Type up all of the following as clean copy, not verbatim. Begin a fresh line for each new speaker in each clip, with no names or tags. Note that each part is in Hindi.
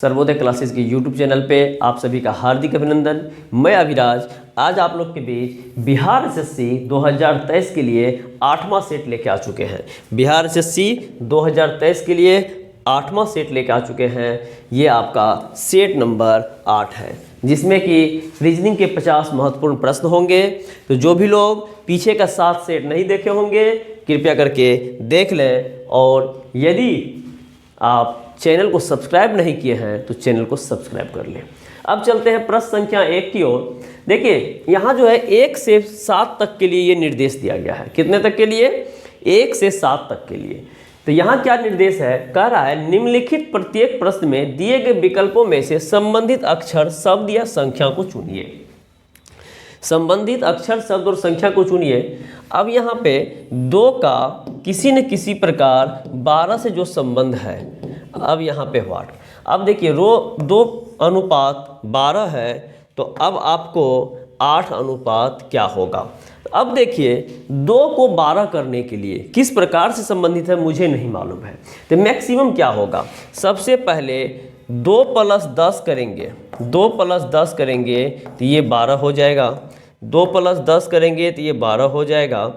सर्वोदय क्लासेस के यूट्यूब चैनल पे आप सभी का हार्दिक अभिनंदन। मैं अभिराज आज आप लोग के बीच बिहार एसएससी 2023 के लिए 8वां सेट लेके आ चुके हैं। बिहार एसएससी 2023 के लिए 8वां सेट लेके आ चुके हैं। ये आपका सेट नंबर 8 है, जिसमें कि रीजनिंग के 50 महत्वपूर्ण प्रश्न होंगे। तो जो भी लोग पीछे का 7 सेट नहीं देखे होंगे कृपया करके देख लें, और यदि आप चैनल को सब्सक्राइब नहीं किए हैं तो चैनल को सब्सक्राइब कर लें। अब चलते हैं प्रश्न संख्या 1 की ओर। देखिए यहाँ जो है 1 से 7 तक के लिए ये निर्देश दिया गया है। कितने तक के लिए? 1 से 7 तक के लिए। तो यहाँ क्या निर्देश है? कह रहा है निम्नलिखित प्रत्येक प्रश्न में दिए गए विकल्पों में से संबंधित अक्षर, शब्द या संख्या को चुनिए। संबंधित अक्षर, शब्द और संख्या को चुनिए। अब यहाँ पे 2 का किसी न किसी प्रकार 12 से जो संबंध है, अब यहाँ पे व्हाट, अब देखिए 2:12 है, तो अब आपको 8 क्या होगा। अब देखिए 2 को 12 करने के लिए किस प्रकार से संबंधित है मुझे नहीं मालूम है, तो मैक्सिमम क्या होगा। सबसे पहले 2 + 10 करेंगे, 2 + 10 करेंगे तो ये 12 हो जाएगा। 2 + 10 करेंगे तो ये 12 हो जाएगा।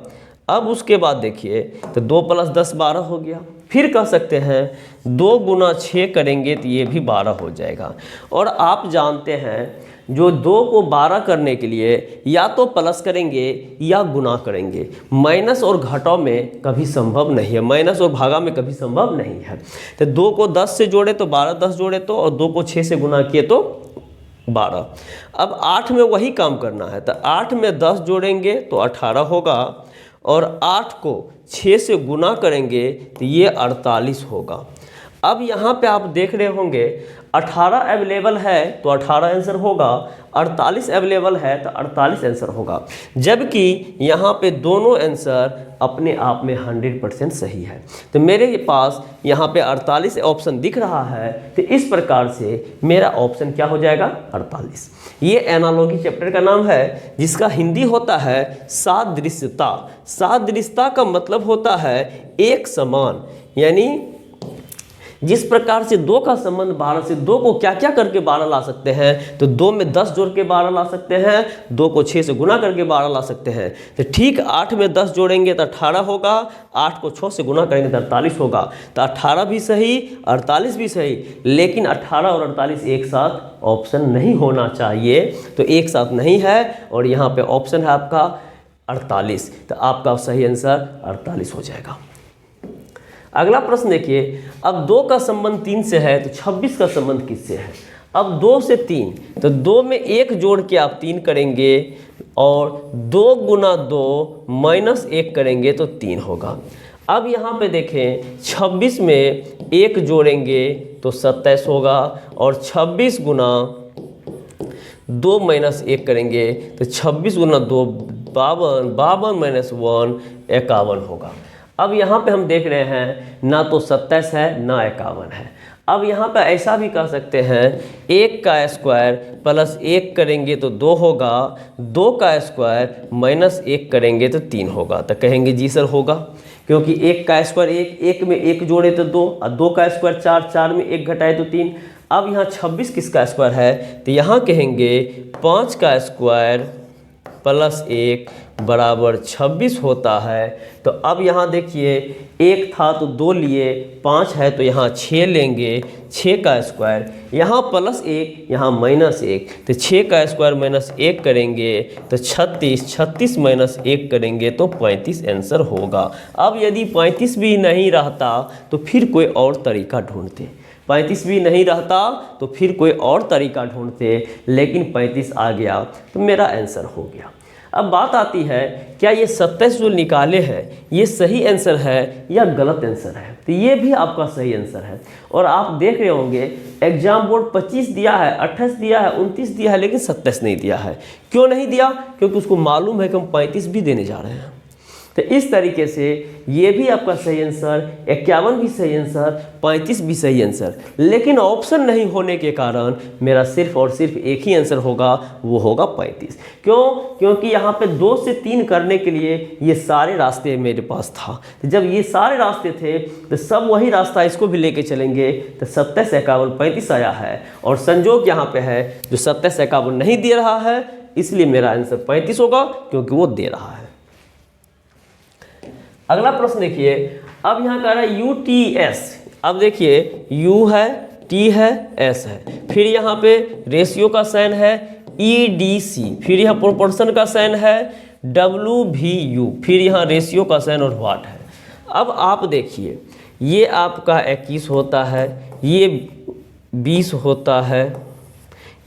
अब उसके बाद देखिए तो 2 + 10 12 हो गया। फिर कह सकते हैं 2 × 6 करेंगे तो ये भी 12 हो जाएगा। और आप जानते हैं जो 2 को 12 करने के लिए या तो प्लस करेंगे या गुना करेंगे, माइनस और घटाव में कभी संभव नहीं है, माइनस और भागा में कभी संभव नहीं है। तो 2 को 10 से जोड़े तो 12, 10 जोड़े तो, और 2 को 6 से गुना किए तो 12। अब 8 में वही काम करना है, तो 8 में 10 जोड़ेंगे तो 18 होगा, और 8 को 6 से गुना करेंगे तो ये 48 होगा। अब यहाँ पे आप देख रहे होंगे 18 अवेलेबल है तो 18 आंसर होगा, 48 अवेलेबल है तो 48 आंसर होगा। जबकि यहाँ पे दोनों आंसर अपने आप में 100% सही है। तो मेरे पास यहाँ पे 48 ऑप्शन दिख रहा है, तो इस प्रकार से मेरा ऑप्शन क्या हो जाएगा? 48। ये एनालॉजी चैप्टर का नाम है, जिसका हिंदी होता है सादृश्यता। सादृश्यता का मतलब होता है एक समान, यानी जिस प्रकार से 2 का संबंध 12 से, 2 को क्या क्या करके 12 ला सकते हैं, तो 2 में 10 जोड़ के 12 ला सकते हैं, 2 को 6 से गुना करके 12 ला सकते हैं। तो ठीक 8 में 10 जोड़ेंगे तो 18 होगा, 8 को 6 से गुना करेंगे तो 48 होगा। तो 18 भी सही, 48 भी सही, लेकिन 18 और 48 एक साथ ऑप्शन नहीं होना चाहिए, तो एक साथ नहीं है, और यहाँ पे ऑप्शन है आपका 48। तो आपका सही आंसर 48 हो जाएगा। अगला प्रश्न देखिए, अब 2 का संबंध 3 से है तो 26 का संबंध किससे है? अब 2 से 3, तो 2 में 1 जोड़ के आप 3 करेंगे, और 2 × 2 - 1 करेंगे तो 3 होगा। अब यहाँ पे देखें 26 में 1 जोड़ेंगे तो 27 होगा, और 26 × 2 - 1 करेंगे तो 26 × 2 52, 52 - 1 51 होगा। अब यहाँ पे हम देख रहे हैं ना तो 27 है ना 51 है। अब यहाँ पे ऐसा भी कह सकते हैं 1 का स्क्वायर + 1 करेंगे तो 2 होगा, 2 का स्क्वायर - 1 करेंगे तो 3 होगा। तो कहेंगे जी सर होगा, क्योंकि 1 का स्क्वायर 1, 1 में 1 जोड़े तो 2, और 2 का स्क्वायर 4, 4 में 1 घटाए तो 3। अब यहाँ 26 किसका स्क्वायर है? तो यहाँ कहेंगे 5 का स्क्वायर + 1 बराबर 26 होता है। तो अब यहाँ देखिए 1 था तो 2 लिए, 5 है तो यहाँ 6 लेंगे, 6 का स्क्वायर, यहाँ +1 यहाँ -1, तो 6 का स्क्वायर -1 करेंगे तो 36, 36 - 1 करेंगे तो 35 आंसर होगा। अब यदि 35 भी नहीं रहता तो फिर कोई और तरीका ढूंढते, 35 भी नहीं रहता तो फिर कोई और तरीका ढूंढते, लेकिन 35 आ गया तो मेरा आंसर हो गया। अब बात आती है क्या ये 27 जो निकाले हैं ये सही आंसर है या गलत आंसर है? तो ये भी आपका सही आंसर है। और आप देख रहे होंगे एग्जाम बोर्ड 25 दिया है, 28 दिया है, 29 दिया है, लेकिन 27 नहीं दिया है। क्यों नहीं दिया? क्योंकि उसको मालूम है कि हम 35 भी देने जा रहे हैं। तो इस तरीके से ये भी आपका सही आंसर, 51 भी सही आंसर, 35 भी सही आंसर। लेकिन ऑप्शन नहीं होने के कारण मेरा सिर्फ और सिर्फ एक ही आंसर होगा, वो होगा 35। क्यों? क्योंकि यहाँ पे 2 से 3 करने के लिए ये सारे रास्ते मेरे पास था। तो जब ये सारे रास्ते थे तो सब वही रास्ता इसको भी लेके चलेंगे, तो 27, 51, 35 आया है। और संजोग यहाँ पे है जो 27, 51 नहीं दे रहा है, इसलिए मेरा आंसर 35 होगा, क्योंकि वो दे रहा है। अगला प्रश्न देखिए, अब यहाँ कह रहा है UTS। अब देखिए U है, T है, S है, फिर यहाँ पे रेशियो का साइन है EDC, फिर यहाँ प्रोपोर्शन का साइन है WVU, फिर यहाँ रेशियो का साइन और वाट है। अब आप देखिए ये आपका 21 होता है, ये 20 होता है,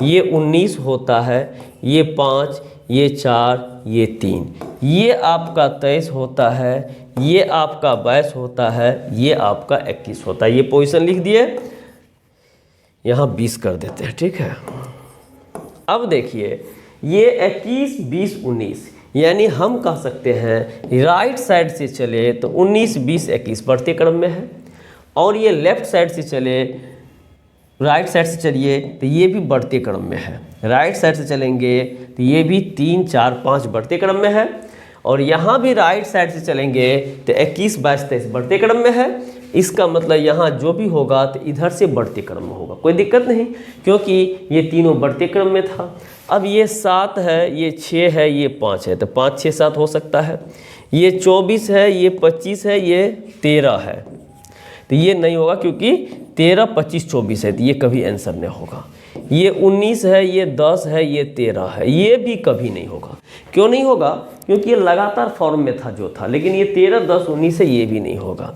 ये 19 होता है, ये 5, ये 4, ये 3, ये आपका 23 होता है, ये आपका 22 होता है, ये आपका 21 होता है। ये पोजीशन लिख दिए, यहाँ 20 कर देते हैं, ठीक है। अब देखिए ये 21, 20, 19, यानी हम कह सकते हैं राइट साइड से चले तो 19, 20, 21 बढ़ते क्रम में है, और ये लेफ्ट साइड से चले, राइट साइड से चलिए तो ये भी बढ़ते क्रम में है। राइट साइड से चलेंगे तो ये भी 3, 4, 5 बढ़ते क्रम में है, और यहाँ भी राइट साइड से चलेंगे तो 21, 22, 23 बढ़ते क्रम में है। इसका मतलब यहाँ जो भी होगा तो इधर से बढ़ते क्रम में होगा, कोई दिक्कत नहीं, क्योंकि ये तीनों बढ़ते क्रम में था। अब ये 7 है, ये 6 है, ये 5 है, तो 5, 6, 7 हो सकता है। ये 24 है, ये 25 है, ये 13 है, तो ये नहीं होगा, क्योंकि 13, 25, 24 है, तो ये कभी आंसर नहीं होगा। ये 19 है, ये 10 है, ये 13 है, ये भी कभी नहीं होगा। क्यों नहीं होगा? क्योंकि ये लगातार फॉर्म में था जो था, लेकिन ये 13, 10, 19 है, ये भी नहीं होगा।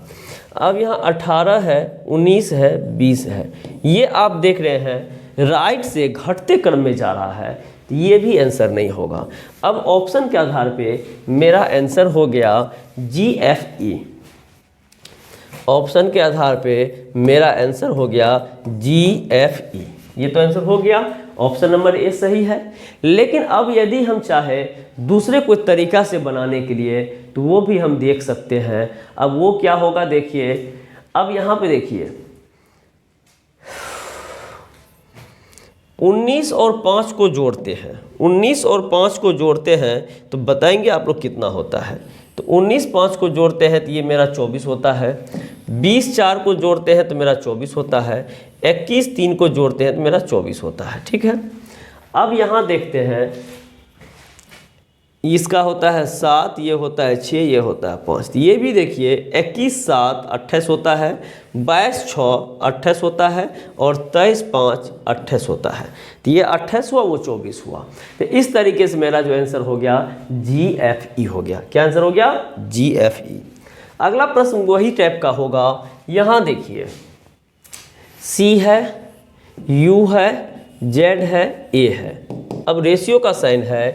अब यहाँ 18 है, 19 है, 20 है, ये आप देख रहे हैं राइट से घटते क्रम में जा रहा है, तो ये भी आंसर नहीं होगा। अब ऑप्शन के आधार पे मेरा आंसर हो गया GFE। ऑप्शन के आधार पे मेरा आंसर हो गया GFE। ये तो आंसर हो गया, ऑप्शन नंबर ए सही है। लेकिन अब यदि हम चाहे दूसरे कोई तरीका से बनाने के लिए तो वो भी हम देख सकते हैं। अब वो क्या होगा देखिए, अब यहाँ पे देखिए 19 और 5 को जोड़ते हैं, 19 और 5 को जोड़ते हैं तो बताएंगे आप लोग कितना होता है। तो 19, 5 को जोड़ते हैं तो ये मेरा 24 होता है, 20, 4 को जोड़ते हैं तो मेरा 24 होता है, 21, 3 को जोड़ते हैं तो मेरा 24 होता है, ठीक है। अब यहाँ देखते हैं, इसका होता है 7, ये होता है 6, ये होता है 5, तो ये भी देखिए 21, 7, 28 होता है, 22, 6, 28 होता है, और 23, 5, 28 होता है, तो ये 28 हुआ, वो 24 हुआ। तो इस तरीके से मेरा जो आंसर हो गया GFE हो गया। क्या आंसर हो गया? GFE। अगला प्रश्न वही टाइप का होगा। यहाँ देखिए C है, U है, Z है, A है। अब रेशियो का साइन है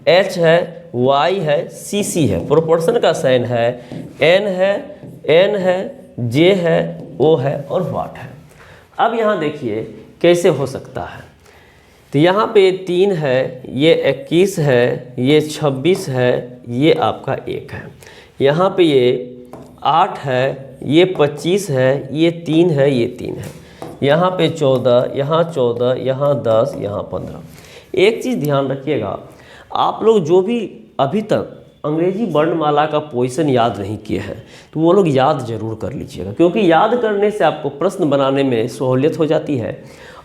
H है, Y है, CC है, प्रोपोर्शन का साइन है N है, N है, J है, O है और वाट है। अब यहाँ देखिए कैसे हो सकता है। तो यहाँ पे 3 है, ये 21 है, ये 26 है, ये आपका 1 है। यहाँ पे ये 8 है, ये 25 है, ये 3 है, ये 3 है। यहाँ पे 14, यहाँ 14, यहाँ 10, यहाँ 15। एक चीज़ ध्यान रखिएगा, आप लोग जो भी अभी तक अंग्रेजी वर्णमाला का पोजीशन याद नहीं किए हैं तो वो लोग याद जरूर कर लीजिएगा, क्योंकि याद करने से आपको प्रश्न बनाने में सहूलियत हो जाती है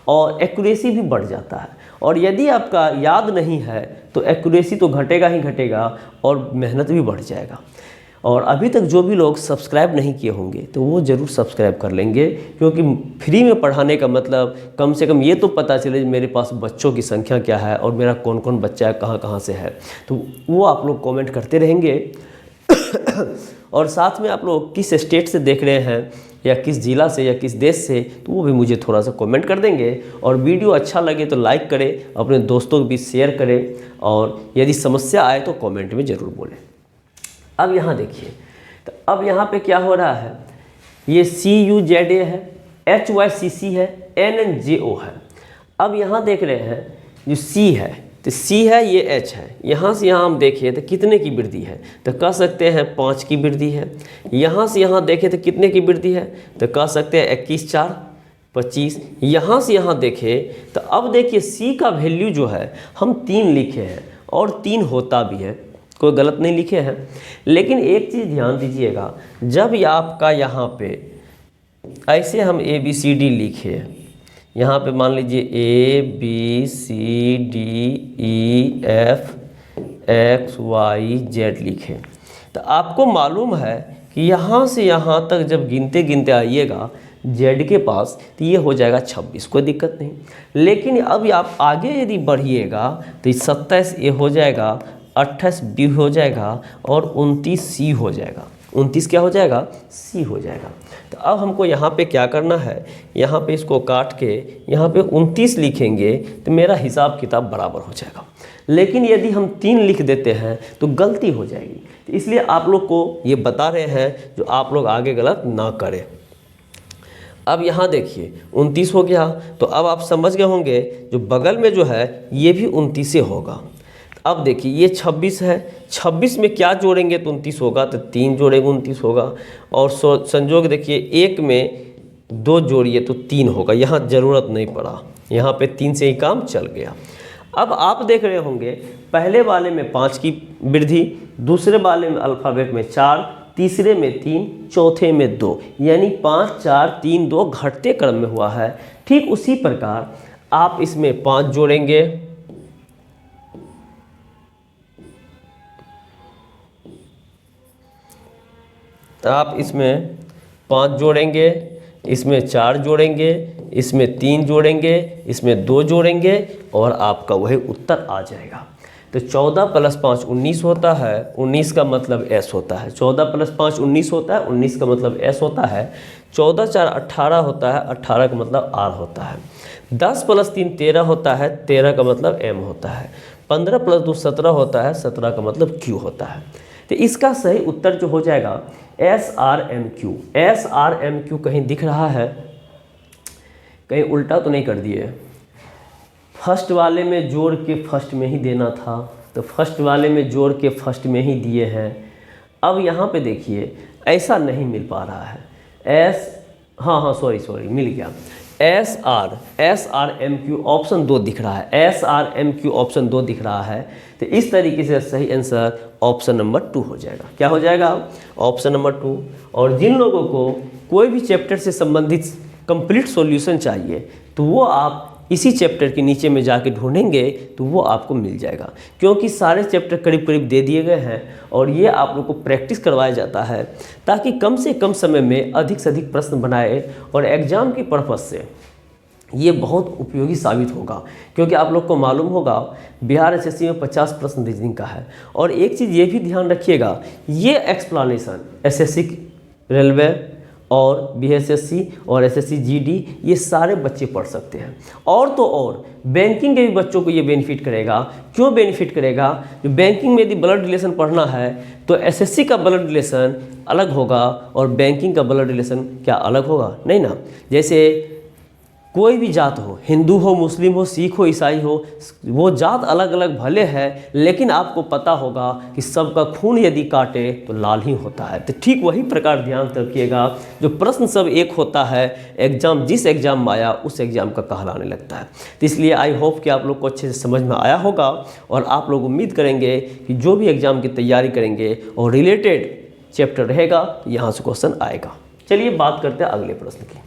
और एक्यूरेसी भी बढ़ जाता है। और यदि आपका याद नहीं है तो एक्यूरेसी तो घटेगा ही घटेगा और मेहनत भी बढ़ जाएगा। और अभी तक जो भी लोग सब्सक्राइब नहीं किए होंगे तो वो ज़रूर सब्सक्राइब कर लेंगे, क्योंकि फ्री में पढ़ाने का मतलब कम से कम ये तो पता चले मेरे पास बच्चों की संख्या क्या है और मेरा कौन कौन बच्चा है, कहाँ कहाँ से है, तो वो आप लोग कमेंट करते रहेंगे। और साथ में आप लोग किस स्टेट से देख रहे हैं या किस ज़िला से या किस देश से, तो वो भी मुझे थोड़ा सा कमेंट कर देंगे। और वीडियो अच्छा लगे तो लाइक करें, अपने दोस्तों के बीच शेयर करें, और यदि समस्या आए तो कमेंट में ज़रूर बोलें। अब यहाँ देखिए, तो अब यहाँ पे क्या हो रहा है, ये CUZA है, HYCC है, NNJO है। अब यहाँ देख रहे हैं जो C है, तो सी है, ये एच है। यहाँ से यहाँ हम देखें तो कितने की वृद्धि है, तो कह सकते हैं 5 की वृद्धि है। यहाँ से यहाँ देखें तो कितने की वृद्धि है, तो कह सकते हैं 21 4 25। यहाँ से यहाँ देखें तो अब देखिए सी का वैल्यू जो है हम 3 लिखे हैं और 3 होता भी है, कोई गलत नहीं लिखे हैं। लेकिन एक चीज़ ध्यान दीजिएगा, जब ये आपका यहाँ पे ऐसे हम ABCD लिखे, यहाँ पे मान लीजिए ABCDEF XYZ लिखे, तो आपको मालूम है कि यहाँ से यहाँ तक जब गिनते गिनते आइएगा Z के पास तो ये हो जाएगा 26, कोई दिक्कत नहीं। लेकिन अब आप आगे यदि बढ़िएगा तो 27 ए हो जाएगा, 28 बी हो जाएगा और 29 सी हो जाएगा। 29 क्या हो जाएगा, सी हो जाएगा। तो अब हमको यहाँ पे क्या करना है, यहाँ पे इसको काट के यहाँ पे 29 लिखेंगे तो मेरा हिसाब किताब बराबर हो जाएगा। लेकिन यदि हम 3 लिख देते हैं तो गलती हो जाएगी, तो इसलिए आप लोग को ये बता रहे हैं जो आप लोग आगे गलत ना करें। अब यहाँ देखिए 29 हो गया, तो अब आप समझ गए होंगे जो बगल में जो है ये भी 29 से होगा। अब देखिए ये 26 है, 26 में क्या जोड़ेंगे तो 29 होगा, तो 3 जोड़ेंगे 29 होगा। और संजोग देखिए 1 में 2 जोड़िए तो 3 होगा, यहाँ ज़रूरत नहीं पड़ा, यहाँ पे 3 से ही काम चल गया। अब आप देख रहे होंगे पहले वाले में 5 की वृद्धि, दूसरे वाले में अल्फ़ाबेट में 4, तीसरे में 3, चौथे में 2, यानी 5 4 3 2 घटते क्रम में हुआ है। ठीक उसी प्रकार आप इसमें 5 जोड़ेंगे, आप इसमें 5 जोड़ेंगे, इसमें 4 जोड़ेंगे, इसमें 3 जोड़ेंगे, इसमें 2 जोड़ेंगे और आपका वही उत्तर आ जाएगा। तो 14 + 5 19 होता है, 19 का मतलब S होता है। 14 + 5 19 होता है, 19 का मतलब S होता है। 14 4 18 होता है, 18 का मतलब R होता है। 10 + 3 13 होता है, 13 का मतलब M होता है। 15 + 2 17 होता है, 17 का मतलब Q होता है। तो इसका सही उत्तर जो हो जाएगा SRMQ। SRMQ कहीं दिख रहा है, कहीं उल्टा तो नहीं कर दिए? फर्स्ट वाले में जोड़ के फर्स्ट में ही देना था, तो फर्स्ट वाले में जोड़ के फर्स्ट में ही दिए हैं। अब यहाँ पे देखिए ऐसा नहीं मिल पा रहा है। सॉरी मिल गया। SRMQ ऑप्शन 2 दिख रहा है, SRMQ ऑप्शन 2 दिख रहा है। तो इस तरीके से सही आंसर ऑप्शन नंबर 2 हो जाएगा। क्या हो जाएगा? Option number 2। और जिन लोगों को कोई भी चैप्टर से संबंधित कंप्लीट सॉल्यूशन चाहिए तो वो आप इसी चैप्टर के नीचे में जाके ढूंढेंगे तो वो आपको मिल जाएगा, क्योंकि सारे चैप्टर करीब करीब दे दिए गए हैं और ये आप लोग को प्रैक्टिस करवाया जाता है ताकि कम से कम समय में अधिक से अधिक प्रश्न बनाए और एग्ज़ाम की पर्पज़ से ये बहुत उपयोगी साबित होगा। क्योंकि आप लोग को मालूम होगा बिहार SSC में 50 प्रश्न रीजनिंग का है। और एक चीज़ ये भी ध्यान रखिएगा, ये एक्सप्लेनेशन SSC रेलवे और BSSC और SSC GD ये सारे बच्चे पढ़ सकते हैं। और तो और बैंकिंग के भी बच्चों को ये बेनिफिट करेगा। क्यों बेनिफिट करेगा? जो बैंकिंग में यदि ब्लड रिलेशन पढ़ना है तो SSC का ब्लड रिलेशन अलग होगा और बैंकिंग का ब्लड रिलेशन क्या अलग होगा? नहीं ना। जैसे कोई भी जात हो, हिंदू हो, मुस्लिम हो, सिख हो, ईसाई हो, वो जात अलग अलग भले है, लेकिन आपको पता होगा कि सबका खून यदि काटे तो लाल ही होता है। तो ठीक वही प्रकार ध्यान रखिएगा, जो प्रश्न सब एक होता है, एग्जाम जिस एग्जाम में आया उस एग्जाम का कहलाने लगता है। तो इसलिए आई होप कि आप लोग को अच्छे से समझ में आया होगा और आप लोग उम्मीद करेंगे कि जो भी एग्जाम की तैयारी करेंगे और रिलेटेड चैप्टर रहेगा यहाँ से क्वेश्चन आएगा। चलिए बात करते हैं अगले प्रश्न की।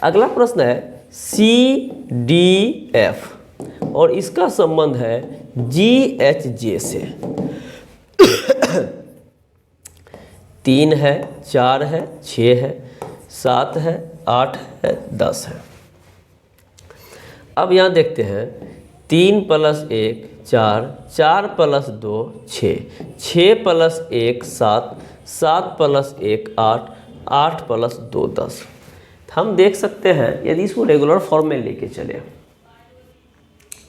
अगला प्रश्न है CDF और इसका संबंध है GHJ से। 3 है, 4 है, 6 है, 7 है, 8 है, 10 है। अब यहाँ देखते हैं 3 + 1 4, 4 + 2 6, 6 + 1 7, 7 + 1 8, 8 + 2 10। हम देख सकते हैं यदि इसको रेगुलर फॉर्म में लेके चले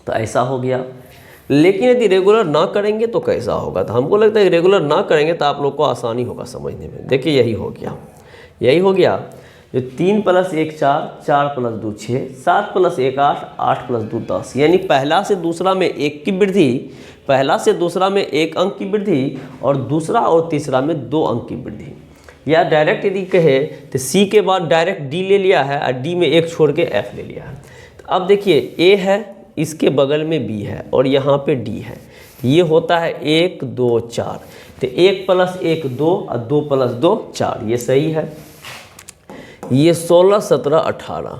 तो ऐसा हो गया, लेकिन यदि रेगुलर ना करेंगे तो कैसा होगा? तो हमको लगता है कि रेगुलर ना करेंगे तो आप लोग को आसानी होगा समझने में। देखिए यही हो गया, यही हो गया। जो 3 + 1 4, 4 + 2 6, 7 + 1 8, 8 + 2 10, यानी पहला से दूसरा में 1 की वृद्धि, पहला से दूसरा में 1 अंक की वृद्धि और दूसरा और तीसरा में 2 अंक की वृद्धि। या डायरेक्ट यदि कहे तो सी के बाद डायरेक्ट डी ले लिया है और डी में 1 छोड़ के एफ ले लिया है। तो अब देखिए ए है, इसके बगल में बी है और यहाँ पे डी है, ये होता है 1 2 4, तो 1 + 1 2 और 2 + 2 4, ये सही है। ये 16 17 18,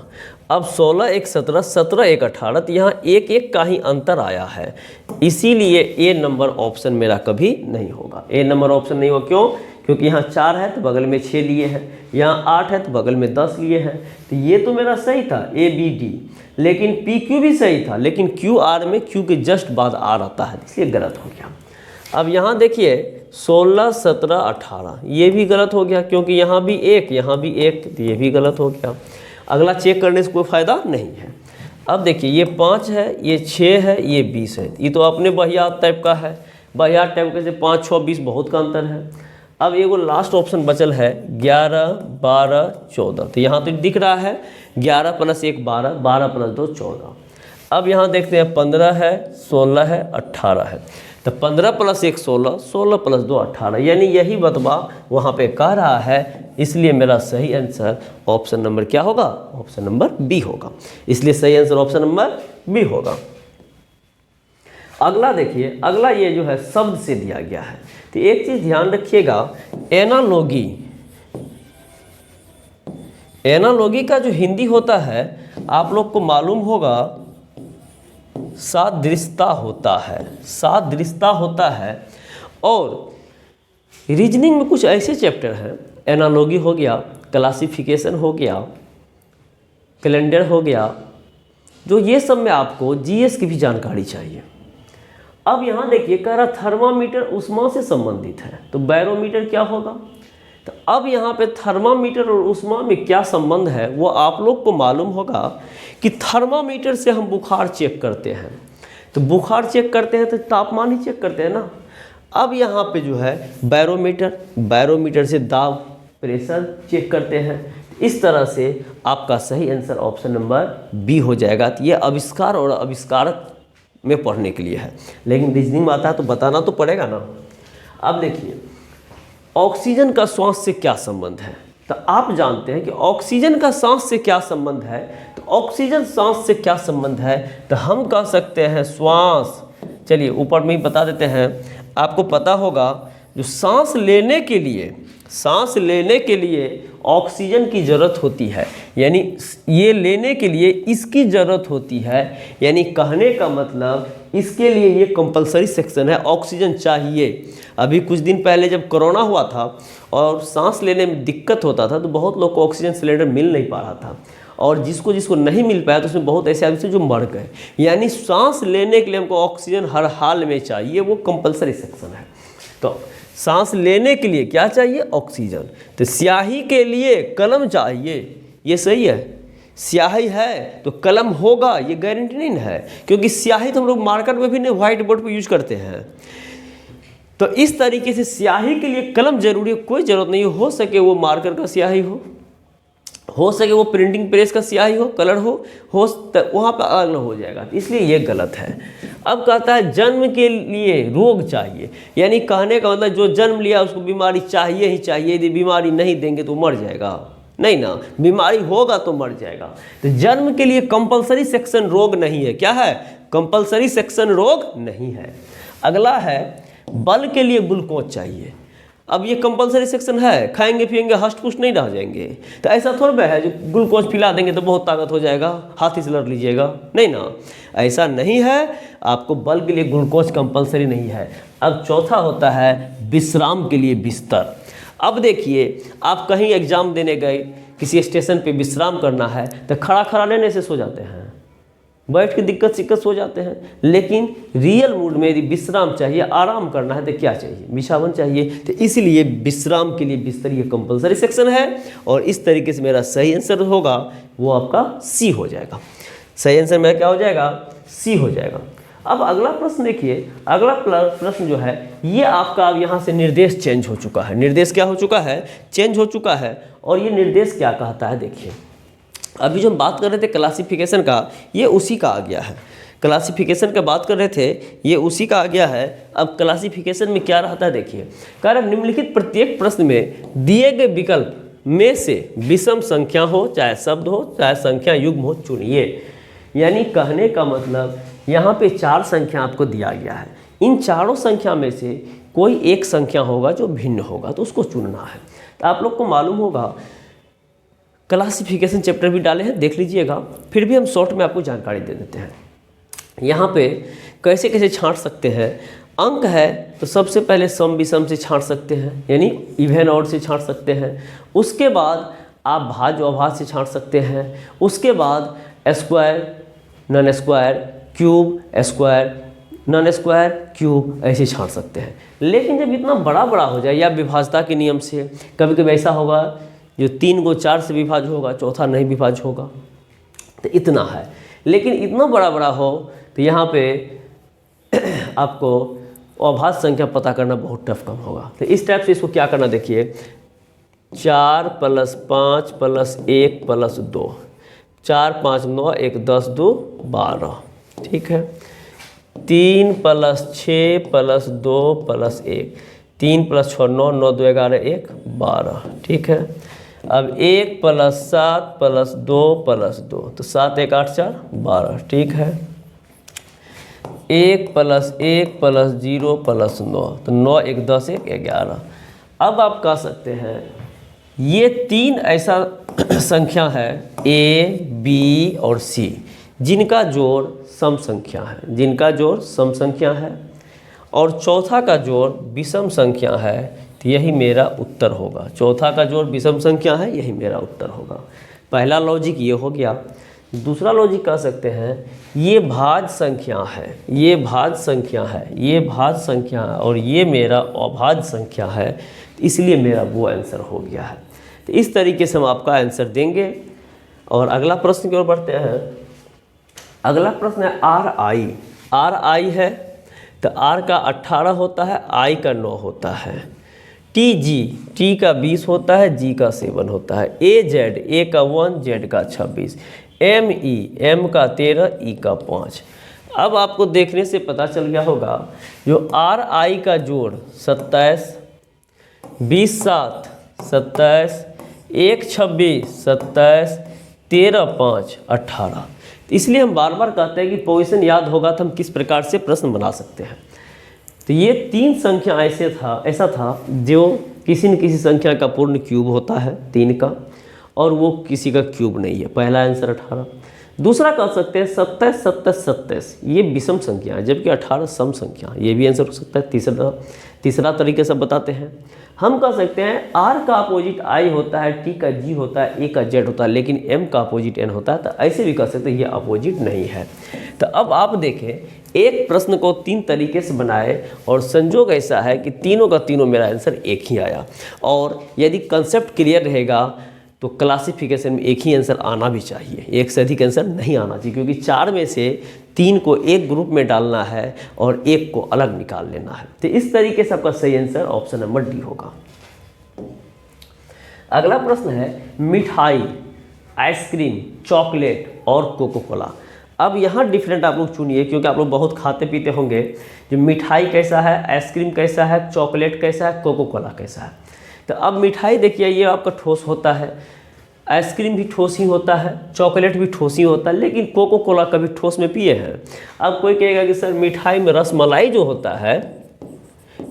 अब 16 1 17, 17 1 18, तो यहाँ 1 1 का ही अंतर आया है, इसीलिए ए नंबर ऑप्शन मेरा कभी नहीं होगा। ए नंबर ऑप्शन नहीं होगा, क्यों? क्योंकि यहाँ 4 है तो बगल में 6 लिए हैं, यहाँ 8 है तो बगल में 10 लिए हैं, तो ये तो मेरा सही था ए बी डी, लेकिन पी क्यू भी सही था, लेकिन क्यू आर में क्यू के जस्ट बाद आर आता है, इसलिए गलत हो गया। अब यहाँ देखिए 16 17 18, ये भी गलत हो गया, क्योंकि यहाँ भी 1 यहाँ भी 1, तो ये भी गलत हो गया। अगला चेक करने से कोई फ़ायदा नहीं है। अब देखिए ये 5 है, ये 6 है, ये 20 है, ये तो अपने बहियात टाइप का है, बहियात टाइप के से 5 6 20 बहुत का अंतर है। अब ये वो लास्ट ऑप्शन बचल है 11 12 14, तो यहाँ तो दिख रहा है 11 + 1 12, 12 + 2 14। अब यहाँ देखते हैं 15 है, 16 है, 18 है, तो 15 + 1 16, 16 + 2 18, यानी यही बतवा वहाँ पे कह रहा है, इसलिए मेरा सही आंसर ऑप्शन नंबर क्या होगा? ऑप्शन नंबर बी होगा, इसलिए सही आंसर ऑप्शन नंबर बी होगा। अगला देखिए, अगला ये जो है शब्द से दिया गया है, तो एक चीज़ ध्यान रखिएगा, एनालॉगी, एनालॉगी का जो हिंदी होता है आप लोग को मालूम होगा सादृश्यता होता है, सादृश्यता होता है। और रीजनिंग में कुछ ऐसे चैप्टर हैं, एनालॉगी हो गया, क्लासिफिकेशन हो गया, कैलेंडर हो गया, जो ये सब में आपको जीएस की भी जानकारी चाहिए। अब यहाँ देखिए कह रहा थर्मामीटर ऊष्मा से संबंधित है, तो बैरोमीटर क्या होगा? तो अब यहाँ पे थर्मामीटर और ऊष्मा में क्या संबंध है वो आप लोग को मालूम होगा कि थर्मामीटर से हम बुखार चेक करते हैं, तो बुखार चेक करते हैं तो तापमान ही चेक करते हैं ना। अब यहाँ पे जो है बैरोमीटर, बैरोमीटर से दाब प्रेशर चेक करते हैं। इस तरह से आपका सही आंसर ऑप्शन नंबर बी हो जाएगा। तो ये आविष्कार और आविष्कारक में पढ़ने के लिए है, लेकिन रीजनिंग में आता है तो बताना तो पड़ेगा ना। अब देखिए ऑक्सीजन का श्वास से क्या संबंध है, तो आप जानते हैं कि ऑक्सीजन का सांस से क्या संबंध है, तो ऑक्सीजन सांस से क्या संबंध है, तो हम कह सकते हैं श्वास। चलिए ऊपर में ही बता देते हैं, आपको पता होगा जो सांस लेने के लिए, सांस लेने के लिए ऑक्सीजन की ज़रूरत होती है, यानी ये लेने के लिए इसकी ज़रूरत होती है, यानी कहने का मतलब इसके लिए ये कंपलसरी सेक्शन है, ऑक्सीजन चाहिए। अभी कुछ दिन पहले जब कोरोना हुआ था और सांस लेने में दिक्कत होता था, तो बहुत लोग को ऑक्सीजन सिलेंडर मिल नहीं पा रहा था, और जिसको जिसको नहीं मिल पाया तो उसमें बहुत ऐसे आदमी थे जो मर गए। यानी सांस लेने के लिए हमको ऑक्सीजन हर हाल में चाहिए, वो कंपलसरी सेक्शन है। तो सांस लेने के लिए क्या चाहिए? ऑक्सीजन। तो स्याही के लिए कलम चाहिए, ये सही है। स्याही है तो कलम होगा, ये गारंटी नहीं है, क्योंकि स्याही तो हम लोग मार्कर में भी नहीं, व्हाइट बोर्ड पे यूज करते हैं। तो इस तरीके से स्याही के लिए कलम जरूरी है, कोई ज़रूरत नहीं हो सके वो मार्कर का स्याही हो सके वो प्रिंटिंग प्रेस का स्याही हो, कलर हो वहाँ पर अलग हो जाएगा, इसलिए ये गलत है। अब कहता है जन्म के लिए रोग चाहिए, यानी कहने का मतलब जो जन्म लिया उसको बीमारी चाहिए ही चाहिए, यदि बीमारी नहीं देंगे तो मर जाएगा, नहीं ना, बीमारी होगा तो मर जाएगा। तो जन्म के लिए कंपलसरी सेक्शन रोग नहीं है, क्या है? कंपलसरी सेक्शन रोग नहीं है। अगला है बल के लिए ग्लूकोज चाहिए। अब ये कंपलसरी सेक्शन है, खाएंगे पिएंगे हष्ट पुष्ट नहीं रह जाएंगे, तो ऐसा थोड़ा है जो ग्लूकोज पिला देंगे तो बहुत ताकत हो जाएगा, हाथी से लड़ लीजिएगा, नहीं ना, ऐसा नहीं है। आपको बल के लिए ग्लूकोज कंपलसरी नहीं है। अब चौथा होता है विश्राम के लिए बिस्तर। अब देखिए आप कहीं एग्जाम देने गए, किसी स्टेशन पे विश्राम करना है, तो खड़ा खड़ा लेने से सो जाते हैं, बैठ के दिक्कत सिक्कत हो जाते हैं, लेकिन रियल मूड में यदि विश्राम चाहिए, आराम करना है, तो क्या चाहिए? बिछावन चाहिए। तो इसलिए विश्राम के लिए बिस्तर ये कंपलसरी सेक्शन है, और इस तरीके से मेरा सही आंसर होगा वो आपका सी हो जाएगा। सही आंसर मेरा क्या हो जाएगा? सी हो जाएगा। अब अगला प्रश्न देखिए, अगला प्रश्न जो है ये आपका अब यहाँ से निर्देश चेंज हो चुका है। निर्देश क्या हो चुका है? चेंज हो चुका है। और ये निर्देश क्या कहता है देखिए, अभी जो हम बात कर रहे थे क्लासिफिकेशन का, ये उसी का आ गया है। क्लासिफिकेशन का बात कर रहे थे, ये उसी का आ गया है। अब क्लासिफिकेशन में क्या रहता है देखिए, कह रहा निम्नलिखित प्रत्येक प्रश्न में दिए गए विकल्प में से विषम संख्या हो, चाहे शब्द हो, चाहे संख्या युग्म हो, चुनिए। यानी कहने का मतलब यहाँ पे 4 संख्या आपको दिया गया है, इन चारों संख्या में से कोई एक संख्या होगा जो भिन्न होगा, तो उसको चुनना है। तो आप लोग को मालूम होगा क्लासिफिकेशन चैप्टर भी डाले हैं, देख लीजिएगा। फिर भी हम शॉर्ट में आपको जानकारी दे देते हैं। यहाँ पे कैसे कैसे छांट सकते हैं। अंक है तो सबसे पहले सम विषम से छांट सकते हैं, यानी इवन ऑड से छांट सकते हैं। उसके बाद आप भाज्य अभाज्य से छांट सकते हैं। उसके बाद square, non square, cube, square, non square, cube, ऐसे छांट सकते हैं। लेकिन जब इतना बड़ा बड़ा हो जाए, या विभाज्यता के नियम से कभी कभी ऐसा होगा जो 3 को 4 से विभाज्य होगा, चौथा नहीं विभाज्य होगा, तो इतना है। लेकिन इतना बड़ा बड़ा हो तो यहाँ पे आपको अभाज्य संख्या पता करना बहुत टफ कम होगा। तो इस टाइप से इसको क्या करना देखिए, 4 + 5 + 1 + 2, 4 × 5 = 9, 1 × 10 = 2 = 12, ठीक है। 3 + 6 + 2 + 1, 3 + 6 = 9, 9 × 2 = 11, 1 = 12, ठीक है। अब 1 + 7 + 2 + 2, तो 7 × 1 = 8, 4 = 12, ठीक है। 1 + 1 + 0 + 9, तो 9 × 1 = 10, 1 = 11। अब आप कह सकते हैं ये 3 ऐसा संख्या है A, B और C जिनका जोड़ सम संख्या है, जिनका जोड़ सम संख्या है, और चौथा का जोड़ विषम संख्या है, तो यही मेरा उत्तर होगा। चौथा का जोड़ विषम संख्या है, यही मेरा उत्तर होगा। पहला लॉजिक ये हो गया। दूसरा लॉजिक कह सकते हैं ये भाज्य संख्या है, ये भाज्य संख्या है, ये भाज्य संख्या है, और ये मेरा अभाज्य संख्या है, इसलिए मेरा वो आंसर हो गया है। तो इस तरीके से हम आपका आंसर देंगे। और अगला प्रश्न की ओर बढ़ते हैं। अगला प्रश्न है RI। RI है तो R का 18 होता है, I का 9 होता है। TG, T का 20 होता है, G का 7 होता है। AZ, A का 1, Z का 26। ME, M का 13, E का 5। अब आपको देखने से पता चल गया होगा जो RI का जोड़ 27, 20 7 27, 1 26 27, 13 5 18। इसलिए हम बार बार कहते हैं कि पोजीशन याद होगा तो हम किस प्रकार से प्रश्न बना सकते हैं। तो ये 3 संख्या ऐसा था जो किसी न किसी संख्या का पूर्ण क्यूब होता है 3 का, और वो किसी का क्यूब नहीं है। पहला आंसर 18। दूसरा कह सकते हैं 27 27 27, ये विषम संख्या है, जबकि 18 सम संख्या, ये भी आंसर हो सकता है। तीसरा तरीके से बताते हैं, हम कह सकते हैं R का अपोजिट I होता है, T का G होता है, A का Z होता है, लेकिन M का अपोजिट N होता है। तो ऐसे भी कह सकते हैं ये अपोजिट नहीं है। तो अब आप देखें एक प्रश्न को 3 तरीके से बनाए, और संजोग ऐसा है कि तीनों का तीनों मेरा आंसर एक ही आया। और यदि कंसेप्ट क्लियर रहेगा तो क्लासिफिकेशन में एक ही आंसर आना भी चाहिए, एक से अधिक आंसर नहीं आना चाहिए, क्योंकि 4 में से 3 को एक ग्रुप में डालना है और 1 को अलग निकाल लेना है। तो इस तरीके से आपका सही आंसर ऑप्शन नंबर डी होगा। अगला प्रश्न है मिठाई, आइसक्रीम, चॉकलेट और कोको कोला। अब यहाँ डिफरेंट आप लोग चुनिए, क्योंकि आप लोग बहुत खाते पीते होंगे। जो मिठाई कैसा है, आइसक्रीम कैसा है, चॉकलेट कैसा है, कोको कोला कैसा है। तो अब मिठाई देखिए ये आपका ठोस होता है, आइसक्रीम भी ठोस ही होता है, चॉकलेट भी ठोस ही होता है, लेकिन कोको कोला कभी ठोस में पिए हैं? अब कोई कहेगा कि सर मिठाई में रसमलाई जो होता है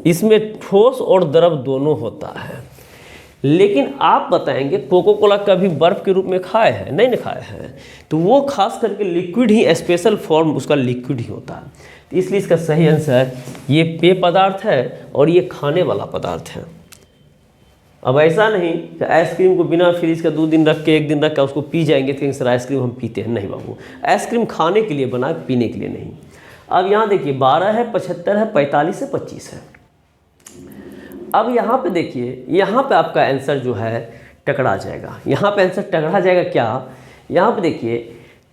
इसमें ठोस और द्रव दोनों होता है, लेकिन आप बताएंगे कोको कोला कभी बर्फ़ के रूप में खाए हैं? नहीं खाए हैं। तो वो खास करके लिक्विड ही, स्पेशल फॉर्म उसका लिक्विड ही होता है। तो इसलिए इसका सही आंसर ये पेय पदार्थ है और ये खाने वाला पदार्थ है। अब ऐसा नहीं कि आइसक्रीम को बिना फ्रिज का 2 दिन रख के 1 दिन रख के उसको पी जाएंगे तो सर आइसक्रीम हम पीते हैं। नहीं बाबू, आइसक्रीम खाने के लिए बना, पीने के लिए नहीं। अब यहाँ देखिए 12 है, 75 है, 45 है, 25 है। अब यहाँ पे देखिए, यहाँ पे आपका आंसर जो है टकरा जाएगा। यहाँ पे आंसर टकरा जाएगा क्या? यहाँ पे देखिए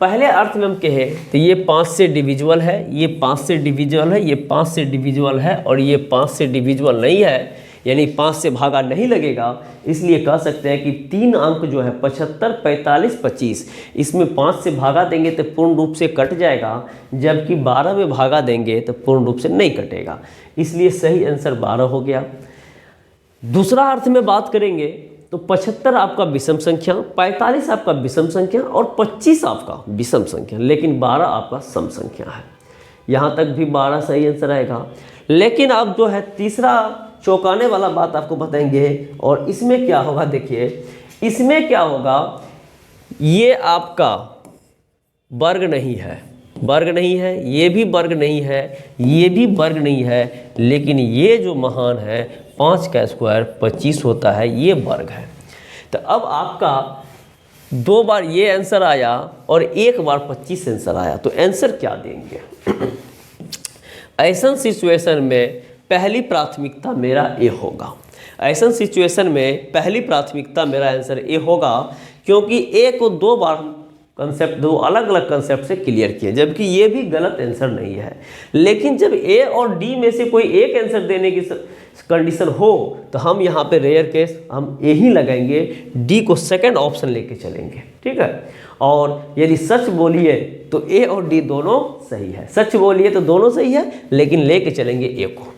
पहले अर्थ में हम कहें तो ये 5 से डिविजिबल है, ये 5 से डिविजिबल है, ये 5 से डिविजिबल है और ये 5 से डिविजिबल नहीं है, यानी 5 से भागा नहीं लगेगा। इसलिए कह सकते हैं कि 3 अंक जो है 75, 45, 25, इसमें 5 से भागा देंगे तो पूर्ण रूप से कट जाएगा, जबकि 12 में भागा देंगे तो पूर्ण रूप से नहीं कटेगा। इसलिए सही आंसर 12 हो गया। दूसरा अर्थ में बात करेंगे तो 75 आपका विषम संख्या, 45 आपका विषम संख्या और 25 आपका विषम संख्या, लेकिन 12 आपका सम संख्या है। यहाँ तक भी 12 सही आंसर आएगा। लेकिन अब जो है तीसरा चौंकाने वाला बात आपको बताएंगे, और इसमें क्या होगा, देखिए इसमें क्या होगा, ये आपका वर्ग नहीं है, वर्ग नहीं है, ये भी वर्ग नहीं है, ये भी वर्ग नहीं है, लेकिन ये जो महान है 5 का स्क्वायर 25 होता है, ये वर्ग है। तो अब आपका 2 बार ये आंसर आया और 1 बार 25 आंसर आया, तो आंसर क्या देंगे? ऐसा सिचुएशन में पहली प्राथमिकता मेरा ए होगा। ऐसा सिचुएशन में पहली प्राथमिकता मेरा आंसर ए होगा, क्योंकि ए को 2 बार कंसेप्ट, 2 अलग अलग कंसेप्ट से क्लियर किए, जबकि ये भी गलत आंसर नहीं है। लेकिन जब ए और डी में से कोई एक आंसर देने की कंडीशन हो तो हम यहाँ पे रेयर केस हम ए ही लगाएंगे, डी को सेकंड ऑप्शन लेके चलेंगे, ठीक है। और यदि सच बोलिए तो ए और डी दोनों सही है, सच बोलिए तो दोनों सही है, लेकिन लेके चलेंगे ए को।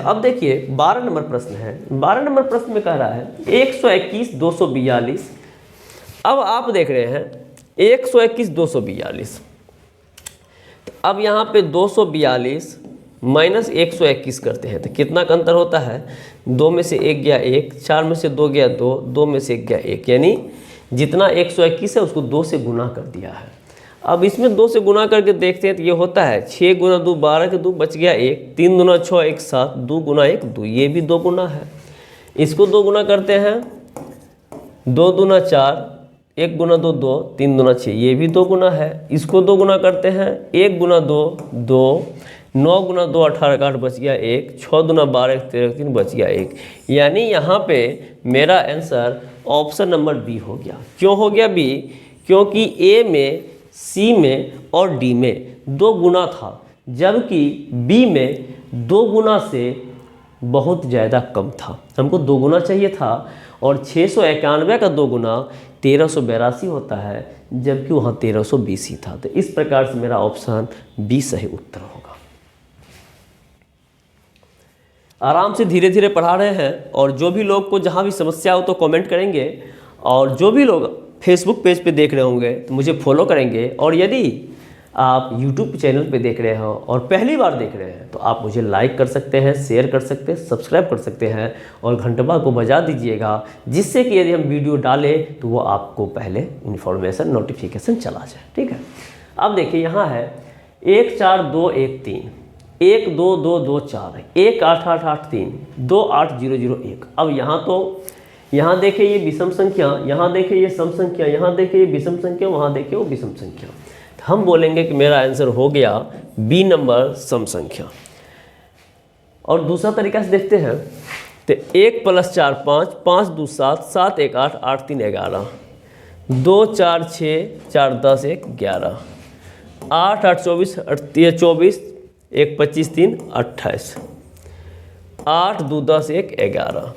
अब देखिए 12 नंबर प्रश्न है। 12 नंबर प्रश्न में कह रहा है 121 242। अब आप देख रहे हैं 121 242, अब यहाँ पे 242 माइनस 121 करते हैं तो कितना का अंतर होता है? 2 में से 1 गया 1, 4 में से 2 गया 2, 2 में से 1 गया 1, यानी जितना 121 है उसको 2 से गुना कर दिया है। अब इसमें 2 से गुना करके देखते हैं तो ये होता है 6 गुना 2 12 के 2 बच गया 1, 3 गुना 6 1 7, 2 गुना 1 2, ये भी 2 गुना है। इसको 2 गुना करते हैं, 2 दूना 4, 1 गुना 2 2, 3 दूना 6, ये भी 2 गुना है। इसको 2 गुना करते हैं, 1 गुना 2 2, 9 गुना 2 18 का 8 बच गया 1, 6 दूना 12 13 3 बच गया 1, यानी यहाँ पे मेरा आंसर ऑप्शन नंबर बी हो गया। क्यों हो गया बी? क्योंकि ए में, सी में और डी में 2 गुना था, जबकि बी में 2 गुना से बहुत ज़्यादा कम था। हमको 2 गुना चाहिए था, और 691 का 2 गुना 1382 होता है, जबकि वहाँ 1320 ही था। तो इस प्रकार से मेरा ऑप्शन बी सही उत्तर होगा। आराम से धीरे धीरे पढ़ा रहे हैं, और जो भी लोग को जहाँ भी समस्या हो तो कमेंट करेंगे, और जो भी लोग फेसबुक पेज पे देख रहे होंगे तो मुझे फॉलो करेंगे, और यदि आप यूट्यूब चैनल पे देख रहे हो और पहली बार देख रहे हैं तो आप मुझे लाइक कर सकते हैं, शेयर कर सकते हैं, सब्सक्राइब कर सकते हैं, और घंटबा को बजा दीजिएगा, जिससे कि यदि हम वीडियो डालें तो वो आपको पहले इन्फॉर्मेशन नोटिफिकेशन चला जाए, ठीक है। अब देखिए यहाँ है 1 4 2 1 3, 1 2 2 2 4, 1 8 8 8 3, 2 8 0 0 1। अब यहाँ तो यहाँ देखिए ये विषम संख्या, यहाँ देखिए ये सम संख्या, यहाँ देखिए ये विषम संख्या, वहाँ देखिए वो विषम संख्या। हम बोलेंगे कि मेरा आंसर हो गया बी नंबर सम संख्या। और दूसरा तरीका से देखते हैं तो 1 + 4 5, 5 2 7, 7 1 8, 8 3 11, 2 4 6, 4 10 1 11, 8 8 24, 24, 1 25 3 28, 8 2 10 1 11।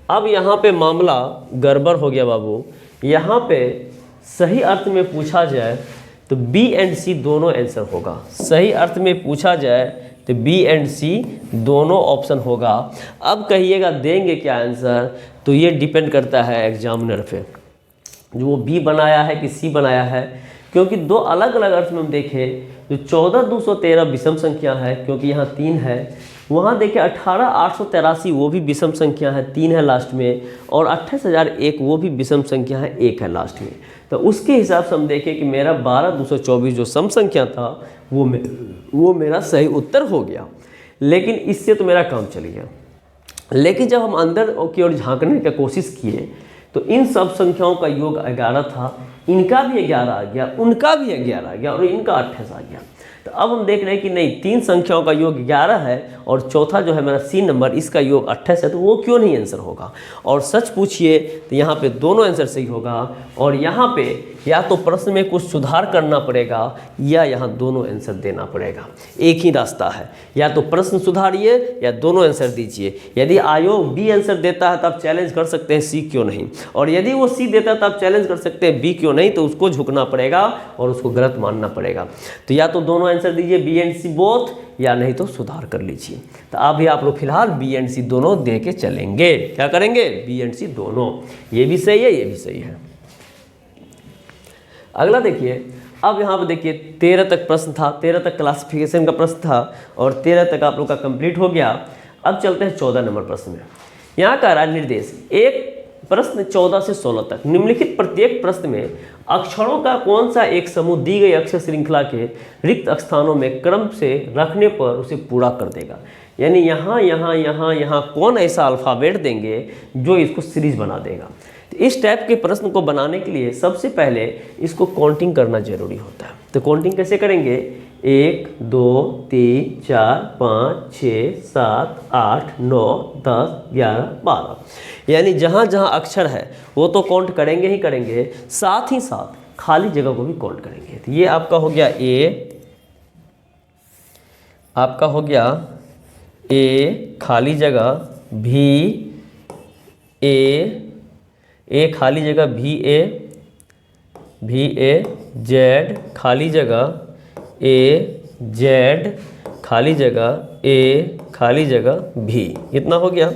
अब यहाँ पे मामला गड़बड़ हो गया बाबू। यहाँ पे सही अर्थ में पूछा जाए तो बी एंड सी दोनों आंसर होगा। सही अर्थ में पूछा जाए तो बी एंड सी दोनों ऑप्शन होगा। अब कहिएगा देंगे क्या आंसर, तो ये डिपेंड करता है एग्जामिनर पे, जो वो बी बनाया है कि सी बनाया है, क्योंकि 2 अलग अलग अर्थ में हम देखें जो 14 213 विषम संख्या है, क्योंकि यहाँ 3 है। वहाँ देखिए 18 883 वो भी विषम संख्या है, 3 है लास्ट में, और 28,001 वो भी विषम संख्या है, 1 है लास्ट में। तो उसके हिसाब से हम देखें कि मेरा 12 224 जो सम संख्या था वो मेरा सही उत्तर हो गया। लेकिन इससे तो मेरा काम चल गया। लेकिन जब हम अंदर की ओर झांकने की कोशिश किए तो इन सब संख्याओं का योग 11 था, इनका भी 11 आ गया, उनका भी 11 आ गया, और इनका 28 आ गया। तो अब हम देख रहे हैं कि नहीं, 3 संख्याओं का योग 11 है और चौथा जो है मेरा C नंबर, इसका योग 28 है, तो वो क्यों नहीं आंसर होगा। और सच पूछिए तो यहाँ पे दोनों आंसर सही होगा, और यहाँ पे या तो प्रश्न में कुछ सुधार करना पड़ेगा या यहाँ दोनों आंसर देना पड़ेगा। एक ही रास्ता है, या तो प्रश्न सुधारिए या दोनों आंसर दीजिए। यदि आयोग B आंसर देता है तो आप चैलेंज कर सकते हैं C क्यों नहीं, और यदि वो C देता है तो आप चैलेंज कर सकते हैं B क्यों नहीं, तो उसको झुकना पड़ेगा और उसको गलत मानना पड़ेगा। तो या तो दोनों आंसर दीजिए B एंड C बोथ, या नहीं तो सुधार कर लीजिए। तो अभी आप लोग फिलहाल B एंड C दोनों दे के चलेंगे। क्या करेंगे? B एंड C दोनों, ये भी सही है, ये भी सही है। अगला देखिए, अब यहाँ पे देखिए 13 तक प्रश्न था, 13 तक क्लासिफिकेशन का प्रश्न था और 13 तक आप लोग का कंप्लीट हो गया। अब चलते हैं 14 नंबर प्रश्न में। यहाँ का रहा निर्देश, एक प्रश्न 14 से 16 तक, निम्नलिखित प्रत्येक प्रश्न में अक्षरों का कौन सा एक समूह दी गई अक्षर श्रृंखला के रिक्त स्थानों में क्रम से रखने पर उसे पूरा कर देगा। यानी यहाँ यहाँ यहाँ यहाँ कौन ऐसा अल्फ़ाबेट देंगे जो इसको सीरीज बना देगा। तो इस टाइप के प्रश्न को बनाने के लिए सबसे पहले इसको काउंटिंग करना जरूरी होता है। तो काउंटिंग कैसे करेंगे? 1 2 3 4 5 6 7 8 9 10 11 12, यानी जहाँ जहाँ अक्षर है वो तो काउंट करेंगे ही करेंगे, साथ ही साथ खाली जगह को भी काउंट करेंगे। तो ये आपका हो गया A, आपका हो गया A खाली जगह भी A खाली जगह भी A Z खाली जगह A Z खाली जगह A खाली जगह भी, इतना हो गया।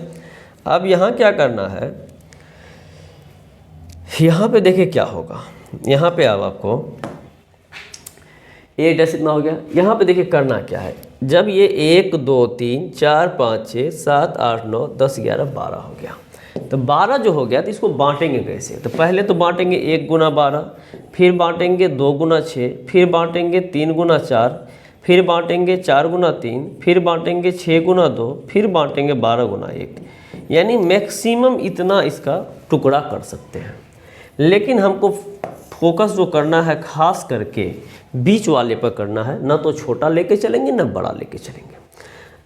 अब यहाँ क्या करना है, यहाँ पे देखिए क्या होगा। यहाँ पे अब आपको A डैश इतना हो गया। यहाँ पे देखिए करना क्या है, जब ये 1 2 3 4 5 6 7 8 9 10 11 12 हो गया, तो 12 जो हो गया तो इसको बांटेंगे कैसे? तो पहले तो बांटेंगे 1 गुना 12, फिर बांटेंगे 2 गुना 6, फिर बांटेंगे 3 गुना 4, फिर बांटेंगे 4 गुना 3, फिर बांटेंगे 6 गुना 2, फिर बांटेंगे 12 गुना 1। यानी मैक्सिमम इतना इसका टुकड़ा कर सकते हैं, लेकिन हमको फोकस जो करना है खास करके बीच वाले पर करना है, ना तो छोटा लेके चलेंगे ना बड़ा लेके चलेंगे।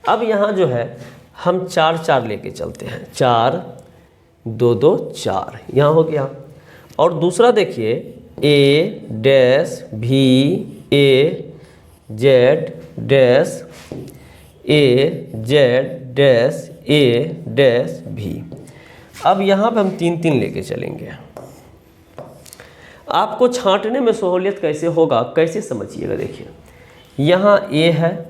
अब यहाँ जो है हम 4 4 लेके चलते हैं, 4 2 2 4, यहाँ हो गया। और दूसरा देखिए A डैश भी A Z dash A Z dash A dash भी। अब यहाँ पे हम 3 3 लेके चलेंगे। आपको छांटने में सहूलियत कैसे होगा, कैसे समझिएगा। देखिए यहाँ A है,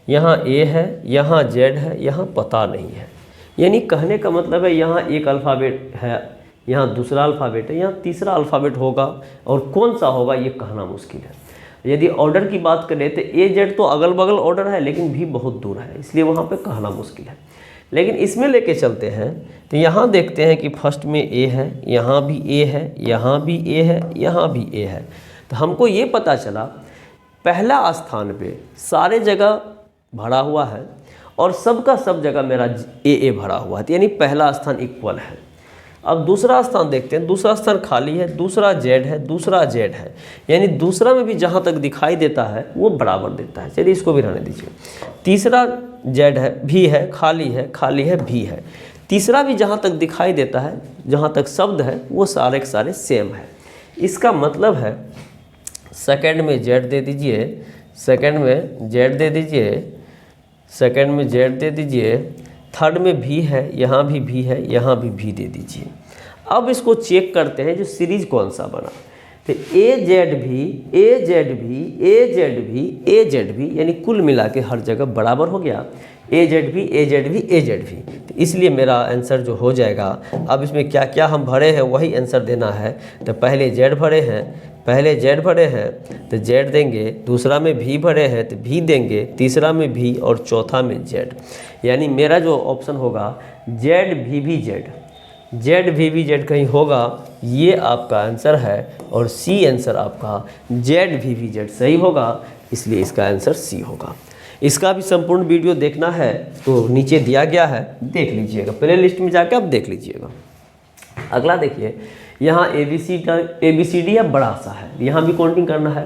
यहाँ A है, यहाँ Z है, यहाँ पता नहीं है। यानी कहने का मतलब है यहाँ एक अल्फ़ाबेट है, यहाँ दूसरा अल्फ़ाबेट है, यहाँ तीसरा अल्फ़ाबेट होगा, और कौन सा होगा ये कहना मुश्किल है। यदि ऑर्डर की बात करें तो AZ तो अगल बगल ऑर्डर है, लेकिन भी बहुत दूर है, इसलिए वहाँ पे कहना मुश्किल है। लेकिन इसमें लेके चलते हैं तो यहाँ देखते हैं कि फर्स्ट में A है, यहाँ भी A है, यहाँ भी A है, यहाँ भी A है। तो हमको ये पता चला पहला स्थान पे सारे जगह भरा हुआ है और सबका सब जगह मेरा A भरा हुआ है, यानी पहला स्थान इक्वल है। अब दूसरा स्थान देखते हैं, दूसरा स्थान खाली है, दूसरा Z है, दूसरा Z है, यानी दूसरा में भी जहाँ तक दिखाई देता है वो बराबर देता है। चलिए इसको भी रहने दीजिए। तीसरा Z है, भी है, खाली है, भी है। तीसरा भी जहाँ तक दिखाई देता है, जहाँ तक शब्द है वो सारे के सारे सेम है। इसका मतलब है सेकंड में Z दे दीजिए, सेकंड में Z दे दीजिए, सेकंड में Z दे दीजिए, थर्ड में भी है, यहाँ भी है, यहाँ भी दे दीजिए। अब इसको चेक करते हैं जो सीरीज कौन सा बना। तो AZ भी यानी कुल मिला के हर जगह बराबर हो गया। AZ भी। तो इसलिए मेरा आंसर जो हो जाएगा, अब इसमें क्या क्या हम भरे हैं वही आंसर देना है। तो पहले Z भरे हैं तो Z देंगे, दूसरा में भी भरे हैं तो भी देंगे, तीसरा में भी और चौथा में Z। यानी मेरा जो ऑप्शन होगा ZVVZ कहीं होगा, ये आपका आंसर है। और C आंसर आपका ZVVZ सही होगा, इसलिए इसका आंसर C होगा। इसका भी संपूर्ण वीडियो देखना है तो नीचे दिया गया है, देख लीजिएगा, प्ले लिस्ट में जाकर आप देख लीजिएगा। अगला देखिए, यहाँ ABCD या बड़ा सा है, यहाँ भी काउंटिंग करना है।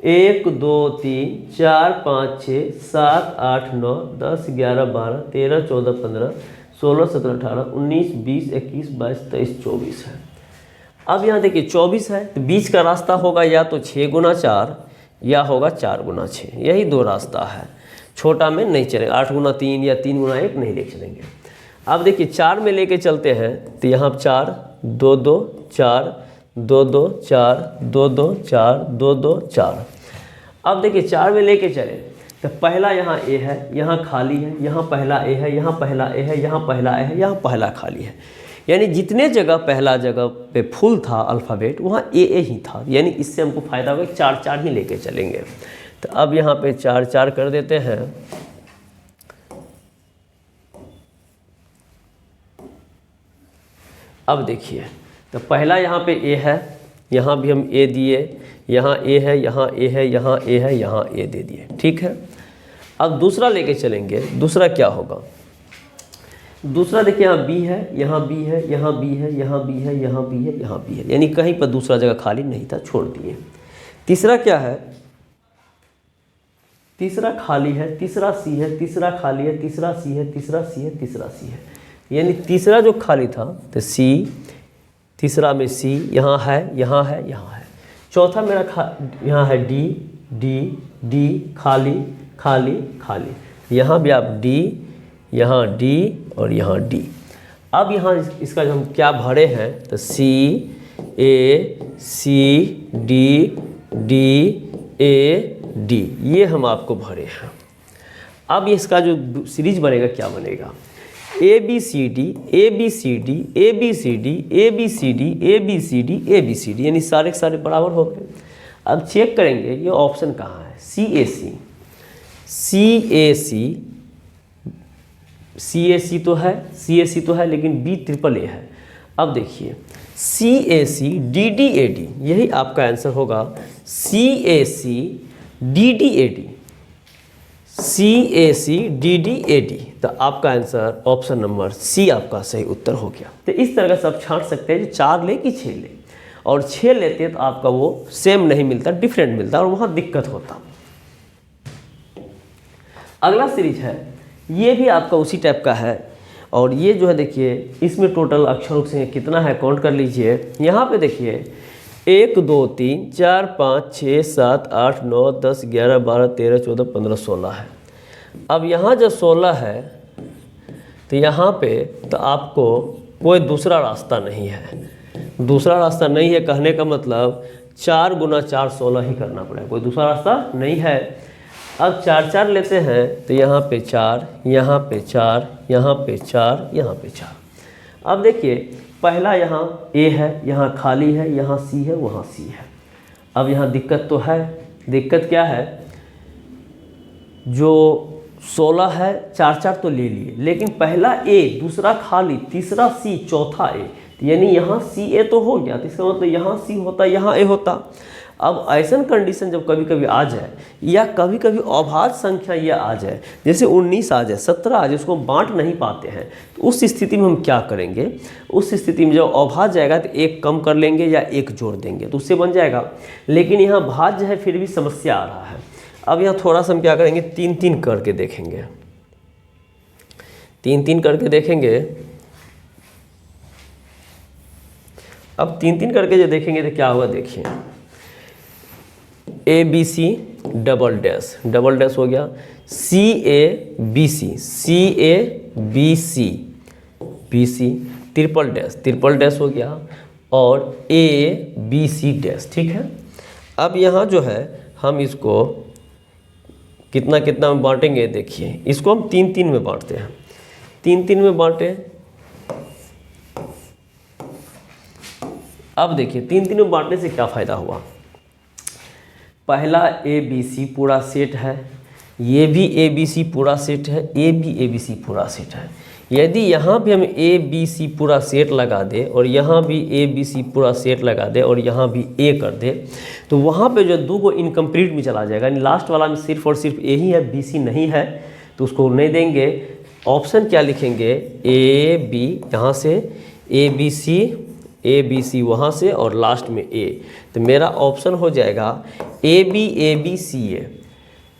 1 2 3 4 5 6 7 8 9 10 11 12 13 14 15 16 17 18 19 20 21 22 23 24 है। अब यहाँ देखिए 24 है तो बीच का रास्ता होगा या तो 6 गुना 4 या होगा 4 गुना 6, यही दो रास्ता है। छोटा में नहीं चलेगा, 8 गुना 3 या 3 गुना 1 नहीं ले चलेंगे। अब देखिए 4 में लेके चलते हैं तो यहाँ 4 2 2 4 2 2 4 2 2 4 2 2 4। अब देखिए 4 में लेके चले तो पहला यहाँ ए है, यहाँ खाली है, यहाँ पहला ए है, यहाँ पहला ए है, यहाँ पहला ए है, यहाँ पहला खाली है। यानी जितने जगह पहला जगह पे फुल था अल्फ़ाबेट वहाँ ए ही था, यानी इससे हमको फ़ायदा होगा 4 4 ही लेके चलेंगे। तो अब यहाँ पे 4 4 कर देते हैं। अब देखिए तो पहला यहाँ पे ए है, यहाँ भी हम ए दिए, यहाँ ए है, यहाँ ए है, यहाँ ए है, यहाँ ए दे दिए, ठीक है। अब दूसरा लेके चलेंगे, दूसरा क्या होगा? दूसरा देखिए यहाँ बी है, यहाँ बी है, यहाँ बी है, यहाँ बी है, यहाँ बी है, यहाँ बी है, यानी कहीं पर दूसरा जगह खाली नहीं था, छोड़ दिए। तीसरा क्या है? तीसरा खाली है, तीसरा सी है, तीसरा खाली है, तीसरा सी है, तीसरा सी है, तीसरा सी है, यानी तीसरा जो खाली था तो सी, तीसरा में सी, यहाँ है, यहाँ है, यहाँ है। चौथा मेरा यहाँ है डी डी डी, खाली खाली खाली, यहाँ भी आप डी, यहाँ डी और यहाँ डी। अब यहाँ इसका जो हम क्या भरे हैं तो C A C D D A D, ये हम आपको भरे हैं। अब इसका जो सीरीज बनेगा क्या बनेगा? A B C D A B C D A B C D A B C D A B C D A B C D, यानी सारे के सारे बराबर हो गए। अब चेक करेंगे ये ऑप्शन कहाँ है? सी A C, C A C, C A सी तो है, सी ए सी तो है, लेकिन बी ट्रिपल ए है। अब देखिए C A C D D A D, यही आपका आंसर होगा। C A C D D A D, C A C D D A D, तो आपका आंसर ऑप्शन नंबर सी आपका सही उत्तर हो गया। तो इस तरह का सब छांट सकते हैं, 4 ले कि 6 ले, और 6 लेते तो आपका वो सेम नहीं मिलता, डिफरेंट मिलता और वहाँ दिक्कत होता। अगला सीरीज है, ये भी आपका उसी टाइप का है, और ये जो है देखिए इसमें टोटल अक्षरों से कितना है काउंट कर लीजिए। यहाँ पे देखिए 1 2 3 4 5 6 7 8 9 10 11 12 13 14 15 16 है। अब यहाँ जब 16 है तो यहाँ पे तो आपको कोई दूसरा रास्ता नहीं है। दूसरा रास्ता नहीं है कहने का मतलब 4 गुना 4 16 ही करना पड़ेगा, कोई दूसरा रास्ता नहीं है। अब 4 4 लेते हैं तो यहाँ पे 4, यहाँ पे 4, यहाँ पे 4, यहाँ पे 4। अब देखिए पहला यहाँ ए है, यहाँ खाली है, यहाँ सी है, वहाँ सी है। अब यहाँ दिक्कत तो है, दिक्कत क्या है? जो 16 है 4 4 तो ले लिए, लेकिन पहला ए, दूसरा खाली, तीसरा सी, चौथा ए, यानी यहाँ सी ए तो हो गया, तो इसका मतलब यहाँ सी होता, यहाँ ए होता। अब ऐसा कंडीशन जब कभी कभी आ जाए या कभी कभी अभाज्य संख्या ये आ जाए, जैसे 19 आ जाए, 17 आ जाए, उसको बांट नहीं पाते हैं, तो उस स्थिति में हम क्या करेंगे? उस स्थिति में जब अभाज्य जाएगा तो 1 कम कर लेंगे या 1 जोड़ देंगे तो उससे बन जाएगा। लेकिन यहाँ भाज्य है फिर भी समस्या आ रहा है। अब यहाँ थोड़ा सा हम क्या करेंगे? 3 3 करके देखेंगे, 3 3 करके देखेंगे। अब 3 3 करके जो देखेंगे तो क्या होगा देखिए, A B C double dash हो गया, C A B C, C A B C, B C triple dash हो गया, और ए बी सी डैश, ठीक है। अब यहाँ जो है हम इसको कितना कितना में बांटेंगे देखिए, इसको हम 3 3 में बांटते हैं, 3 3 में बांटे। अब देखिए 3 3 में बांटने से क्या फ़ायदा हुआ? पहला ए बी सी पूरा सेट है, ये भी ए बी सी पूरा सेट है, ये भी ए बी सी पूरा सेट है। यदि यहाँ भी हम ए बी सी पूरा सेट लगा दे और यहाँ भी ए बी सी पूरा सेट लगा दे और यहाँ भी ए कर दे, तो वहाँ पे जो 2 को इनकम्प्लीट में चला जाएगा, यानी लास्ट वाला में सिर्फ और सिर्फ ए ही है, बी सी नहीं है, तो उसको नहीं देंगे। ऑप्शन क्या लिखेंगे? ए बी, यहाँ से ए बी सी ए बी सी वहाँ से और लास्ट में ए, तो मेरा ऑप्शन हो जाएगा A B C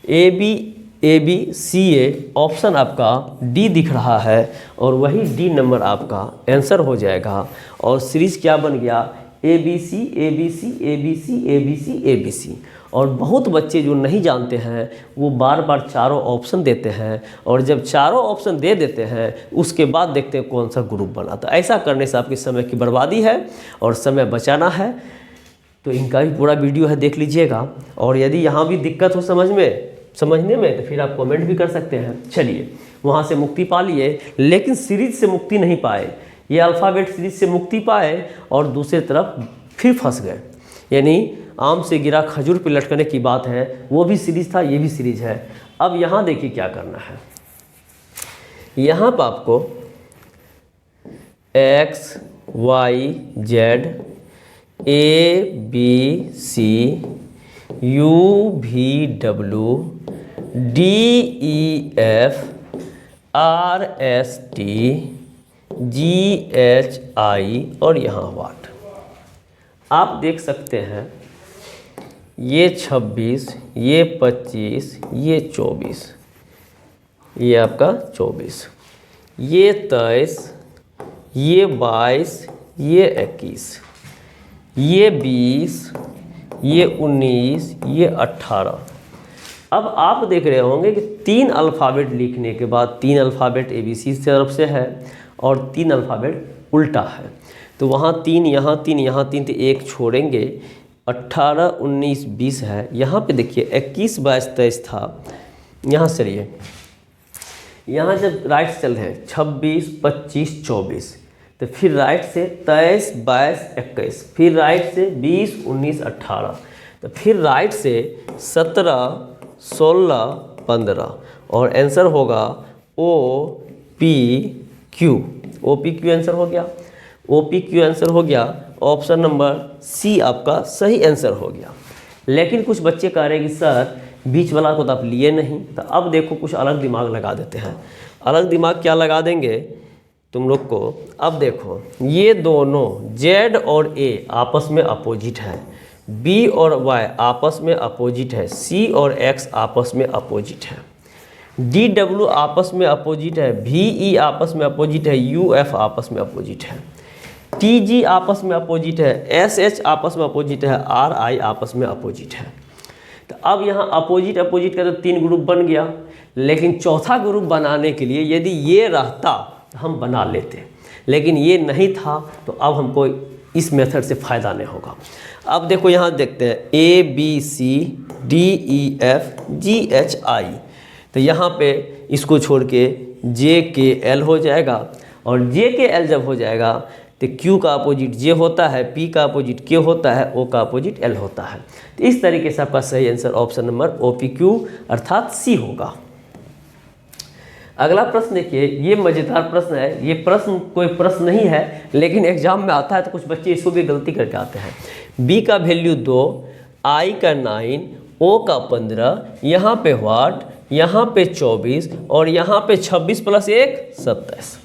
A C A. Option आपका डी दिख रहा है और वही डी नंबर आपका आंसर हो जाएगा। और सीरीज क्या बन गया, A B C A B C A B C A B C A B C. और बहुत बच्चे जो नहीं जानते हैं वो बार बार चारों ऑप्शन देते हैं, और जब चारों ऑप्शन दे देते हैं उसके बाद देखते हैं कौन सा ग्रुप बना। तो ऐसा करने से आपके समय की बर्बादी है और समय बचाना है। तो इनका भी पूरा वीडियो है, देख लीजिएगा। और यदि यहाँ भी दिक्कत हो समझने में तो फिर आप कमेंट भी कर सकते हैं। चलिए, वहाँ से मुक्ति पा लिए, लेकिन सीरीज से मुक्ति नहीं पाए। ये अल्फ़ाबेट सीरीज से मुक्ति पाए और दूसरी तरफ फिर फंस गए। यानी आम से गिरा खजूर पे लटकने की बात है, वो भी सीरीज था, ये भी सीरीज है। अब यहाँ देखिए क्या करना है। यहाँ पर आपको X Y Z A B C U V W D E F R S T G H I और यहाँ वाट। आप देख सकते हैं ये 26, ये 25, ये 24, ये आपका 24, ये 23, ये 22, ये 21, ये 20, ये 19, ये 18। अब आप देख रहे होंगे कि 3 अल्फ़ाबेट लिखने के बाद 3 अल्फ़ाबेट ABC तरफ से है और 3 अल्फ़ाबेट उल्टा है। तो वहाँ 3, यहाँ 3, यहाँ 3, तो एक छोड़ेंगे। 18, 19, 20 है। यहाँ पे देखिए 21, 22, 23 था। यहाँ से चलिए, यहाँ जब राइट से चल रहे हैं 26, 25, 24, तो फिर राइट से 23, 22, 21, फिर राइट से 20, 19, 18, तो फिर राइट से 17, 16, 15 और आंसर होगा OPQ। OPQ आंसर हो गया। OPQ आंसर हो गया। ऑप्शन नंबर सी आपका सही आंसर हो गया। लेकिन कुछ बच्चे कह रहे हैं कि सर बीच वाला को तो आप लिए नहीं। तो अब देखो कुछ अलग दिमाग लगा देते हैं। अलग दिमाग क्या लगा देंगे तुम लोग को। अब देखो ये दोनों जेड और ए आपस में अपोजिट है, बी और वाई आपस में अपोजिट है, सी और एक्स आपस में अपोजिट है, डी डब्ल्यू आपस में अपोजिट है, वी ई आपस में अपोजिट है, यू एफ आपस में अपोजिट है, टी जी आपस में अपोजिट है, एस एच आपस में अपोजिट है, आर आई आपस में अपोजिट है। तो अब यहाँ अपोजिट का तो 3 ग्रुप बन गया। लेकिन चौथा ग्रुप बनाने के लिए यदि ये रहता तो हम बना लेते, लेकिन ये नहीं था। तो अब हमको इस मेथड से फ़ायदा नहीं होगा। अब देखो यहाँ देखते हैं A B C D E F G H I. तो यहाँ पे इसको छोड़ के जे के एल हो जाएगा, और जे के एल जब हो जाएगा तो Q का अपोजिट J होता है, P का अपोजिट K होता है, O का अपोजिट L होता है। तो इस तरीके से आपका सही आंसर ऑप्शन नंबर OPQ अर्थात C होगा। अगला प्रश्न देखिए, ये मज़ेदार प्रश्न है। ये प्रश्न कोई प्रश्न नहीं है, लेकिन एग्जाम में आता है तो कुछ बच्चे इसको भी गलती करके आते हैं। B का वैल्यू 2, I का 9, O का 15, यहाँ पे वाट, यहाँ पे 24 और यहाँ पे 26 + 1 27।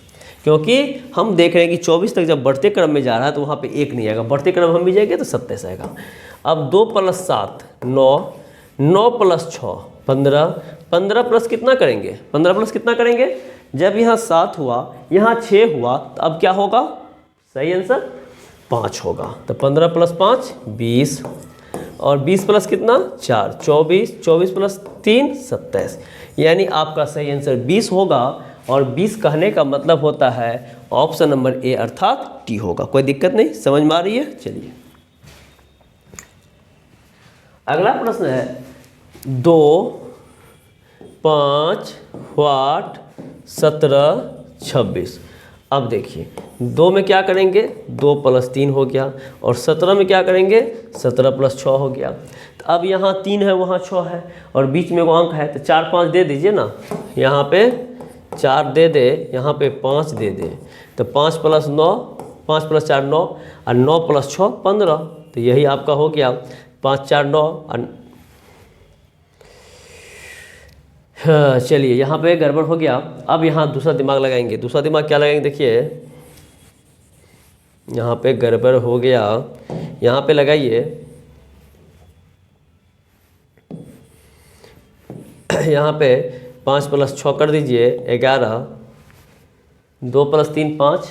क्योंकि हम देख रहे हैं कि 24 तक जब बढ़ते क्रम में जा रहा है तो वहाँ पे 1 नहीं आएगा, बढ़ते क्रम हम भी जाएंगे तो 27 आएगा। अब 2 + 7 9, 9 + 6 15, 15 प्लस कितना करेंगे, 15 प्लस कितना करेंगे, जब यहाँ 7 हुआ यहाँ 6 हुआ तो अब क्या होगा, सही आंसर 5 होगा। तो 15 + 5 20 और 20 प्लस कितना 4 24, 24 + 3 27। यानी आपका सही आंसर 20 होगा। और 20 कहने का मतलब होता है ऑप्शन नंबर ए अर्थात टी होगा। कोई दिक्कत नहीं, समझ में आ रही है। चलिए अगला प्रश्न है 2, 5, वाट 17, 26। अब देखिए 2 में क्या करेंगे, 2 + 3 हो गया, और 17 में क्या करेंगे, 17 + 6 हो गया। तो अब यहाँ 3 है, वहाँ 6 है, और बीच में वो अंक है, तो 4 5 दे दीजिए ना। यहाँ पे 4 दे दे, यहाँ पे 5 दे दे, तो 5 + 9, 5 + 4 9, और 9 + 6 15। तो यही आपका हो गया 5 4 9। हाँ चलिए, यहाँ पे गड़बड़ हो गया। अब यहाँ दूसरा दिमाग लगाएंगे। दूसरा दिमाग क्या लगाएंगे, देखिए यहाँ पे गड़बड़ हो गया, यहाँ पे लगाइए, यहाँ पे 5 + 6 कर दीजिए 11, 2 + 3 5,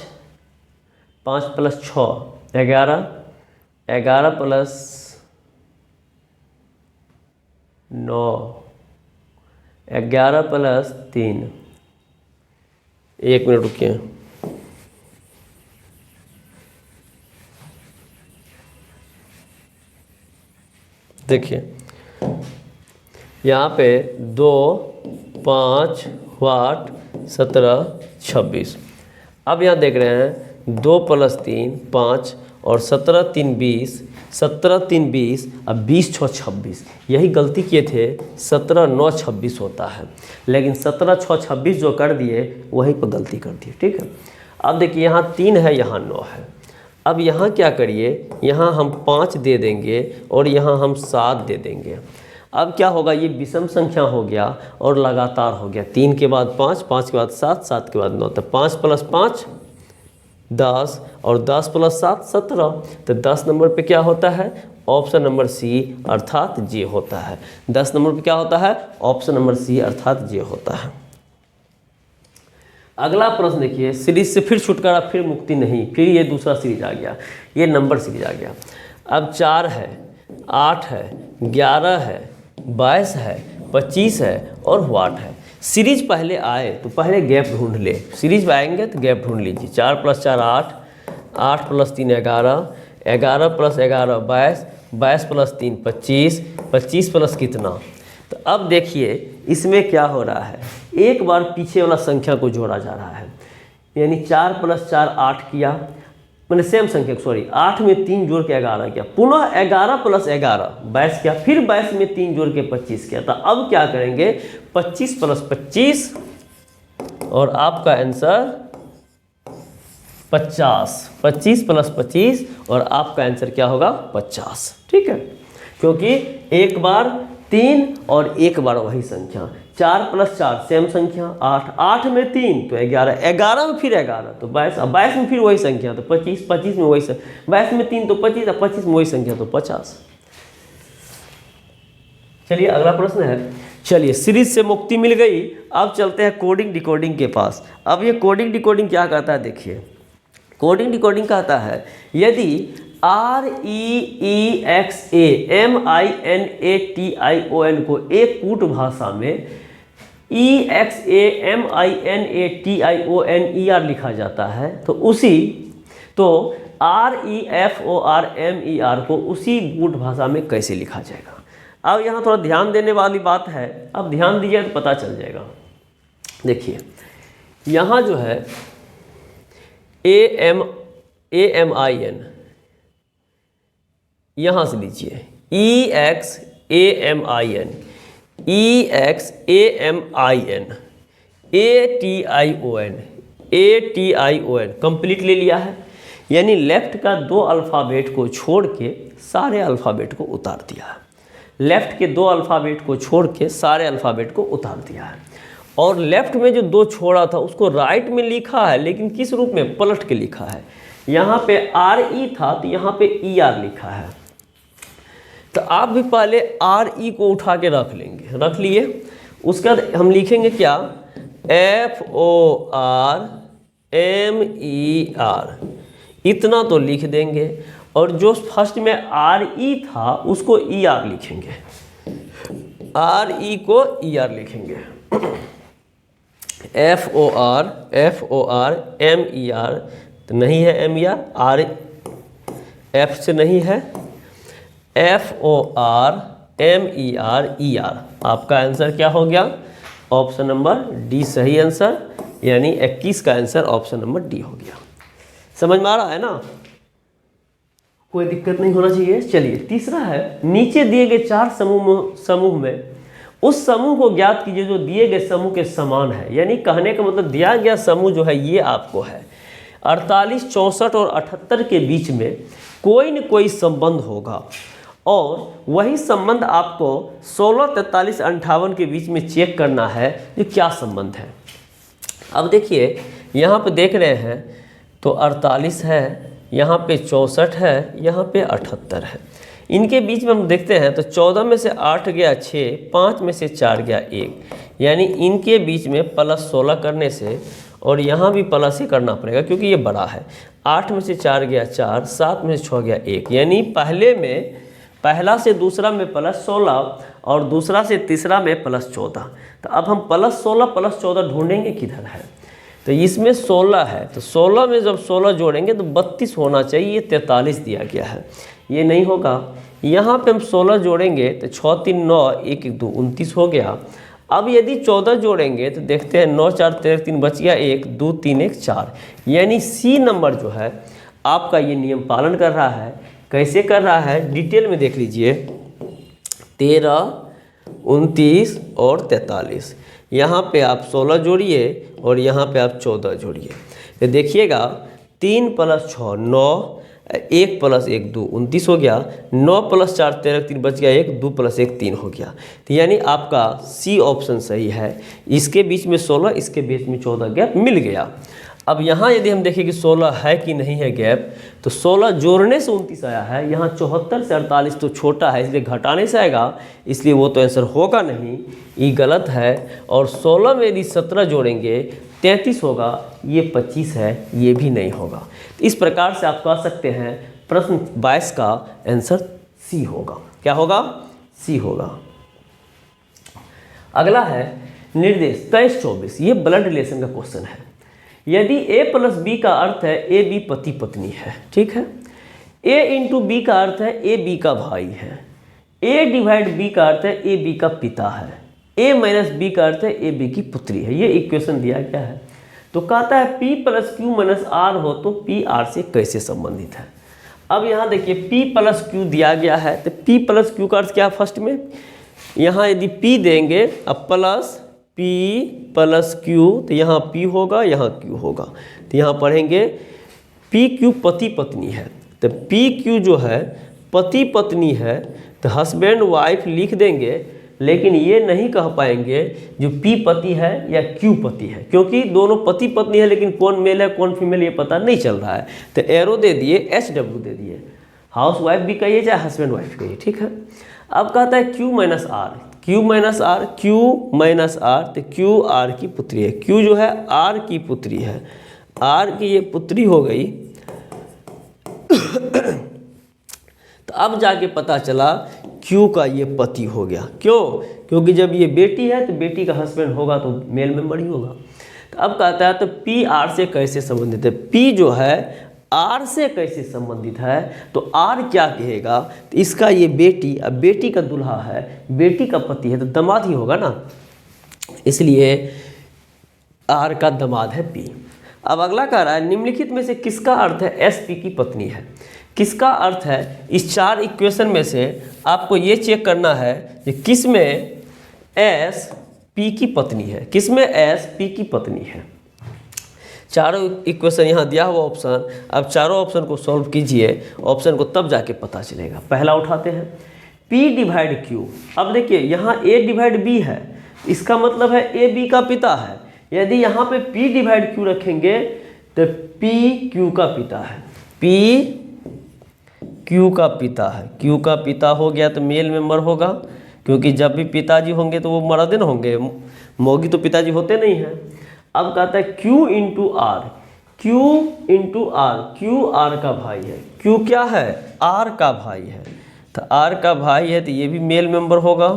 5 + 6 11, 11 + 9 11 + 3, 1 मिनट रुकिए, देखिए यहाँ पे 2 5 8 17 26। अब यहाँ देख रहे हैं 2 + 3 5 और 17 3 20, 17 3 20, अब 20 6 26। यही गलती किए थे, 17 9 26 होता है, लेकिन 17 6 26 जो कर दिए वहीं पर गलती कर दिए। ठीक है, अब देखिए यहाँ 3 है, यहाँ 9 है। अब यहाँ क्या करिए, यहाँ हम 5 दे देंगे और यहाँ हम 7 दे देंगे। अब क्या होगा, ये विषम संख्या हो गया और लगातार हो गया, 3 के बाद 5, 5 के बाद 7, 7 के बाद 9, तो 5 + 5 10 और 10 + 7 17। तो 10 नंबर पे क्या होता है, ऑप्शन नंबर सी अर्थात जे होता है। 10 नंबर पे क्या होता है, ऑप्शन नंबर सी अर्थात जे होता है। अगला प्रश्न देखिए, सीरीज से फिर छुटकारा, फिर मुक्ति नहीं, फिर ये दूसरा सीरीज आ गया, ये नंबर सीरीज आ गया। अब 4 है, 8 है, 11 है, 22 है, 25 है और व्हाट है। सीरीज पहले आए तो पहले गैप ढूंढ ले, सीरीज में आएंगे तो गैप ढूंढ लीजिए। 4 + 4 8, 8 + 3 11, 11 + 11 22, 22 + 3 25, 25 प्लस कितना। तो अब देखिए इसमें क्या हो रहा है, एक बार पीछे वाला संख्या को जोड़ा जा रहा है, यानी 4 + 4 8 किया, मैंने सेम संख्या सॉरी 8 में 3 जोड़ के 11 किया, पुनः 11 + 11 22 किया, फिर 22 में 3 जोड़ के 25 किया। तो अब क्या करेंगे, 25 + 25 और आपका आंसर 50, 25 + 25 और आपका आंसर क्या होगा 50। ठीक है, क्योंकि एक बार 3 और एक बार वही संख्या, 4 + 4 सेम संख्या 8, 8 में 3 तो 11, 11 में फिर 11 तो 22, 22 में फिर वही संख्या तो 25, 25 में वही संख्या, 22 में 3 तो 25, 25 में वही संख्या तो 50। चलिए अगला प्रश्न है, चलिए सीरीज से मुक्ति मिल गई, अब चलते हैं कोडिंग डिकोडिंग के पास। अब ये कोडिंग डिकोडिंग क्या कहता है, देखिए कोडिंग डिकोडिंग कहता है यदि REXAMINATION को एक कूट भाषा में EXAMINATIONER लिखा जाता है तो REFORMER को उसी कूट भाषा में कैसे लिखा जाएगा। अब यहाँ थोड़ा ध्यान देने वाली बात है, अब ध्यान दीजिए तो पता चल जाएगा। देखिए यहाँ जो है AMIN यहाँ से लीजिए EXAMIN ATION कंप्लीट ले लिया है, यानी लेफ्ट का 2 अल्फ़ाबेट को छोड़ के सारे अल्फ़ाबेट को उतार दिया है, लेफ्ट के 2 अल्फ़ाबेट को छोड़ के सारे अल्फ़ाबेट को उतार दिया है। और लेफ्ट में जो 2 छोड़ा था उसको राइट में लिखा है, लेकिन किस रूप में, पलट के लिखा है। यहाँ पे RE था तो यहाँ पे ER लिखा है, तो आप भी पहले RE को उठा के रख लेंगे, रख लिए, उसके बाद हम लिखेंगे क्या, FORMER, इतना तो लिख देंगे, और जो फर्स्ट में RE था उसको ER लिखेंगे, RE को ER लिखेंगे, FORMER तो नहीं है, MER R F से नहीं है, FORMER आपका आंसर क्या हो गया, ऑप्शन नंबर डी सही आंसर, यानी 21 का आंसर ऑप्शन नंबर डी हो गया। समझ में आ रहा है ना, कोई दिक्कत नहीं होना चाहिए। चलिए तीसरा है, नीचे दिए गए 4 समूह में उस समूह को ज्ञात कीजिए जो दिए गए समूह के समान है। यानी कहने का मतलब दिया गया समूह जो है ये आपको है 48, 64 और 78 के बीच में कोई न कोई संबंध होगा, और वही संबंध आपको 16, 43, 58 के बीच में चेक करना है कि क्या संबंध है। अब देखिए यहाँ पे देख रहे हैं तो 48 है, यहाँ पे 64 है, यहाँ पे 78 है। इनके बीच में हम देखते हैं तो 14 में से 8 गया 6, 5 में से 4 गया 1, यानी इनके बीच में प्लस 16 करने से, और यहाँ भी प्लस ही करना पड़ेगा क्योंकि ये बड़ा है। 8 में से 4 गया 4, 7 में से 6 गया 1, यानी पहला से दूसरा में प्लस 16 और दूसरा से तीसरा में प्लस 14। तो अब हम प्लस 16 प्लस 14 ढूंढेंगे किधर है, तो इसमें 16 है, तो 16 में जब 16 जोड़ेंगे तो 32 होना चाहिए, ये 43 दिया गया है, ये नहीं होगा। यहाँ पे हम 16 जोड़ेंगे तो 6 3 9, 1 1 2 29 हो गया। अब यदि 14 जोड़ेंगे तो देखते हैं 9 4 13 3 बच गया 1 2 3 1 4, यानी सी नंबर जो है आपका ये नियम पालन कर रहा है। कैसे कर रहा है डिटेल में देख लीजिए, 13 29 और 43, यहाँ पे आप 16 जोड़िए और यहाँ पे आप 14 जोड़िए, तो देखिएगा 3 + 6 9, 1 + 1 2 29 हो गया, 9 + 4 13 3 बच गया 1, 2 + 1 3 हो गया। तो यानी आपका सी ऑप्शन सही है। इसके बीच में 16, इसके बीच में 14 गैप मिल गया। अब यहाँ यदि हम देखें कि 16 है कि नहीं है गैप, तो 16 जोड़ने से 29 आया है, यहाँ 74 से 48 तो छोटा है इसलिए घटाने से आएगा, इसलिए वो तो आंसर होगा नहीं, ये गलत है। और 16 में यदि 17 जोड़ेंगे 33 होगा, ये 25 है, ये भी नहीं होगा। तो इस प्रकार से आप कह सकते हैं प्रश्न 22 का आंसर सी होगा। क्या होगा? सी होगा। अगला है निर्देश 23-24, ये ब्लड रिलेशन का क्वेश्चन है। यदि a + b का अर्थ है a b पति पत्नी है, ठीक है, a × b का अर्थ है a b का भाई है, a/ b का अर्थ है a b का पिता है, a - b का अर्थ है a b की पुत्री है। ये इक्वेशन दिया गया है। तो कहता है p + q - r हो तो p r से कैसे संबंधित है। अब यहाँ देखिए p + q दिया गया है, तो p + q का अर्थ क्या है? फर्स्ट में यहाँ यदि p देंगे अब प्लस p + q, तो यहाँ p होगा, यहाँ q होगा, तो यहाँ पढ़ेंगे p q पति पत्नी है, तो p q जो है पति पत्नी है, तो हस्बैंड वाइफ लिख देंगे, लेकिन ये नहीं कह पाएंगे जो p पति है या q पति है, क्योंकि दोनों पति पत्नी है, लेकिन कौन मेल है कौन फीमेल ये पता नहीं चल रहा है। तो एरो दे दिए, HW दे दिए, हाउस वाइफ भी कहिए चाहे हस्बैंड वाइफ कहिए, ठीक है। अब कहता है q - r, q - r, तो q r की पुत्री है, q जो है r की पुत्री है, r की ये पुत्री हो गई। तो अब जाके पता चला q का ये पति हो गया। क्यों? क्योंकि जब ये बेटी है तो बेटी का हस्बैंड होगा तो मेल मेंबर ही होगा। तो अब कहता है तो p r से कैसे संबंधित है, p जो है r से कैसे संबंधित है, तो r क्या कहेगा, तो इसका ये बेटी, अब बेटी का दूल्हा है, बेटी का पति है, तो दामाद ही होगा ना, इसलिए r का दामाद है p। अब अगला कह रहा है निम्नलिखित में से किसका अर्थ है s p की पत्नी है। किसका अर्थ है? इस 4 इक्वेशन में से आपको ये चेक करना है कि किस में s p की पत्नी है, किस में s p की पत्नी है। चारों इक्वेशन यहाँ दिया हुआ ऑप्शन, अब चारों ऑप्शन को सॉल्व कीजिए, ऑप्शन को तब जाके पता चलेगा। पहला उठाते हैं p/q। अब देखिए यहाँ a/b है, इसका मतलब है a b का पिता है। यदि यहाँ पे p/q रखेंगे तो p q का पिता है, p q का पिता है, q का पिता हो गया तो मेल मेंबर होगा, क्योंकि जब भी पिताजी होंगे तो वो मर्द न होंगे, मौगी तो पिताजी होते नहीं हैं। अब कहता है q × r, q × r, q r का भाई है, q क्या है? r का भाई है, तो r का भाई है तो ये भी मेल मेंबर होगा।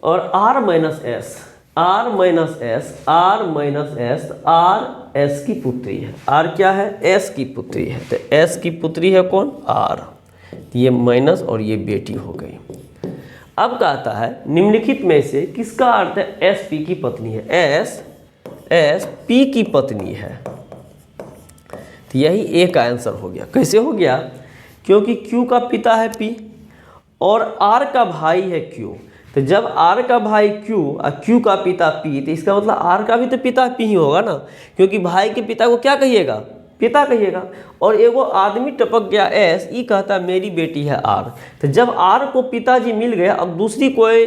और r - s, r - s, r s की पुत्री है, r क्या है? s की पुत्री है, तो s की पुत्री है कौन? r, ये माइनस और ये बेटी हो गई। अब कहता है निम्नलिखित में से किसका अर्थ है s p की पत्नी है, s p की पत्नी है, तो यही a का आंसर हो गया। कैसे हो गया? क्योंकि q का पिता है p और r का भाई है q, तो जब r का भाई q और q का पिता p, तो इसका मतलब r का भी तो पिता p ही होगा ना, क्योंकि भाई के पिता को क्या कहिएगा? पिता कहिएगा। और एगो आदमी टपक गया s, ये कहता मेरी बेटी है r, तो जब r को पिताजी मिल गया, अब दूसरी कोई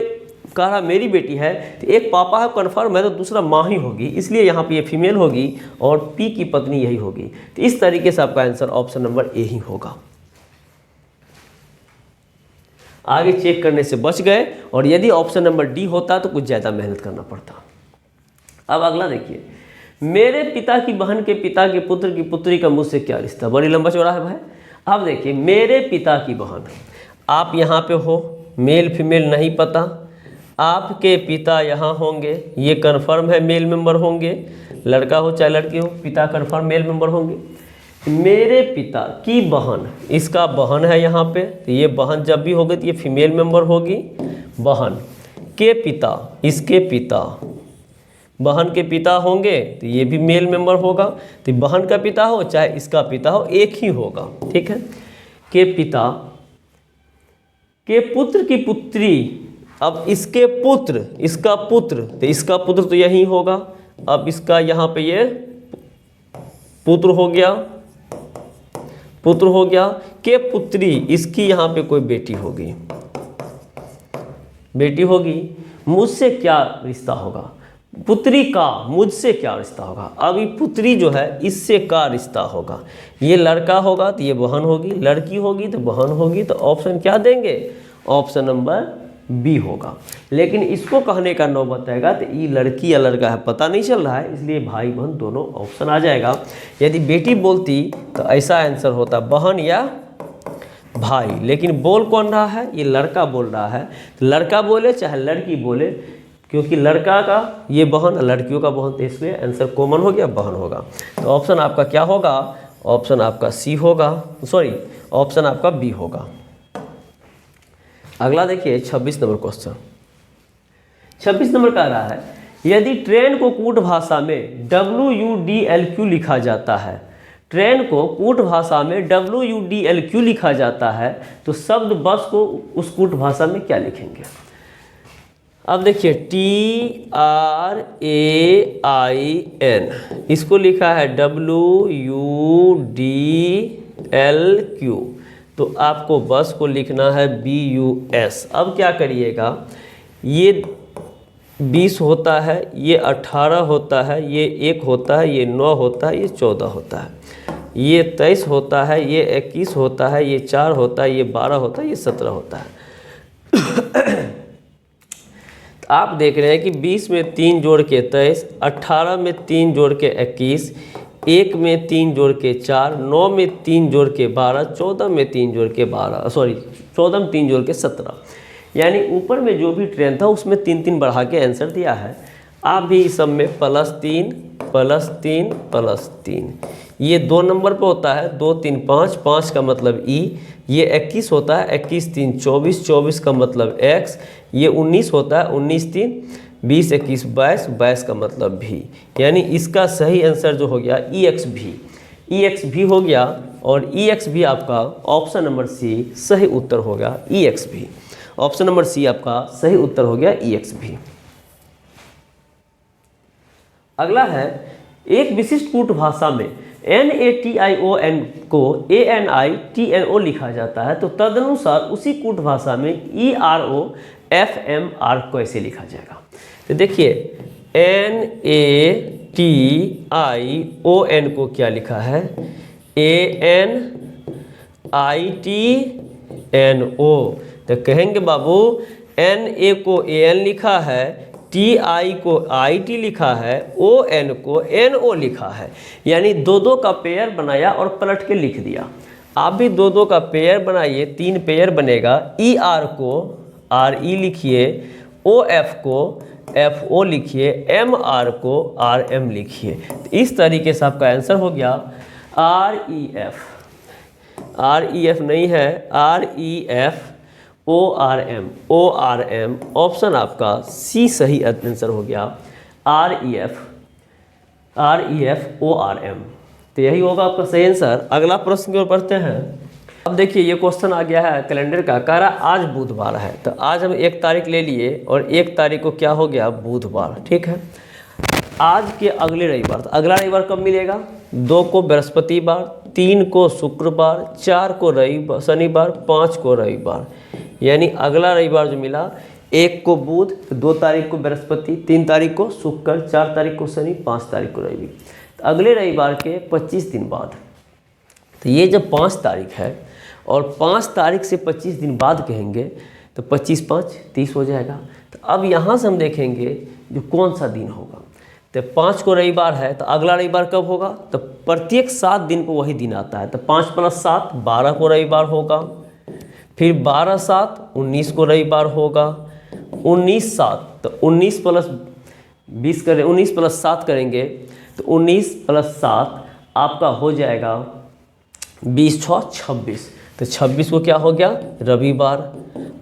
कह रहा मेरी बेटी है, तो एक पापा है कन्फर्म है, तो दूसरा माँ ही होगी, इसलिए यहाँ पे ये फीमेल होगी और पी की पत्नी यही होगी। तो इस तरीके से आपका आंसर ऑप्शन नंबर ए ही होगा। आगे चेक करने से बच गए, और यदि ऑप्शन नंबर डी होता तो कुछ ज़्यादा मेहनत करना पड़ता। अब अगला देखिए, मेरे पिता की बहन के पिता के पुत्र की पुत्री का मुझसे क्या रिश्ता। बड़ी लंबा चौड़ा है भाई। अब देखिए, मेरे पिता की बहन, आप यहाँ पे हो, मेल फीमेल नहीं पता, आपके पिता यहाँ होंगे, ये कन्फर्म है मेल मेंबर होंगे, लड़का हो चाहे लड़की हो, पिता कन्फर्म मेल मेंबर होंगे। मेरे पिता की बहन, इसका बहन है यहाँ पे, तो ये बहन जब भी होगी तो ये फीमेल मेंबर होगी। बहन के पिता, इसके पिता, बहन के पिता होंगे तो ये भी मेल मेंबर होगा। तो बहन का पिता हो चाहे इसका पिता हो, एक ही होगा, ठीक है। के पिता के पुत्र की पुत्री, अब इसके पुत्र, इसका पुत्र, तो इसका पुत्र तो यही होगा। अब इसका यहाँ पे ये पुत्र हो गया, पुत्र हो गया। के पुत्री, इसकी यहाँ पे कोई बेटी होगी, बेटी होगी। मुझसे क्या रिश्ता होगा, पुत्री का मुझसे क्या रिश्ता होगा। अब ये पुत्री जो है इससे का रिश्ता होगा। ये लड़का होगा तो ये बहन होगी, लड़की होगी तो बहन होगी। तो ऑप्शन क्या देंगे, ऑप्शन नंबर बी होगा। लेकिन इसको कहने का नौबत आएगा तो ये लड़की या लड़का है पता नहीं चल रहा है, इसलिए भाई बहन दोनों ऑप्शन आ जाएगा। यदि बेटी बोलती तो ऐसा आंसर होता बहन या भाई, लेकिन बोल कौन रहा है, ये लड़का बोल रहा है। तो लड़का बोले चाहे लड़की बोले, क्योंकि लड़का का ये बहन, लड़कियों का बहन, तो इसलिए आंसर कॉमन हो गया, बहन होगा। तो ऑप्शन आपका क्या होगा, ऑप्शन आपका सी होगा, सॉरी ऑप्शन आपका बी होगा। अगला देखिए 26 नंबर क्वेश्चन। 26 नंबर कह रहा है, यदि ट्रेन को कूट भाषा में WUDLQ लिखा जाता है, ट्रेन को कूट भाषा में WUDLQ लिखा जाता है, तो शब्द बस को उस कूट भाषा में क्या लिखेंगे। अब देखिए TRAIN, इसको लिखा है WUDLQ, तो आपको बस को लिखना है BUS। अब क्या करिएगा, ये 20 होता है, ये 18 होता है, ये 1 होता है, ये 9 होता है, ये 14 होता है, ये 23 होता है, ये 21 होता है, ये 4 होता है, ये 12 होता है, ये 17 होता है। आप देख रहे हैं कि 20 में 3 जोड़ के 23, 18 में 3 जोड़ के 21, 1 में 3 जोड़ के 4, 9 में 3 जोड़ के 12, 14 में 3 जोड़ के 12, सॉरी 14 में 3 जोड़ के 17। यानी ऊपर में जो भी ट्रेन था उसमें 3-3 बढ़ा के आंसर दिया है। आप भी इस सब में +3 +3 +3, ये 2 नंबर पे होता है, 2 3 5, 5 का मतलब ई, ये 21 होता है, 21 3 24, 24 का मतलब x, ये 19 होता है, 19 3 20, 21 22, 22 का मतलब भी। यानी इसका सही आंसर जो हो गया EXV हो गया, और EXV आपका ऑप्शन नंबर सी सही उत्तर हो गया। EXV ऑप्शन नंबर सी आपका सही उत्तर हो गया EXV। अगला है, एक विशिष्ट कूट भाषा में NATION को ANITNO लिखा जाता है, तो तदनुसार उसी कूट भाषा में EROFMR कैसे लिखा जाएगा। तो देखिए NATION को क्या लिखा है, ANITNO। तो कहेंगे बाबू NA को AN लिखा है, TI को IT लिखा है, ON को NO लिखा है। यानी 2-2 का पेयर बनाया और पलट के लिख दिया। आप भी 2-2 का पेयर बनाइए, 3 पेयर बनेगा। ER को RE लिखिए, OF को FO लिखिए, MR को RM लिखिए। तो इस तरीके से आपका आंसर हो गया REF नहीं है, REF ORM ऑप्शन आपका सी सही आंसर हो गया, REF ORM। तो यही होगा आपका सही आंसर। अगला प्रश्न की ओर बढ़ते हैं। अब देखिए ये क्वेश्चन आ गया है कैलेंडर का, कह रहा आज बुधवार है, तो आज हम 1 तारीख ले लिए और 1 तारीख को क्या हो गया, बुधवार, ठीक है। आज के अगले रविवार, तो अगला रविवार कब मिलेगा, 2 को बृहस्पतिवार, 3 को शुक्रवार, 4 को शनिवार, 5 को रविवार। यानी अगला रविवार जो मिला 1 को बुध, 2 तारीख को बृहस्पति, 3 तारीख को शुक्र, 4 तारीख को शनि, 5 तारीख को रवि। तो अगले रविवार के 25 दिन बाद, तो ये जब 5 तारीख है और 5 तारीख से 25 दिन बाद कहेंगे तो 25 5 30 हो जाएगा। तो अब यहाँ से हम देखेंगे जो कौन सा दिन होगा। तो 5 को रविवार है तो अगला रविवार कब होगा, तो प्रत्येक 7 दिन को वही दिन आता है। तो 5 + 7 12 को रविवार होगा, फिर 12 + 7 19 को रविवार होगा, 19 7 तो 19 + 20 करें, 19 + 7 करेंगे तो 19 + 7 आपका हो जाएगा 20 6 26। तो 26 को क्या हो गया, रविवार।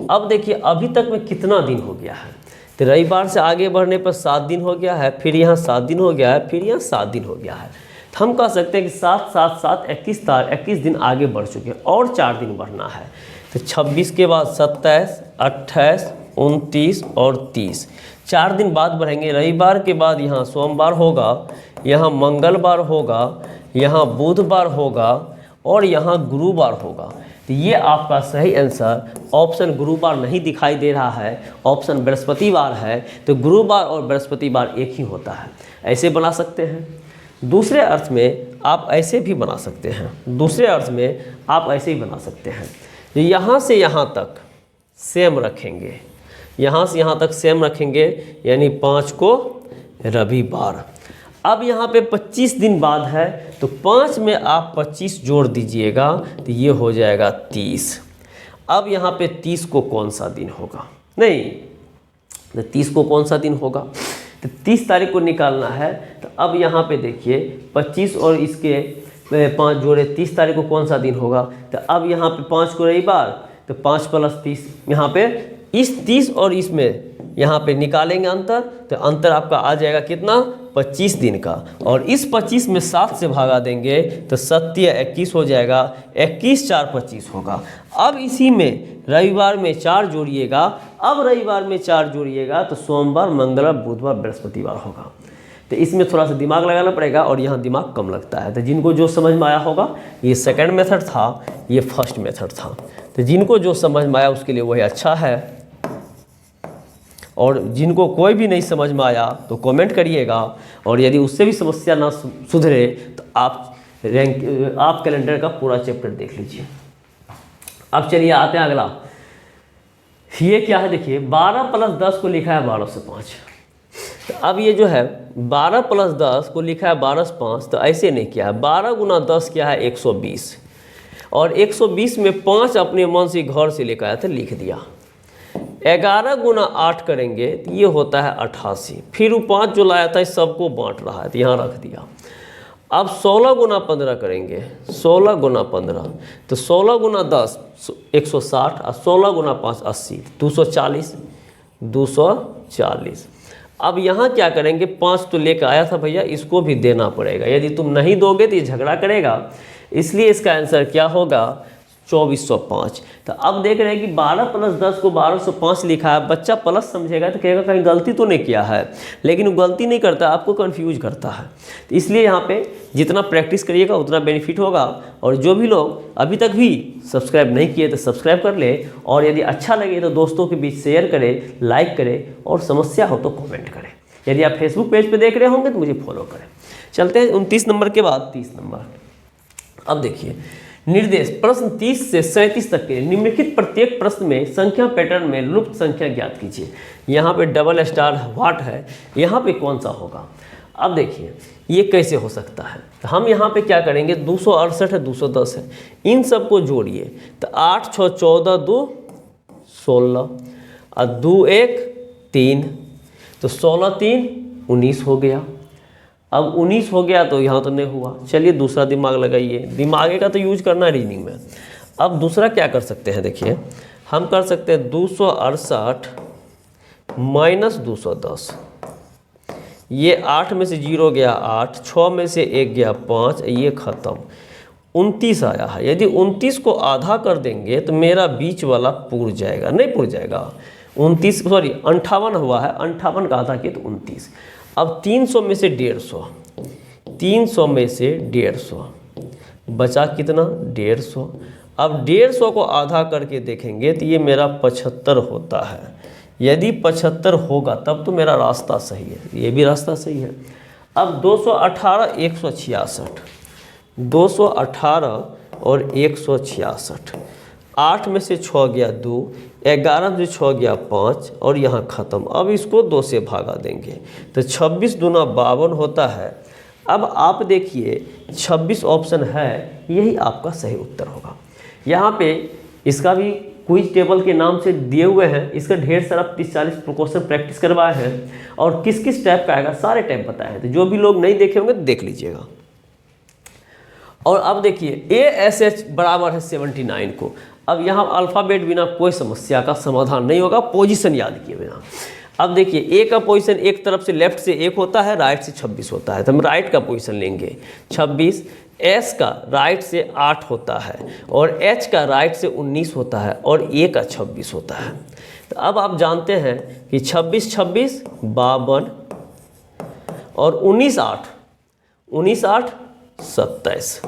अब देखिए अभी तक में कितना दिन हो गया है, तो रविवार से आगे बढ़ने पर 7 दिन हो गया है, फिर यहाँ 7 दिन हो गया है, फिर यहाँ 7 दिन हो गया है। तो हम कह सकते हैं कि 7 7 7 21 दिन आगे बढ़ चुके हैं और 4 दिन बढ़ना है। तो 26 के बाद 27 28 29 और 30, 4 दिन बाद बढ़ेंगे। रविवार के बाद यहाँ सोमवार होगा, यहाँ मंगलवार होगा, यहाँ बुधवार होगा और यहाँ गुरुवार होगा। तो ये आपका सही आंसर ऑप्शन गुरुवार नहीं दिखाई दे रहा है, ऑप्शन बृहस्पतिवार है। तो गुरुवार और बृहस्पतिवार एक ही होता है। ऐसे बना सकते हैं। दूसरे अर्थ में आप ऐसे भी बना सकते हैं, दूसरे अर्थ में आप ऐसे ही बना सकते हैं। यहाँ से यहाँ तक सेम रखेंगे, यहाँ से यहाँ तक सेम रखेंगे, यानी 5 को रविवार। अब यहाँ पे 25 दिन बाद है तो 5 में आप 25 जोड़ दीजिएगा तो ये हो जाएगा 30। अब यहाँ पे 30 को कौन सा दिन होगा, नहीं तो 30 को कौन सा दिन होगा, तो 30 तारीख को निकालना है। तो अब यहाँ पे देखिए 25 और इसके 5 जोड़े, 30 तारीख को कौन सा दिन होगा। तो अब यहाँ पे 5 को रविवार, तो 5 + 30, यहाँ पे इस 30 और इसमें यहाँ पे निकालेंगे अंतर, तो अंतर आपका आ जाएगा कितना, 25 दिन का। और इस 25 में 7 से भागा देंगे तो 7 21 हो जाएगा, 21 4 25 होगा। अब इसी में रविवार में 4 जोड़िएगा, अब रविवार में 4 जोड़िएगा तो सोमवार मंगलवार बुधवार बृहस्पतिवार होगा। तो इसमें थोड़ा सा दिमाग लगाना पड़ेगा और यहाँ दिमाग कम लगता है। तो जिनको जो समझ में आया होगा, ये सेकंड मेथड था, ये फर्स्ट मेथड था। तो जिनको जो समझ में आया उसके लिए वही अच्छा है, और जिनको कोई भी नहीं समझ में आया तो कमेंट करिएगा। और यदि उससे भी समस्या ना सुधरे तो आप कैलेंडर का पूरा चैप्टर देख लीजिए। अब चलिए आते हैं अगला। ये क्या है, देखिए 12 + 10 को लिखा है 12 से 5। तो अब ये जो है 12 + 10 को लिखा है 12 से 5, तो ऐसे नहीं किया है। 12 × 10 क्या है 120, और 120 में 5 अपने मन से घर से लेकर आया था, लिख दिया। 11 × 8 करेंगे तो ये होता है 88, फिर वो 5 जो लाया था सबको बांट रहा है तो यहाँ रख दिया। अब 16 × 15 करेंगे, 16 × 15 तो 16 × 10 160 और 16 × 5 80, 240 240। अब यहाँ क्या करेंगे, 5 तो लेकर आया था भैया, इसको भी देना पड़ेगा। यदि तुम नहीं दोगे तो ये झगड़ा करेगा, इसलिए इसका आंसर क्या होगा 2405। तो अब देख रहे हैं कि 12 + 10 को 1205 लिखा है। बच्चा प्लस समझेगा तो कहेगा कहीं गलती तो नहीं किया है, लेकिन वो गलती नहीं करता, आपको कंफ्यूज करता है। तो इसलिए यहाँ पे जितना प्रैक्टिस करिएगा उतना बेनिफिट होगा। और जो भी लोग अभी तक भी सब्सक्राइब नहीं किए तो सब्सक्राइब कर ले, और यदि अच्छा लगे तो दोस्तों के बीच शेयर करें, लाइक करें, और समस्या हो तो कॉमेंट करें। यदि आप फेसबुक पेज पर देख रहे होंगे तो मुझे फॉलो करें। चलते हैं 29 नंबर के बाद 30 नंबर। अब देखिए निर्देश, प्रश्न 30 से 37 तक के निम्नलिखित प्रत्येक प्रश्न में संख्या पैटर्न में लुप्त संख्या ज्ञात कीजिए। यहाँ पे डबल स्टार व्हाट है, यहाँ पे कौन सा होगा। अब देखिए ये कैसे हो सकता है, तो हम यहाँ पे क्या करेंगे, 268 है, 210 है, इन सबको जोड़िए। तो 8 6 14 2 16 और 2 1 3, तो 16 3 19 हो गया। अब 19 हो गया तो यहाँ तो नहीं हुआ। चलिए दूसरा दिमाग लगाइए, दिमागे का तो यूज करना है रीजनिंग में। अब दूसरा क्या कर सकते हैं, देखिए हम कर सकते हैं 268 - 210। ये 8 में से 0 गया 8, 6 में से 1 गया 5, ये ख़त्म। 29 आया है। यदि 29 को आधा कर देंगे तो मेरा बीच वाला पूर जाएगा, नहीं पूर जाएगा। 29 सॉरी 58 हुआ है, 58 का आधा किया तो 29। अब 300 में से 150, 300 में से 150 बचा कितना 150। अब 150 को आधा करके देखेंगे तो ये मेरा 75 होता है, यदि 75 होगा तब तो मेरा रास्ता सही है, ये भी रास्ता सही है। अब 218 166, 218 और 166, 8 में से 6 गया 2, 11 में से 6 गया 5 और यहाँ ख़त्म। अब इसको 2 से भागा देंगे तो 26 दूना 52 होता है। अब आप देखिए 26 ऑप्शन है, यही आपका सही उत्तर होगा। यहाँ पे इसका भी क्विज टेबल के नाम से दिए हुए हैं, इसका ढेर सारा 30-40 क्वेश्चन प्रैक्टिस करवाए हैं और किस किस टाइप का आएगा सारे टाइप बताए हैं। तो जो भी लोग नहीं देखे होंगे देख लीजिएगा। और अब देखिए ASH बराबर है 79 को। अब यहाँ अल्फ़ाबेट बिना कोई समस्या का समाधान नहीं होगा, पोजीशन याद किए बिना। अब देखिए ए का पोजीशन एक तरफ से लेफ्ट से 1 होता है, राइट से 26 होता है, तो हम राइट का पोजीशन लेंगे 26। एस का राइट से 8 होता है और एच का राइट से 19 होता है और ए का 26 होता है। तो अब आप जानते हैं कि 26 26 52 और 19 8 19 8 27,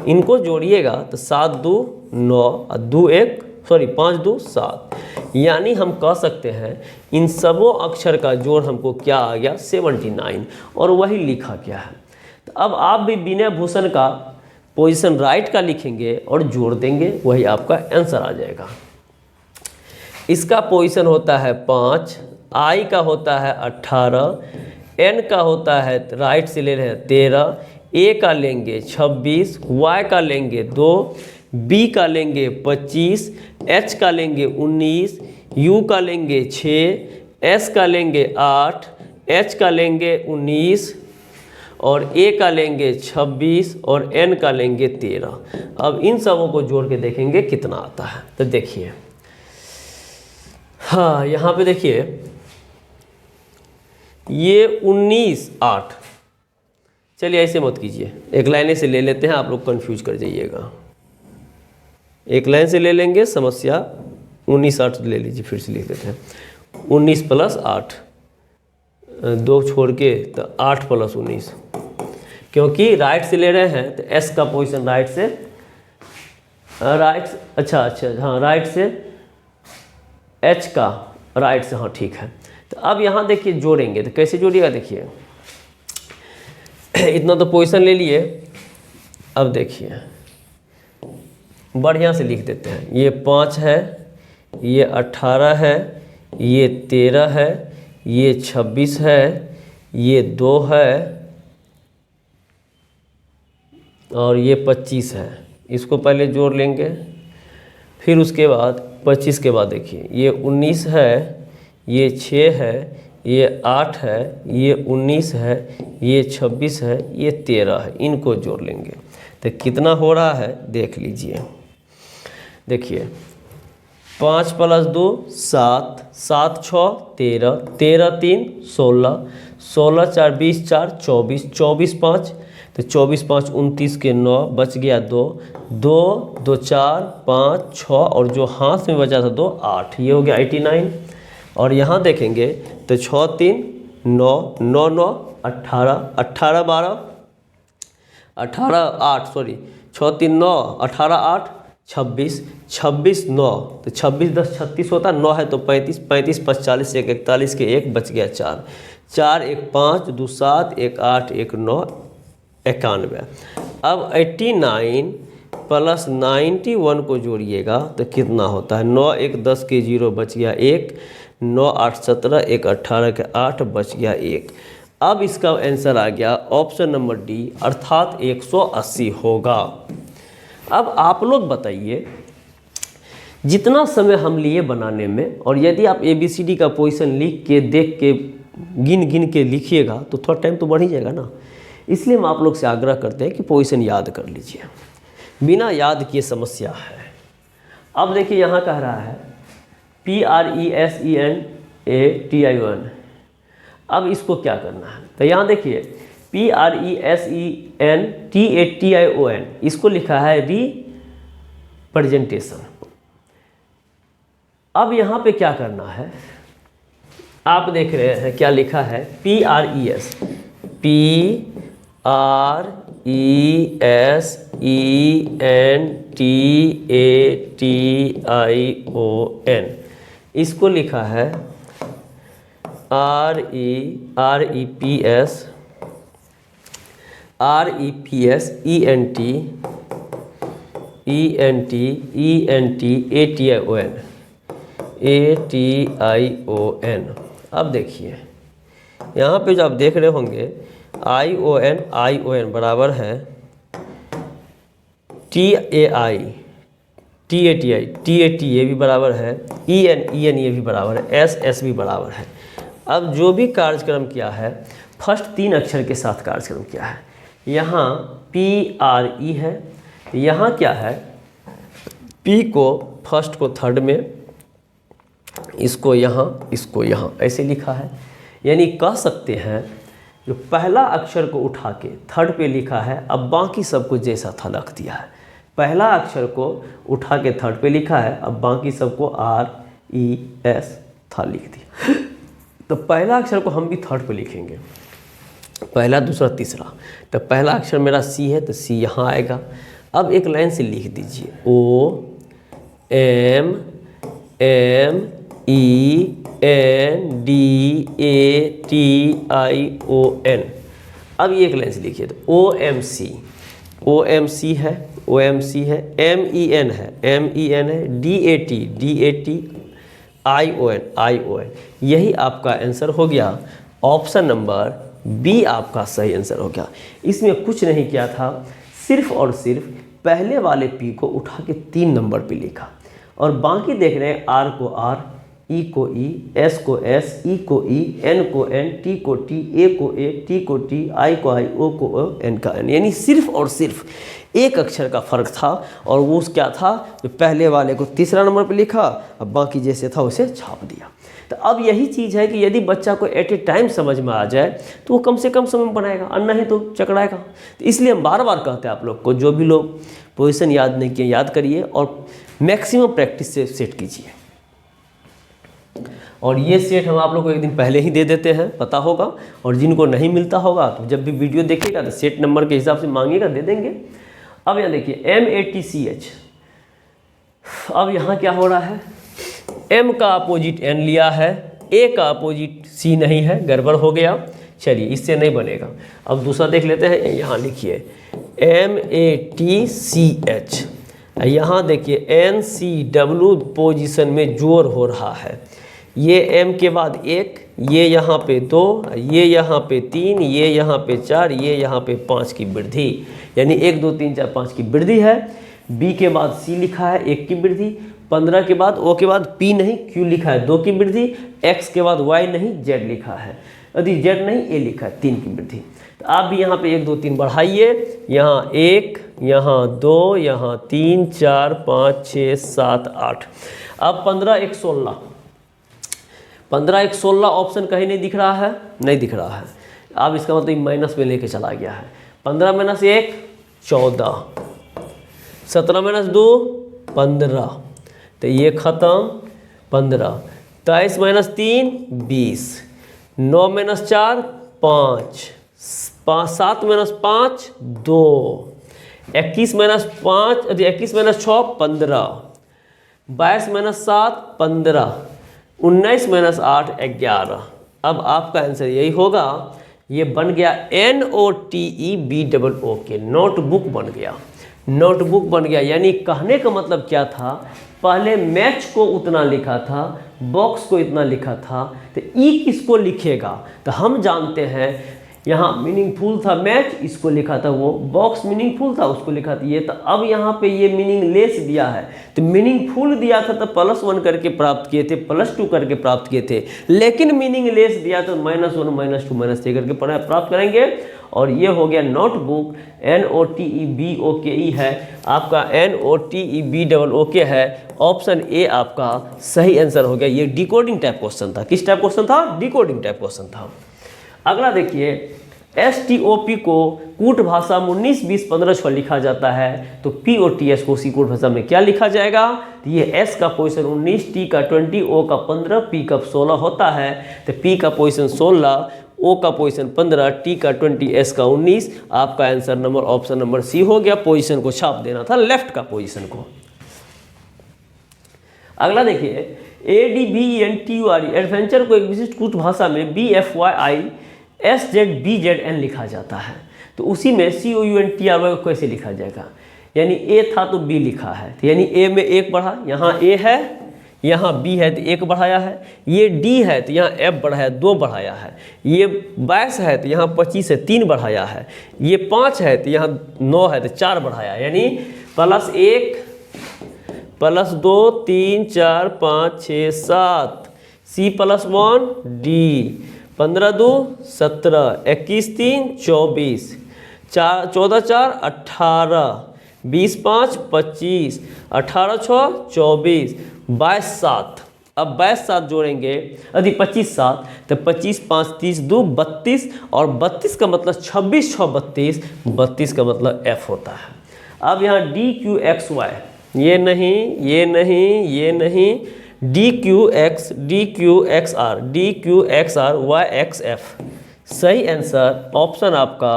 इनको जोड़िएगा तो 7 2 9 और 2 1 5 2 7, यानी हम कह सकते हैं इन सबों अक्षर का जोड़ हमको क्या आ गया 79 और वही लिखा गया है। तो अब आप भी विनय भूषण का पोजीशन राइट का लिखेंगे और जोड़ देंगे, वही आपका आंसर आ जाएगा। इसका पोजीशन होता है 5, आई का होता है 18, एन का होता है राइट से ले रहे हैं 13, ए का लेंगे 26, वाई का लेंगे 2, बी का लेंगे 25, एच का लेंगे 19, यू का लेंगे 6, एस का लेंगे 8, एच का लेंगे 19 और ए का लेंगे 26 और एन का लेंगे 13। अब इन सबों को जोड़ के देखेंगे कितना आता है। तो देखिए, हाँ यहाँ पे देखिए ये 19 8, चलिए ऐसे मत कीजिए, एक लाइन से ले लेते हैं, आप लोग कंफ्यूज कर जाइएगा। एक लाइन से ले लेंगे, समस्या 19 8 ले लीजिए, फिर से लिख देते हैं 19 + 8, 2 छोड़ के तो 8 + 19, क्योंकि राइट से ले रहे हैं तो एस का पोजीशन राइट से अच्छा हाँ राइट से, एच का राइट से, हाँ ठीक है। तो अब यहाँ देखिए जोड़ेंगे तो कैसे जोड़िएगा, देखिए इतना तो पोजीशन ले लिए। अब देखिए बढ़िया से लिख देते हैं, ये 5 है, ये 18 है, ये 13 है, ये 26 है, ये 2 है और ये 25 है। इसको पहले जोड़ लेंगे, फिर उसके बाद 25 के बाद देखिए ये 19 है, ये 6 है, ये 8 है, ये 19 है, ये 26 है, ये 13 है, इनको जोड़ लेंगे तो कितना हो रहा है देख लीजिए। देखिए 5 + 2 7, 7 6 13, 13 3 16, 16 4 20 4 24, 24 5 तो 24 5 29 के 9, बच गया 2 2 2 4 5 6 और जो हाथ में बचा था 2 8, ये हो गया 89। और यहाँ देखेंगे तो 6 3 9 9 9 18 18 12 18 8 6 3 9 18 8 26 26 9 तो 26 10 36 होता, 9 है तो 35 35 5 40 1 41 के 1 बच गया 4 4 1 5 2 7 1 8 1 9 91। अब 89 + 91 को जोड़िएगा तो कितना होता है, 9 1 10 के 0 बच गया 1, 9 8 17 1 18 के 8 बच गया 1। अब इसका आंसर आ गया ऑप्शन नंबर डी, अर्थात 180 होगा। अब आप लोग बताइए, जितना समय हम लिए बनाने में, और यदि आप ABCD का पोजीशन लिख के देख के गिन के लिखिएगा तो थोड़ा टाइम तो बढ़ ही जाएगा ना। इसलिए हम आप लोग से आग्रह करते हैं कि पोजीशन याद कर लीजिए, बिना याद किए समस्या है। अब देखिए यहाँ कह रहा है PRESENATION, अब इसको क्या करना है, तो यहाँ देखिए PRESENTATION, इसको लिखा है रिप्रेजेंटेशन। अब यहाँ पे क्या करना है, आप देख रहे हैं क्या लिखा है, PRESENTATION, इसको लिखा है ATION। अब देखिए यहाँ पे जो आप देख रहे होंगे ION बराबर है TAT ये भी बराबर है, EN ये भी बराबर है, SS भी बराबर है। अब जो भी कार्यक्रम किया है फर्स्ट 3 अक्षर के साथ कार्यक्रम किया है। यहाँ PRE है, यहाँ क्या है, P को फर्स्ट को थर्ड में, इसको यहाँ ऐसे लिखा है। यानी कह सकते हैं जो पहला अक्षर को उठा के थर्ड पे लिखा है, अब बाकी सब कुछ जैसा था रख दिया है। पहला अक्षर को उठा के थर्ड पे लिखा है, अब बाकी सबको RES था लिख दिया। तो पहला अक्षर को हम भी थर्ड पे लिखेंगे, पहला दूसरा तीसरा। तो पहला अक्षर मेरा C है तो C यहाँ आएगा। अब एक लाइन से लिख दीजिए OMMENDATION। अब ये एक लाइन से लिखिए तो OMC है, MEN है, DATION। यही आपका आंसर हो गया। ऑप्शन नंबर बी आपका सही आंसर हो गया। इसमें कुछ नहीं किया था, सिर्फ और सिर्फ पहले वाले P को उठा के 3 नंबर पे लिखा और बाकी देख रहे हैं R को R, E को E, S को S, E को E, N को N, T को T, A को A, T को T, I को I, O को O, N का N। यानी सिर्फ और सिर्फ एक अक्षर का फ़र्क था और वो क्या था, जो पहले वाले को तीसरा नंबर पे लिखा, अब बाकी जैसे था उसे छाप दिया। तो अब यही चीज़ है कि यदि बच्चा को एट ए टाइम समझ में आ जाए तो वो कम से कम समय में बनाएगा, और नहीं तो चकराएगा। तो इसलिए हम बार बार कहते हैं आप लोग को, जो भी लोग पोजीशन याद नहीं किए याद करिए और मैक्सिमम प्रैक्टिस से सेट कीजिए। और ये सेट हम आप लोग को एक दिन पहले ही दे देते हैं, पता होगा। और जिनको नहीं मिलता होगा तो जब भी वीडियो देखेगा तो सेट नंबर के हिसाब से मांगेगा, दे देंगे। अब यहाँ देखिए MATCH। अब यहाँ क्या हो रहा है, M का अपोजिट N लिया है, A का अपोजिट C नहीं है, गड़बड़ हो गया। चलिए इससे नहीं बनेगा। अब दूसरा देख लेते हैं, यहाँ लिखिए MATCH। यहाँ देखिए NCW पोजीशन में जोर हो रहा है। ये M के बाद 1, ये यहाँ पे 2, ये यहाँ पे 3, ये यहाँ पे 4, ये यहाँ पे 5 की वृद्धि, यानी 1 2 3 4 5 की वृद्धि है। B के बाद C लिखा है 1 की वृद्धि, 15 के बाद O के बाद P नहीं Q लिखा है 2 की वृद्धि, X के बाद Y नहीं Z लिखा है, यदि Z नहीं A लिखा है 3 की वृद्धि। तो आप भी यहाँ पे 1 2 3 बढ़ाइए, यहाँ 1, यहाँ 2, यहाँ 3 4 5 6 7 8। अब 15 1 16, 15 1 16 ऑप्शन कहीं नहीं दिख रहा है, नहीं दिख रहा है। अब इसका मतलब माइनस में लेके चला गया है। 15 - 1 14, 17 - 2 15, तो ये ख़त्म 15, 23 - 3 20, 9 - 4 5, 7 - 5 2, 21 - 5 21 - 6 15, 22 - 7 15, 19 - 8 11। अब आपका आंसर यही होगा। ये बन गया NOTEBOOK, नोटबुक बन गया, नोटबुक बन गया। यानी कहने का मतलब क्या था, पहले मैच को उतना लिखा था, बॉक्स को इतना लिखा था, तो ई किसको लिखेगा। तो हम जानते हैं यहाँ मीनिंगफुल था मैच, इसको लिखा था वो, बॉक्स मीनिंगफुल था उसको लिखा था ये। तो अब यहाँ पे ये मीनिंगलेस दिया है, तो मीनिंगफुल दिया था तो +1 करके प्राप्त किए थे, +2 करके प्राप्त किए थे, लेकिन मीनिंगलेस दिया तो -1 -2 -3 करके प्राप्त करेंगे। और ये हो गया नोटबुक, NOTEBOOK है आपका, NOTEBOOK है। ऑप्शन ए आपका सही आंसर हो गया। ये डिकोडिंग टाइप क्वेश्चन था। किस टाइप क्वेश्चन था? डिकोडिंग टाइप क्वेश्चन था। अगला देखिए, STOP को कूट भाषा में 19 20 15 6 लिखा जाता है, तो POTS को उसी कूट भाषा में क्या लिखा जाएगा। तो ये S का पोजीशन 19, T का 20, O का 15, P का 16 होता है। तो P का पोजीशन 16, O का पोजीशन 15, T का 20, S का 19। आपका answer number option number C हो गया। पोजीशन को छाप देना था, लेफ्ट का पोजीशन को। अगला देखिए, ADVENTURE एडवेंचर को एक विशिष्ट कुछ भाषा में BFYISZBZN लिखा जाता है। तो उसी में COUNTRY को कैसे लिखा जाएगा, यानी A था तो B लिखा है, तो यानी A में 1 बढ़ा, यहाँ A है यहाँ B है तो 1 बढ़ाया है, ये D है तो यहाँ F बढ़ाया 2 बढ़ाया है, ये 22 है तो यहाँ 25 है 3 बढ़ाया है, ये 5 है तो यहाँ 9 है तो 4 बढ़ाया, यानी +1 +2 3 4 5 6 7 C+1 D 15 2 17 21 3 24 14 4 18 20 5 25 18 6 24 22 7। अब 22 7 जोड़ेंगे, यदि 25 7 तो 25 5 30 2 32 और 32 का मतलब 26 6 32, 32 का मतलब F होता है। अब यहाँ DQXY ये नहीं ये नहीं ये नहीं, DQX DQXR DQXR YXF, सही आंसर ऑप्शन आपका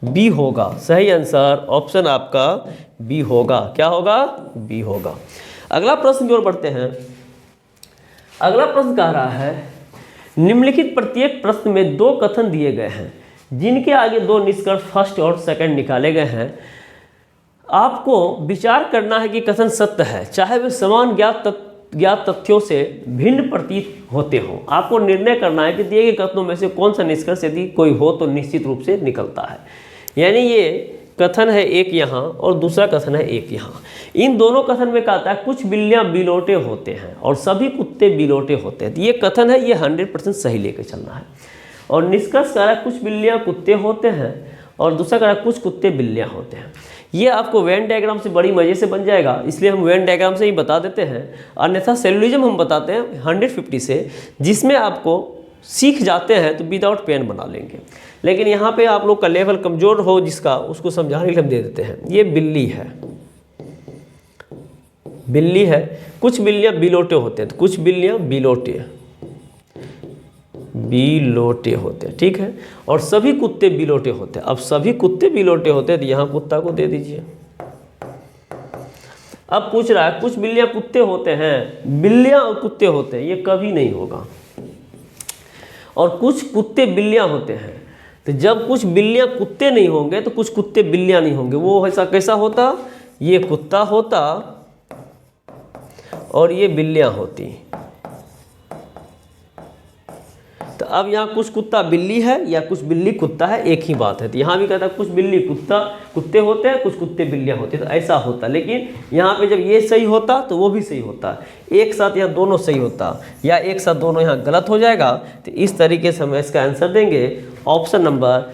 बी होगा। सही आंसर ऑप्शन आपका बी होगा। क्या होगा? बी होगा। अगला प्रश्न की ओर बढ़ते हैं। अगला प्रश्न कह रहा है निम्नलिखित प्रत्येक प्रश्न में 2 कथन दिए गए हैं जिनके आगे 2 निष्कर्ष फर्स्ट और सेकंड निकाले गए हैं। आपको विचार करना है कि कथन सत्य है, चाहे वे समान ज्ञात तथ्यों से भिन्न प्रतीत होते हों। आपको निर्णय करना है कि दिए गए कथनों में से कौन सा निष्कर्ष यदि कोई हो तो निश्चित रूप से निकलता है। यानी ये कथन है एक यहाँ और दूसरा कथन है एक यहाँ। इन दोनों कथन में कहता है कुछ बिल्लियाँ बिलोटे होते हैं और सभी कुत्ते बिलोटे होते हैं। तो ये कथन है, ये 100% सही लेके चलना है। और निष्कर्ष कह रहा है कुछ बिल्लियाँ कुत्ते होते हैं और दूसरा कह रहा है कुछ कुत्ते बिल्लियाँ होते हैं। ये आपको वेन डायग्राम से बड़ी मज़े से बन जाएगा, इसलिए हम वेन डायग्राम से ही बता देते हैं। अन्यथा सेलुलिज्म हम बताते हैं 150 से, जिसमें आपको सीख जाते हैं तो विदाउट पेन बना लेंगे। लेकिन यहाँ पे आप लोग का लेवल कमज़ोर हो जिसका, उसको समझाने के लिए हम दे देते हैं। ये बिल्ली है, बिल्ली है। कुछ बिल्लियाँ बिलोटे होते हैं, तो कुछ बिल्लियाँ बिलोटे होते हैं, ठीक है। और सभी कुत्ते बिलोटे होते हैं। अब सभी कुत्ते बिलोटे होते हैं तो यहाँ कुत्ता को दे दीजिए। अब पूछ रहा है कुछ बिल्लियाँ कुत्ते होते हैं, बिल्लियाँ और कुत्ते होते हैं, ये कभी नहीं होगा। और कुछ कुत्ते बिल्लियाँ होते हैं, तो जब कुछ बिल्लियाँ कुत्ते नहीं होंगे तो कुछ कुत्ते बिल्लियाँ नहीं होंगे। वो ऐसा कैसा होता, ये कुत्ता होता और ये बिल्लियाँ होती। तो अब यहाँ कुछ कुत्ता बिल्ली है या कुछ बिल्ली कुत्ता है, एक ही बात है। तो यहाँ भी कहता है कुछ बिल्ली कुत्ते होते हैं, कुछ कुत्ते बिल्लियाँ होती हैं, तो ऐसा होता। लेकिन यहाँ पे जब ये सही होता तो वो भी सही होता, एक साथ यहाँ दोनों सही होता, या एक साथ दोनों यहाँ गलत हो जाएगा। तो इस तरीके से हम इसका आंसर देंगे ऑप्शन नंबर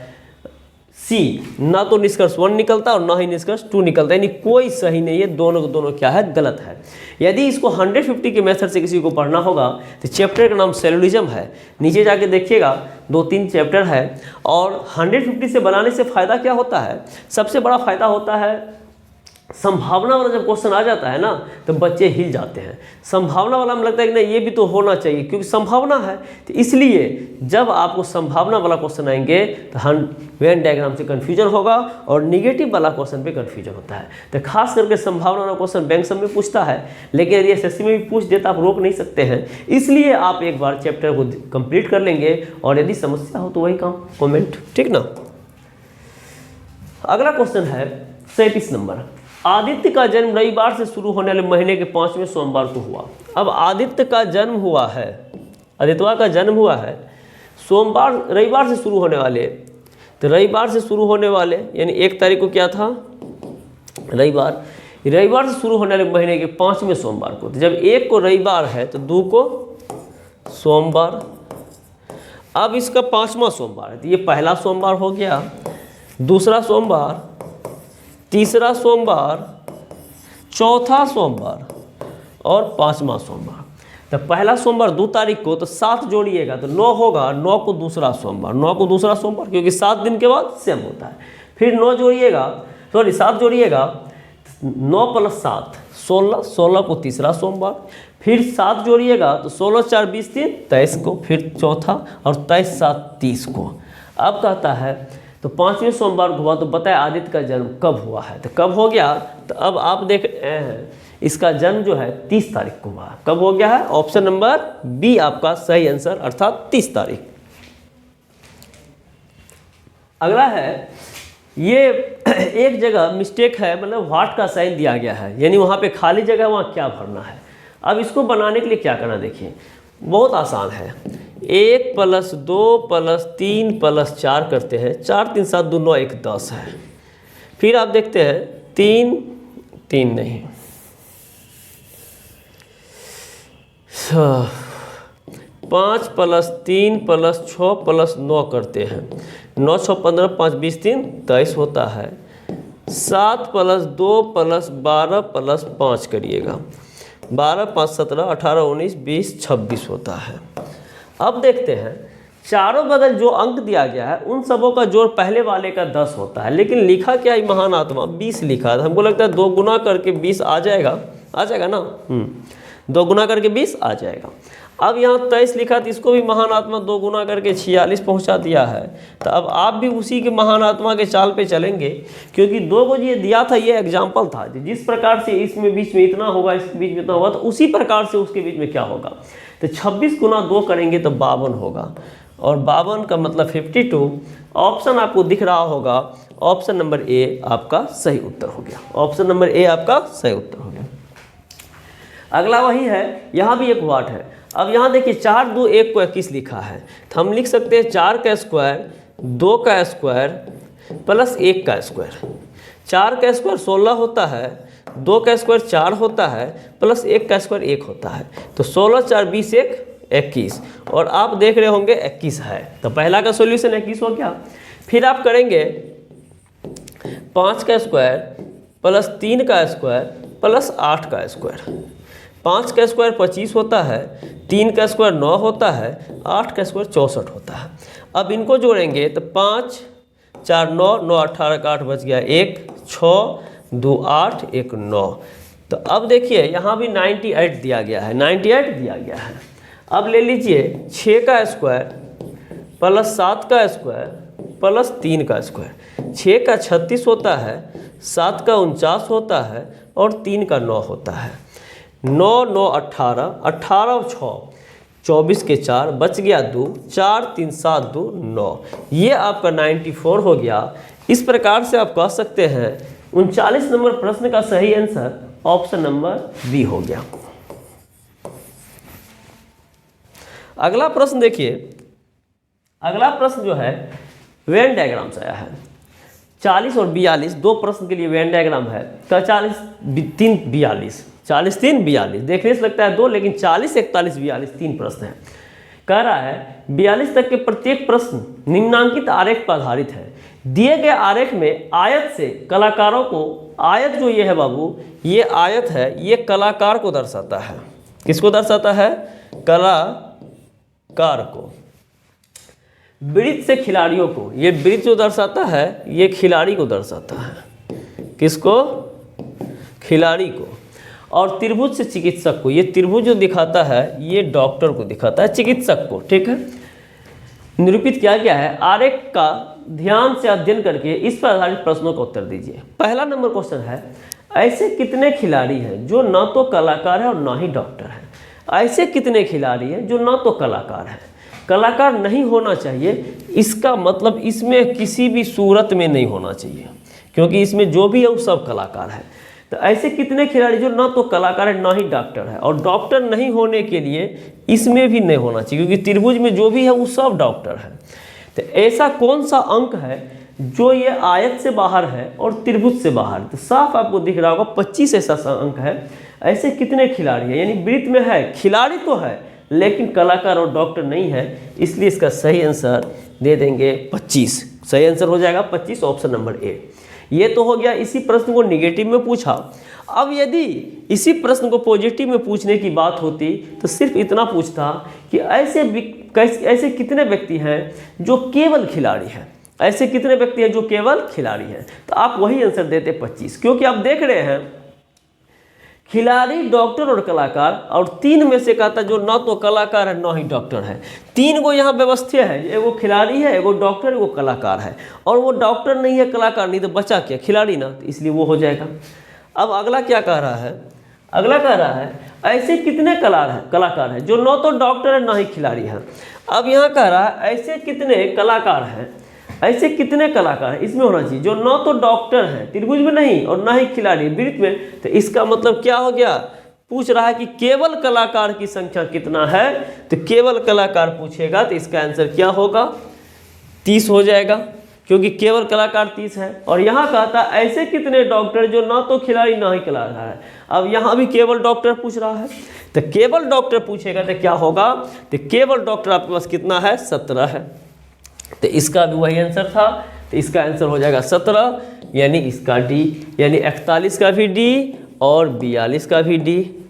सी। ना तो निष्कर्ष 1 निकलता और ना ही निष्कर्ष 2 निकलता, यानी कोई सही नहीं है, दोनों को दोनों क्या है, गलत है। यदि इसको 150 के मेथड से किसी को पढ़ना होगा तो चैप्टर का नाम सेलुलिज्म है, नीचे जाके देखिएगा 2-3 चैप्टर है। और 150 से बनाने से फ़ायदा क्या होता है, सबसे बड़ा फ़ायदा होता है संभावना वाला जब क्वेश्चन आ जाता है ना तो बच्चे हिल जाते हैं। संभावना वाला में लगता है कि नहीं ये भी तो होना चाहिए क्योंकि संभावना है। तो इसलिए जब आपको संभावना वाला क्वेश्चन आएंगे तो वेन डायग्राम से कन्फ्यूजन होगा और निगेटिव वाला क्वेश्चन पे कन्फ्यूजन होता है। तो खास करके संभावना वाला क्वेश्चन बैंक सब में पूछता है, लेकिन यदि एसएससी में भी पूछ देता आप रोक नहीं सकते हैं। इसलिए आप एक बार चैप्टर को कंप्लीट कर लेंगे और यदि समस्या हो तो वही काम कॉमेंट, ठीक ना। अगला क्वेश्चन है 37 नंबर। आदित्य का जन्म रविवार से शुरू होने वाले महीने के 5वें सोमवार को हुआ। अब आदित्य का जन्म हुआ है, आदित्यवा का जन्म हुआ है सोमवार, रविवार से शुरू होने वाले। तो रविवार से शुरू होने वाले यानी 1 तारीख को क्या था, रविवार। रविवार से शुरू होने वाले महीने के 5वें सोमवार को। तो जब 1 को रविवार है तो 2 को सोमवार। अब इसका 5वां सोमवार है, तो ये पहला सोमवार हो गया, दूसरा सोमवार, तीसरा सोमवार, चौथा सोमवार और 5वां सोमवार। तो पहला सोमवार 2 तारीख को, तो 7 जोड़िएगा तो 9 होगा, 9 को दूसरा सोमवार, 9 को दूसरा सोमवार क्योंकि 7 दिन के बाद सेम होता है। फिर 9 जोड़िएगा, 7 जोड़िएगा, 9 + 7 16, 16 को तीसरा सोमवार। फिर 7 जोड़िएगा तो 16 × 4 = 20, 3 23 को, फिर चौथा, और 23 × 7 = 30 को। अब कहता है तो 5वें सोमवार को हुआ, तो बताए आदित्य का जन्म कब हुआ है। तो कब हो गया, तो अब आप देख रहे हैं इसका जन्म जो है 30 तारीख को हुआ। कब हो गया है? ऑप्शन नंबर बी आपका सही आंसर, अर्थात 30 तारीख। अगला है, ये एक जगह मिस्टेक है, मतलब व्हाट का साइन दिया गया है, यानी वहाँ पे खाली जगह, वहाँ क्या भरना है। अब इसको बनाने के लिए क्या करना, देखिए बहुत आसान है। 1 + 2 + 3 + 4 करते हैं, 4 3 7 2 9 1 10 है। फिर आप देखते हैं 3 3 नहीं, 5 + 3 + 6 + 9 करते हैं, 9 6 15 5 20 3 23 होता है। 7 + 2 + 12 + 5 करिएगा, 12 5 17 18 19 20 26 होता है। अब देखते हैं चारों बगल जो अंक दिया गया है उन सबों का जोड़ पहले वाले का 10 होता है, लेकिन लिखा क्या है महान आत्मा 20 लिखा है। हमको लगता है 2 गुना करके 20 आ जाएगा ना। 2 गुना करके 20 आ जाएगा। अब यहाँ 23 लिखा, तो इसको भी महान आत्मा 2 गुना करके 46 पहुँचा दिया है। तो अब आप भी उसी के महान आत्मा के चाल पे चलेंगे, क्योंकि 2 को ये दिया था, ये एग्जाम्पल था। जिस प्रकार से इसमें बीच में इतना होगा, इसके बीच में इतना होगा, तो उसी प्रकार से उसके बीच में क्या होगा। तो 26 गुना 2 करेंगे तो 52 होगा, और 52 का मतलब 52। ऑप्शन आपको दिख रहा होगा, ऑप्शन नंबर ए आपका सही उत्तर हो गया। ऑप्शन नंबर ए आपका सही उत्तर हो गया। अगला वही है, यहाँ भी एक वाट है। अब यहाँ देखिए 4 2 1 को 21 लिखा है, तो हम लिख सकते हैं 4 का स्क्वायर 2 का स्क्वायर प्लस 1 का स्क्वायर। 4 का स्क्वायर 16 होता है, 2 का स्क्वायर 4 होता है, प्लस 1 का स्क्वायर 1 होता है। तो 16 4 20 1 21, और आप देख रहे होंगे 21 है, तो पहला का सॉल्यूशन 21 हो गया। फिर आप करेंगे 5 का स्क्वायर प्लस 3 का स्क्वायर प्लस 8 का स्क्वायर। 5 का स्क्वायर 25 होता है, 3 का स्क्वायर 9 होता है, 8 का स्क्वायर 64 होता है। अब इनको जोड़ेंगे तो 5 4 9 9 18 का 8 बच गया, 1 6 2 8 1 9। तो अब देखिए यहाँ भी 98 दिया गया है, 98 दिया गया है। अब ले लीजिए 6 का स्क्वायर प्लस 7 का स्क्वायर प्लस 3 का स्क्वायर। 6 का 36 होता है, 7 का 49 होता है, और 3 का 9 होता है। 9 9 18 18 और 6 24 के 4 बच गया 2, 4 3 7 2 9। ये आपका 94 हो गया। इस प्रकार से आप कह सकते हैं 39 नंबर प्रश्न का सही आंसर ऑप्शन नंबर बी हो गया। अगला प्रश्न देखिए, अगला प्रश्न जो है वेन डायग्राम से आया है। 40 और 42 दो प्रश्न के लिए वेन डायग्राम है। 40 3 42, 40 3 42 देखने से लगता है 2, लेकिन 40 41 42 3 प्रश्न है। कह रहा है 42 तक के प्रत्येक प्रश्न निम्नांकित आरेख पर आधारित है। दिए गए आरेख में आयत से कलाकारों को, आयत जो ये है बाबू, ये आयत है, ये कलाकार को दर्शाता है। किसको दर्शाता है? कलाकार को। वृत्त से खिलाड़ियों को, ये वृत्त जो दर्शाता है ये खिलाड़ी को दर्शाता है। किसको? खिलाड़ी को। और त्रिभुज से चिकित्सक को, ये त्रिभुज जो दिखाता है ये डॉक्टर को दिखाता है, चिकित्सक को। ठीक है, निरूपित किया गया है। आरेख का ध्यान से अध्ययन करके इस पर आधारित प्रश्नों का उत्तर दीजिए। पहला नंबर क्वेश्चन है, ऐसे कितने खिलाड़ी हैं जो न तो कलाकार है और न ही डॉक्टर है? ऐसे कितने खिलाड़ी हैं जो न तो कलाकार है, कलाकार नहीं होना चाहिए, इसका मतलब इसमें किसी भी सूरत में नहीं होना चाहिए, क्योंकि इसमें जो भी है वो सब कलाकार है। तो ऐसे कितने खिलाड़ी जो ना तो कलाकार है ना ही डॉक्टर है, और डॉक्टर नहीं होने के लिए इसमें भी नहीं होना चाहिए, क्योंकि त्रिभुज में जो भी है वो सब डॉक्टर है। तो ऐसा कौन सा अंक है जो ये आयत से बाहर है और त्रिभुज से बाहर? तो साफ आपको दिख रहा होगा 25 ऐसा अंक है। ऐसे कितने खिलाड़ी हैं, यानी वृत्त में है, खिलाड़ी तो है लेकिन कलाकार और डॉक्टर नहीं है, इसलिए इसका सही आंसर दे देंगे 25। सही आंसर हो जाएगा 25, ऑप्शन नंबर ए। ये तो हो गया, इसी प्रश्न को निगेटिव में पूछा। अब यदि इसी प्रश्न को पॉजिटिव में पूछने की बात होती तो सिर्फ इतना पूछता कि ऐसे कितने व्यक्ति हैं जो केवल खिलाड़ी हैं, ऐसे कितने व्यक्ति हैं जो केवल खिलाड़ी हैं, तो आप वही आंसर देते 25। क्योंकि आप देख रहे हैं खिलाड़ी, डॉक्टर और कलाकार, और 3 में से कहता जो ना तो कलाकार है ना ही डॉक्टर है। 3 को यहाँ व्यवस्था है, एगो खिलाड़ी है, एगो डॉक्टर, एगो कलाकार है, और वो डॉक्टर नहीं है, कलाकार नहीं, तो बचा क्या? खिलाड़ी ना, तो इसलिए वो हो जाएगा। अब अगला क्या कह रहा है? अगला कह रहा है ऐसे कितने कलाकार हैं जो न तो डॉक्टर है न ही खिलाड़ी हैं। अब यहाँ कह रहा है ऐसे कितने कलाकार हैं, ऐसे कितने कलाकार हैं, इसमें होना चाहिए जो न तो डॉक्टर हैं त्रिभुज में नहीं और न ही खिलाड़ी वृत्त में। तो इसका मतलब क्या हो गया, पूछ रहा है कि केवल कलाकार की संख्या कितना है, तो केवल कलाकार पूछेगा तो इसका आंसर क्या होगा, 30 हो जाएगा, क्योंकि केवल कलाकार 30 है। और यहाँ कहता है ऐसे कितने डॉक्टर जो ना तो खिलाड़ी ना ही कलाकार है। अब यहाँ भी केवल डॉक्टर पूछ रहा है, तो केवल डॉक्टर पूछेगा तो क्या होगा, तो केवल डॉक्टर आपके पास कितना है, 17 है। तो इसका भी वही आंसर था, तो इसका आंसर हो जाएगा 17, यानी इसका डी, यानी 41 का भी डी और 42 का भी डी।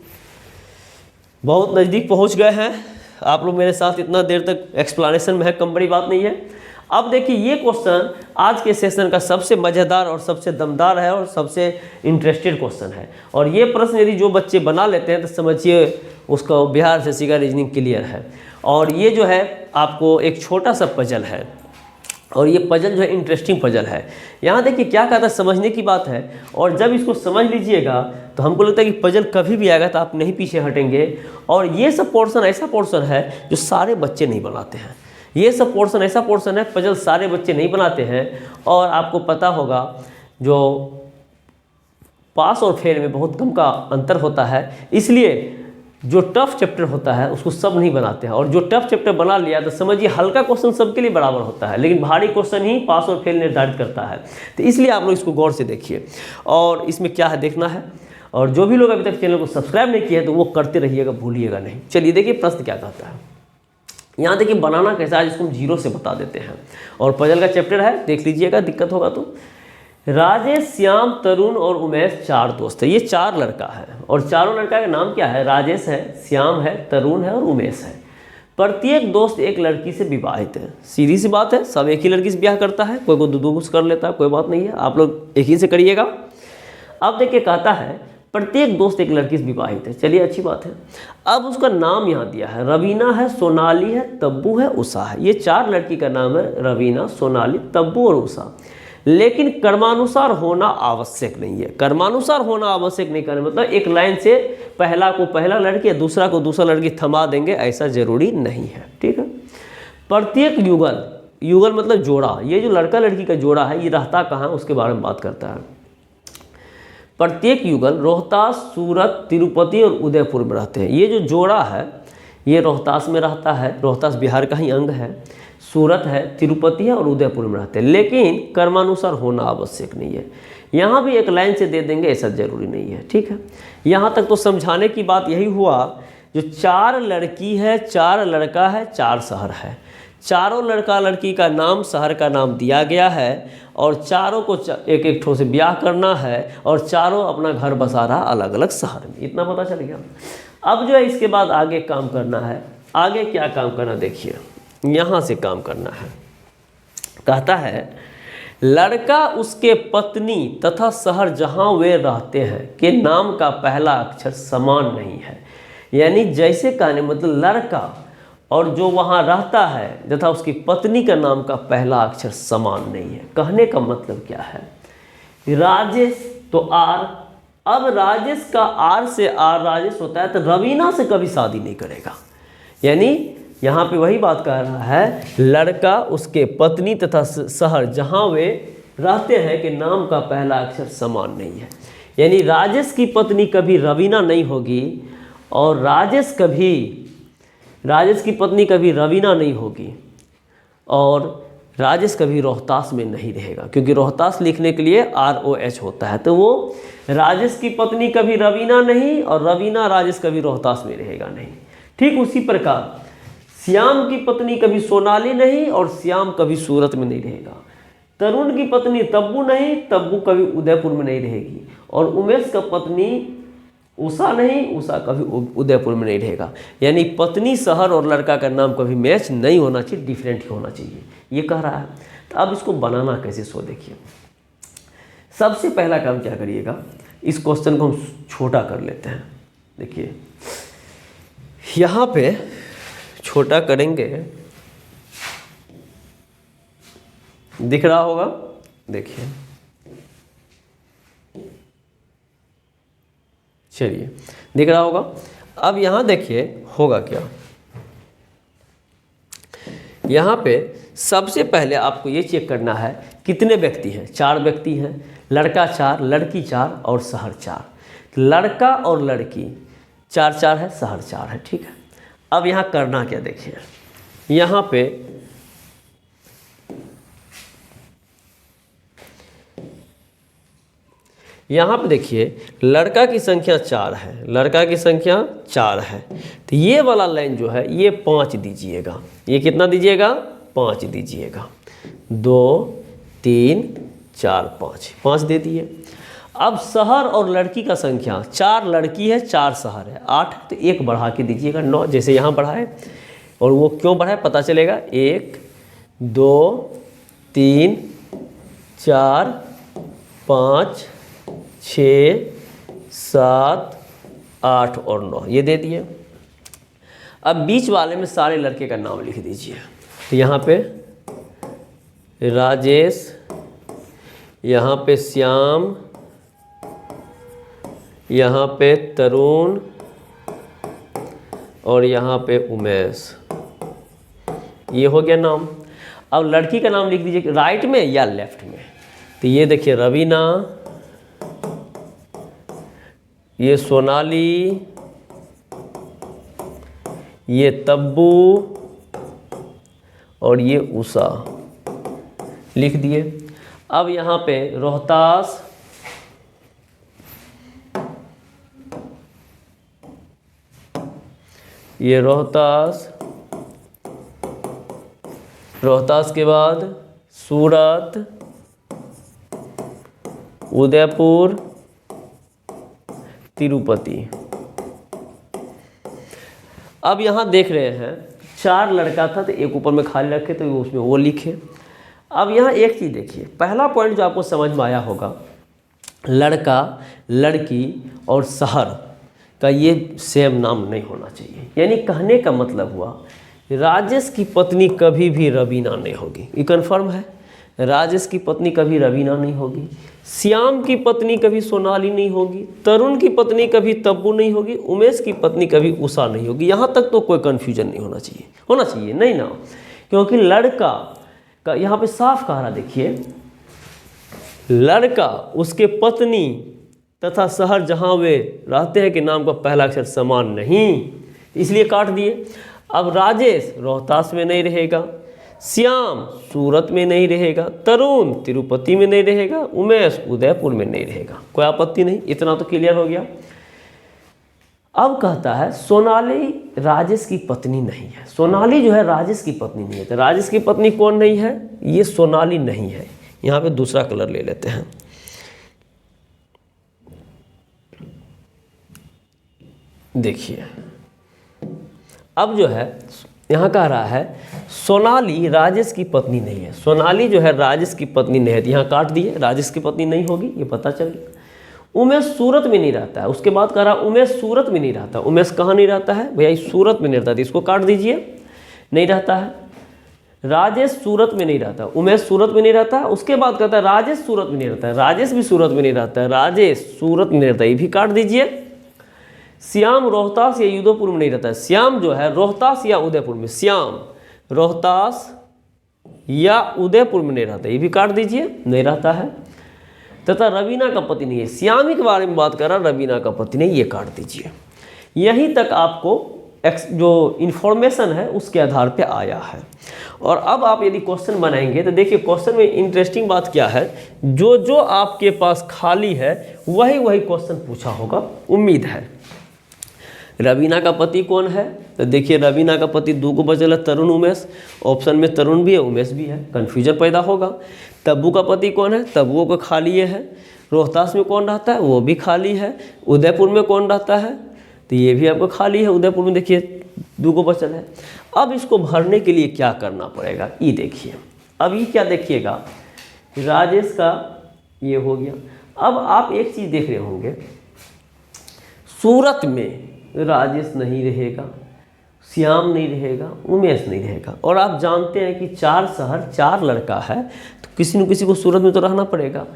बहुत नज़दीक पहुंच गए हैं आप लोग मेरे साथ, इतना देर तक एक्सप्लेनेशन में है, कम बड़ी बात नहीं है। अब देखिए ये क्वेश्चन आज के सेशन का सबसे मज़ेदार और सबसे दमदार है और सबसे इंटरेस्टेड क्वेश्चन है। और ये प्रश्न यदि जो बच्चे बना लेते हैं तो समझिए उसका बिहार से का रीजनिंग क्लियर है। और ये जो है आपको एक छोटा सा पजल है, और ये पजल जो है इंटरेस्टिंग पजल है। यहाँ देखिए क्या कहता है, समझने की बात है, और जब इसको समझ लीजिएगा तो हमको लगता है कि पजल कभी भी आएगा तो आप नहीं पीछे हटेंगे। और ये सब पोर्शन ऐसा पोर्शन है जो सारे बच्चे नहीं बनाते हैं, ये सब पोर्शन ऐसा पोर्शन है पजल सारे बच्चे नहीं बनाते हैं। और आपको पता होगा जो पास और फेल में बहुत कम का अंतर होता है, इसलिए जो टफ चैप्टर होता है उसको सब नहीं बनाते हैं। और जो टफ चैप्टर बना लिया तो समझिए हल्का क्वेश्चन सबके लिए बराबर होता है, लेकिन भारी क्वेश्चन ही पास और फेल निर्धारित करता है। तो इसलिए आप लोग इसको गौर से देखिए, और इसमें क्या है देखना है। और जो भी लोग अभी तक चैनल को सब्सक्राइब नहीं किया है तो वो करते रहिएगा, भूलिएगा नहीं। चलिए देखिए प्रश्न क्या कहता है। यहाँ देखिए बनाना कैसा है, जिसको हम जीरो से बता देते हैं। और पजल का चैप्टर है, देख लीजिएगा, दिक्कत होगा तो। राजेश, श्याम, तरुण और उमेश 4 दोस्त है। ये 4 लड़का है और चारों लड़का का नाम क्या है, राजेश है, श्याम है, तरुण है और उमेश है। प्रत्येक दोस्त एक लड़की से विवाहित है। सीधी सी बात है, सब एक ही लड़की से ब्याह करता है, कोई को दो कर लेता है, कोई बात नहीं है, आप लोग एक ही से करिएगा। अब देखिए कहता है प्रत्येक दोस्त एक लड़की से विवाहित है, चलिए अच्छी बात है। अब उसका नाम यहाँ दिया है, रवीना है, सोनाली है, तब्बू है, उषा है। ये 4 लड़की का नाम है, रवीना, सोनाली, तब्बू और उषा। लेकिन कर्मानुसार होना आवश्यक नहीं है। कर्मानुसार होना आवश्यक नहीं करना मतलब एक लाइन से पहला को पहला लड़की, दूसरा को दूसरा लड़की थमा देंगे, ऐसा जरूरी नहीं है, ठीक है। प्रत्येक युगल, युगल मतलब जोड़ा, ये जो लड़का लड़की का जोड़ा है ये रहता कहाँ, उसके बारे में बात करता है। प्रत्येक युगल रोहतास, सूरत, तिरुपति और उदयपुर में रहते हैं। ये जो जोड़ा है ये रोहतास में रहता है, रोहतास बिहार का ही अंग है, सूरत है, तिरुपति है और उदयपुर में रहते हैं। लेकिन कर्मानुसार होना आवश्यक नहीं है। यहाँ भी एक लाइन से दे देंगे, ऐसा जरूरी नहीं है, ठीक है। यहाँ तक तो समझाने की बात यही हुआ, जो 4 लड़की है, 4 लड़का है, 4 शहर है। चारों लड़का लड़की का नाम, शहर का नाम दिया गया है, और चारों को एक एक ठो से ब्याह करना है, और चारों अपना घर बसा रहा अलग अलग शहर में। इतना पता चल गया। अब जो है इसके बाद आगे काम करना है। आगे क्या काम करना देखिए, यहाँ से काम करना है। कहता है लड़का, उसके पत्नी तथा शहर जहाँ वे रहते हैं के नाम का पहला अक्षर समान नहीं है। यानी जैसे कहने मतलब लड़का और जो वहाँ रहता है तथा उसकी पत्नी का नाम का पहला अक्षर समान नहीं है। कहने का मतलब क्या है, राजेश तो आर, अब राजेश का आर से आर राजेश होता है, तो रवीना से कभी शादी नहीं करेगा। यानी यहाँ पे वही बात कह रहा है, लड़का, उसके पत्नी तथा शहर जहाँ वे रहते हैं के नाम का पहला अक्षर समान नहीं है। यानी राजेश की पत्नी कभी रवीना नहीं होगी, और राजेश की पत्नी कभी रवीना नहीं होगी, और राजेश कभी रोहतास में नहीं रहेगा, क्योंकि रोहतास लिखने के लिए ROH होता है। तो वो राजेश की पत्नी कभी रवीना नहीं, और रवीना राजेश कभी रोहतास में रहेगा नहीं। ठीक उसी प्रकार श्याम की पत्नी कभी सोनाली नहीं, और श्याम कभी सूरत में नहीं रहेगा। तरुण की पत्नी तब्बू नहीं, तब्बू कभी उदयपुर में नहीं रहेगी, और उमेश का पत्नी उषा नहीं, उषा कभी उदयपुर में नहीं रहेगा। यानी पत्नी, शहर और लड़का का नाम कभी मैच नहीं होना चाहिए, डिफरेंट ही होना चाहिए, ये कह रहा है। तो अब इसको बनाना कैसे, सो देखिए। सबसे पहला काम क्या करिएगा, इस क्वेश्चन को हम छोटा कर लेते हैं। देखिए यहाँ पे छोटा करेंगे, दिख रहा होगा, देखिए चलिए दिख रहा होगा। अब यहाँ देखिए होगा क्या, यहाँ पे सबसे पहले आपको ये चेक करना है कितने व्यक्ति हैं। 4 व्यक्ति हैं, लड़का 4, लड़की 4 और शहर 4। लड़का और लड़की 4 है, शहर 4 है, ठीक है। अब यहाँ करना क्या देखिए, यहाँ पे देखिए लड़का की संख्या 4 है, लड़का की संख्या 4 है, तो ये वाला लाइन जो है ये 5 दीजिएगा। ये कितना दीजिएगा? 5 दीजिएगा। 2 3 4 5 दे दिए। अब शहर और लड़की का संख्या 4 लड़की है 4 शहर है, 8, तो 1 बढ़ा के दीजिएगा 9, जैसे यहाँ बढ़ाए। और वो क्यों बढ़ाए पता चलेगा। 1 2 3 4 5 6 7 8 और 9 ये दे दिए। अब बीच वाले में सारे लड़के का नाम लिख दीजिए। तो यहाँ पे राजेश, यहाँ पे श्याम, यहाँ पे तरुण और यहाँ पे उमेश, ये हो गया नाम। अब लड़की का नाम लिख दीजिए राइट में या लेफ्ट में। तो ये देखिए रवीना, ये सोनाली, ये तब्बू और ये उषा लिख दिए। अब यहाँ पे रोहतास, ये रोहतास, रोहतास के बाद सूरत, उदयपुर, तिरुपति। अब यहाँ देख रहे हैं 4 लड़का था तो 1 ऊपर में खाली रखे तो उसमें वो लिखे। अब यहाँ एक चीज़ देखिए, पहला पॉइंट जो आपको समझ में आया होगा, लड़का लड़की और शहर का ये सेम नाम नहीं होना चाहिए। यानी कहने का मतलब हुआ राजेश की पत्नी कभी भी रवीना नहीं होगी, ये कन्फर्म है। राजेश की पत्नी कभी रवीना नहीं होगी, श्याम की पत्नी कभी सोनाली नहीं होगी, तरुण की पत्नी कभी तब्बू नहीं होगी, उमेश की पत्नी कभी उषा नहीं होगी। यहाँ तक तो कोई कन्फ्यूजन नहीं होना चाहिए, होना चाहिए नहीं ना, क्योंकि लड़का का यहाँ पे साफ कह रहा, देखिए लड़का उसके पत्नी तथा शहर जहाँ वे रहते हैं के नाम का पहला अक्षर समान नहीं, इसलिए काट दिए। अब राजेश रोहतास में नहीं रहेगा, श्याम सूरत में नहीं रहेगा, तरुण तिरुपति में नहीं रहेगा, उमेश उदयपुर में नहीं रहेगा। कोई आपत्ति नहीं, इतना तो क्लियर हो गया। अब कहता है सोनाली राजेश की पत्नी नहीं है। सोनाली जो है राजेश की पत्नी नहीं है, तो राजेश की पत्नी कौन नहीं है? ये सोनाली नहीं है। यहाँ पे दूसरा कलर ले लेते हैं। देखिए अब जो है यहाँ कह रहा है सोनाली राजेश की पत्नी नहीं है। सोनाली जो है राजेश की पत्नी नहीं है, तो यहाँ काट दिए, राजेश की पत्नी नहीं होगी, ये पता चल गया। उमेश सूरत में नहीं रहता है, उसके बाद कह रहा उमेश सूरत में नहीं रहता। उमेश कहाँ नहीं रहता है भैया? सूरत में नहीं रहता, तो इसको काट दीजिए, नहीं रहता है। राजेश सूरत में नहीं रहता, उमेश सूरत में नहीं रहता है। उसके बाद कहता है राजेश सूरत में नहीं रहता है, राजेश भी सूरत में नहीं रहता है, राजेश सूरत में नहीं रहता है, ये भी काट दीजिए। श्याम रोहतास या उदयपुर में नहीं रहता है, श्याम जो है रोहतास या उदयपुर में, श्याम रोहतास या उदयपुर में नहीं रहता, ये भी काट दीजिए, नहीं रहता है। तथा रवीना का पति नहीं है, श्यामी के बारे में बात कर रहा, रवीना का पति नहीं, ये काट दीजिए। यहीं तक आपको जो इन्फॉर्मेशन है उसके आधार पे आया है। और अब आप यदि क्वेश्चन बनाएंगे तो देखिए क्वेश्चन में इंटरेस्टिंग बात क्या है, जो जो आपके पास खाली है वही वही क्वेश्चन पूछा होगा, उम्मीद है। रवीना का पति कौन है? तो देखिए रवीना का पति 2 को बचल है, तरुण उमेश। ऑप्शन में तरुण भी है, उमेश भी है, कन्फ्यूजन पैदा होगा। तब्बू का पति कौन है? तब्बू को खाली है। रोहतास में कौन रहता है? वो भी खाली है। उदयपुर में कौन रहता है? तो ये भी आपको खाली है। उदयपुर में देखिए 2 को बचल है। अब इसको भरने के लिए क्या करना पड़ेगा, ये देखिए। अब ये क्या देखिएगा, राजेश का ये हो गया। अब आप एक चीज़ देख रहे होंगे, सूरत में राजेश नहीं रहेगा, श्याम नहीं रहेगा, उमेश नहीं रहेगा। और आप जानते हैं कि 4 शहर 4 लड़का है, तो किसी न किसी को सूरत में तो रहना पड़ेगा।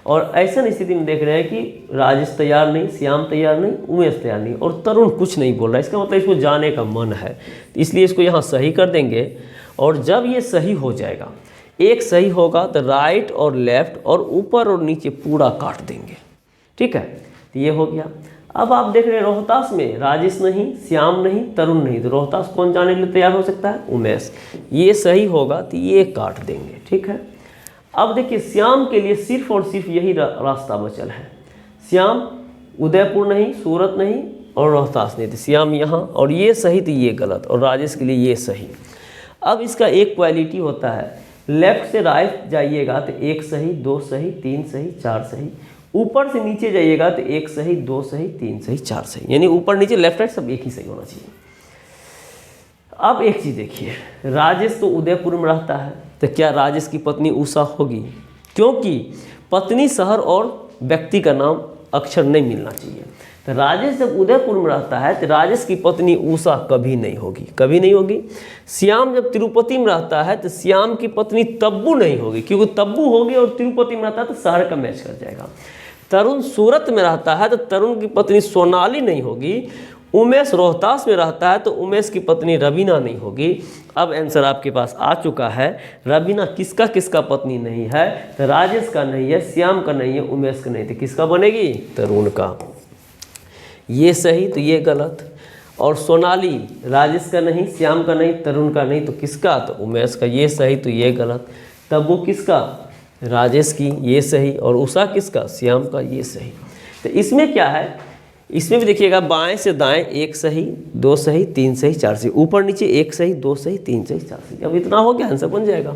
और ऐसा स्थिति में देख रहे हैं कि राजेश तैयार नहीं, श्याम तैयार नहीं, उमेश तैयार नहीं और तरुण कुछ नहीं बोल रहा है। इसका मतलब इसको जाने का मन है, इसलिए इसको यहाँ सही कर देंगे। और जब ये सही हो जाएगा, एक सही होगा तो राइट और लेफ्ट और ऊपर और नीचे पूरा काट देंगे। ठीक है, तो ये हो गया। अब आप देख रहे हैं रोहतास में राजेश नहीं, श्याम नहीं, तरुण नहीं, तो रोहतास कौन जाने के लिए तैयार हो सकता है? उमेश। ये सही होगा तो ये काट देंगे। ठीक है, अब देखिए श्याम के लिए सिर्फ और सिर्फ यही रास्ता बचल है। श्याम उदयपुर नहीं, सूरत नहीं और रोहतास नहीं, तो श्याम यहाँ, और ये सही तो ये गलत, और राजेश के लिए ये सही। अब इसका एक क्वालिटी होता है, लेफ्ट से राइट जाइएगा तो एक सही, दो सही, तीन सही, चार सही। ऊपर से नीचे जाइएगा तो एक सही, दो सही, तीन सही, चार सही, यानी ऊपर नीचे लेफ्ट राइट सब एक ही सही होना चाहिए। अब एक चीज़ देखिए, राजेश तो उदयपुर में रहता है, तो क्या राजेश की पत्नी उषा होगी? क्योंकि पत्नी शहर और व्यक्ति का नाम अक्षर नहीं मिलना चाहिए। तो राजेश जब उदयपुर में रहता है तो राजेश की पत्नी उषा कभी नहीं होगी, कभी नहीं होगी। श्याम जब तिरुपति में रहता है तो श्याम की पत्नी तब्बू नहीं होगी, क्योंकि तब्बू होगी और तिरुपति में रहता है तो शहर का मैच कर जाएगा। तरुण सूरत में रहता है तो तरुण की पत्नी सोनाली नहीं होगी। उमेश रोहतास में रहता है तो उमेश की पत्नी रवीना नहीं होगी। अब आंसर आपके पास आ चुका है। रवीना किसका किसका पत्नी नहीं है? तो राजेश का नहीं है, श्याम का नहीं है, उमेश का नहीं, तो किसका बनेगी? तरुण का। ये सही तो ये गलत। और सोनाली राजेश का नहीं, श्याम का नहीं, तरुण का नहीं, तो किसका? तो उमेश का। ये सही तो ये गलत। तब्बू किसका? राजेश की, ये सही। और उषा किसका? श्याम का, ये सही। तो इसमें क्या है, इसमें भी देखिएगा बाएं से दाएं एक सही, दो सही, तीन सही, चार सही, ऊपर नीचे एक सही, दो सही, तीन सही, चार सही। अब इतना हो गया, आंसर बन जाएगा।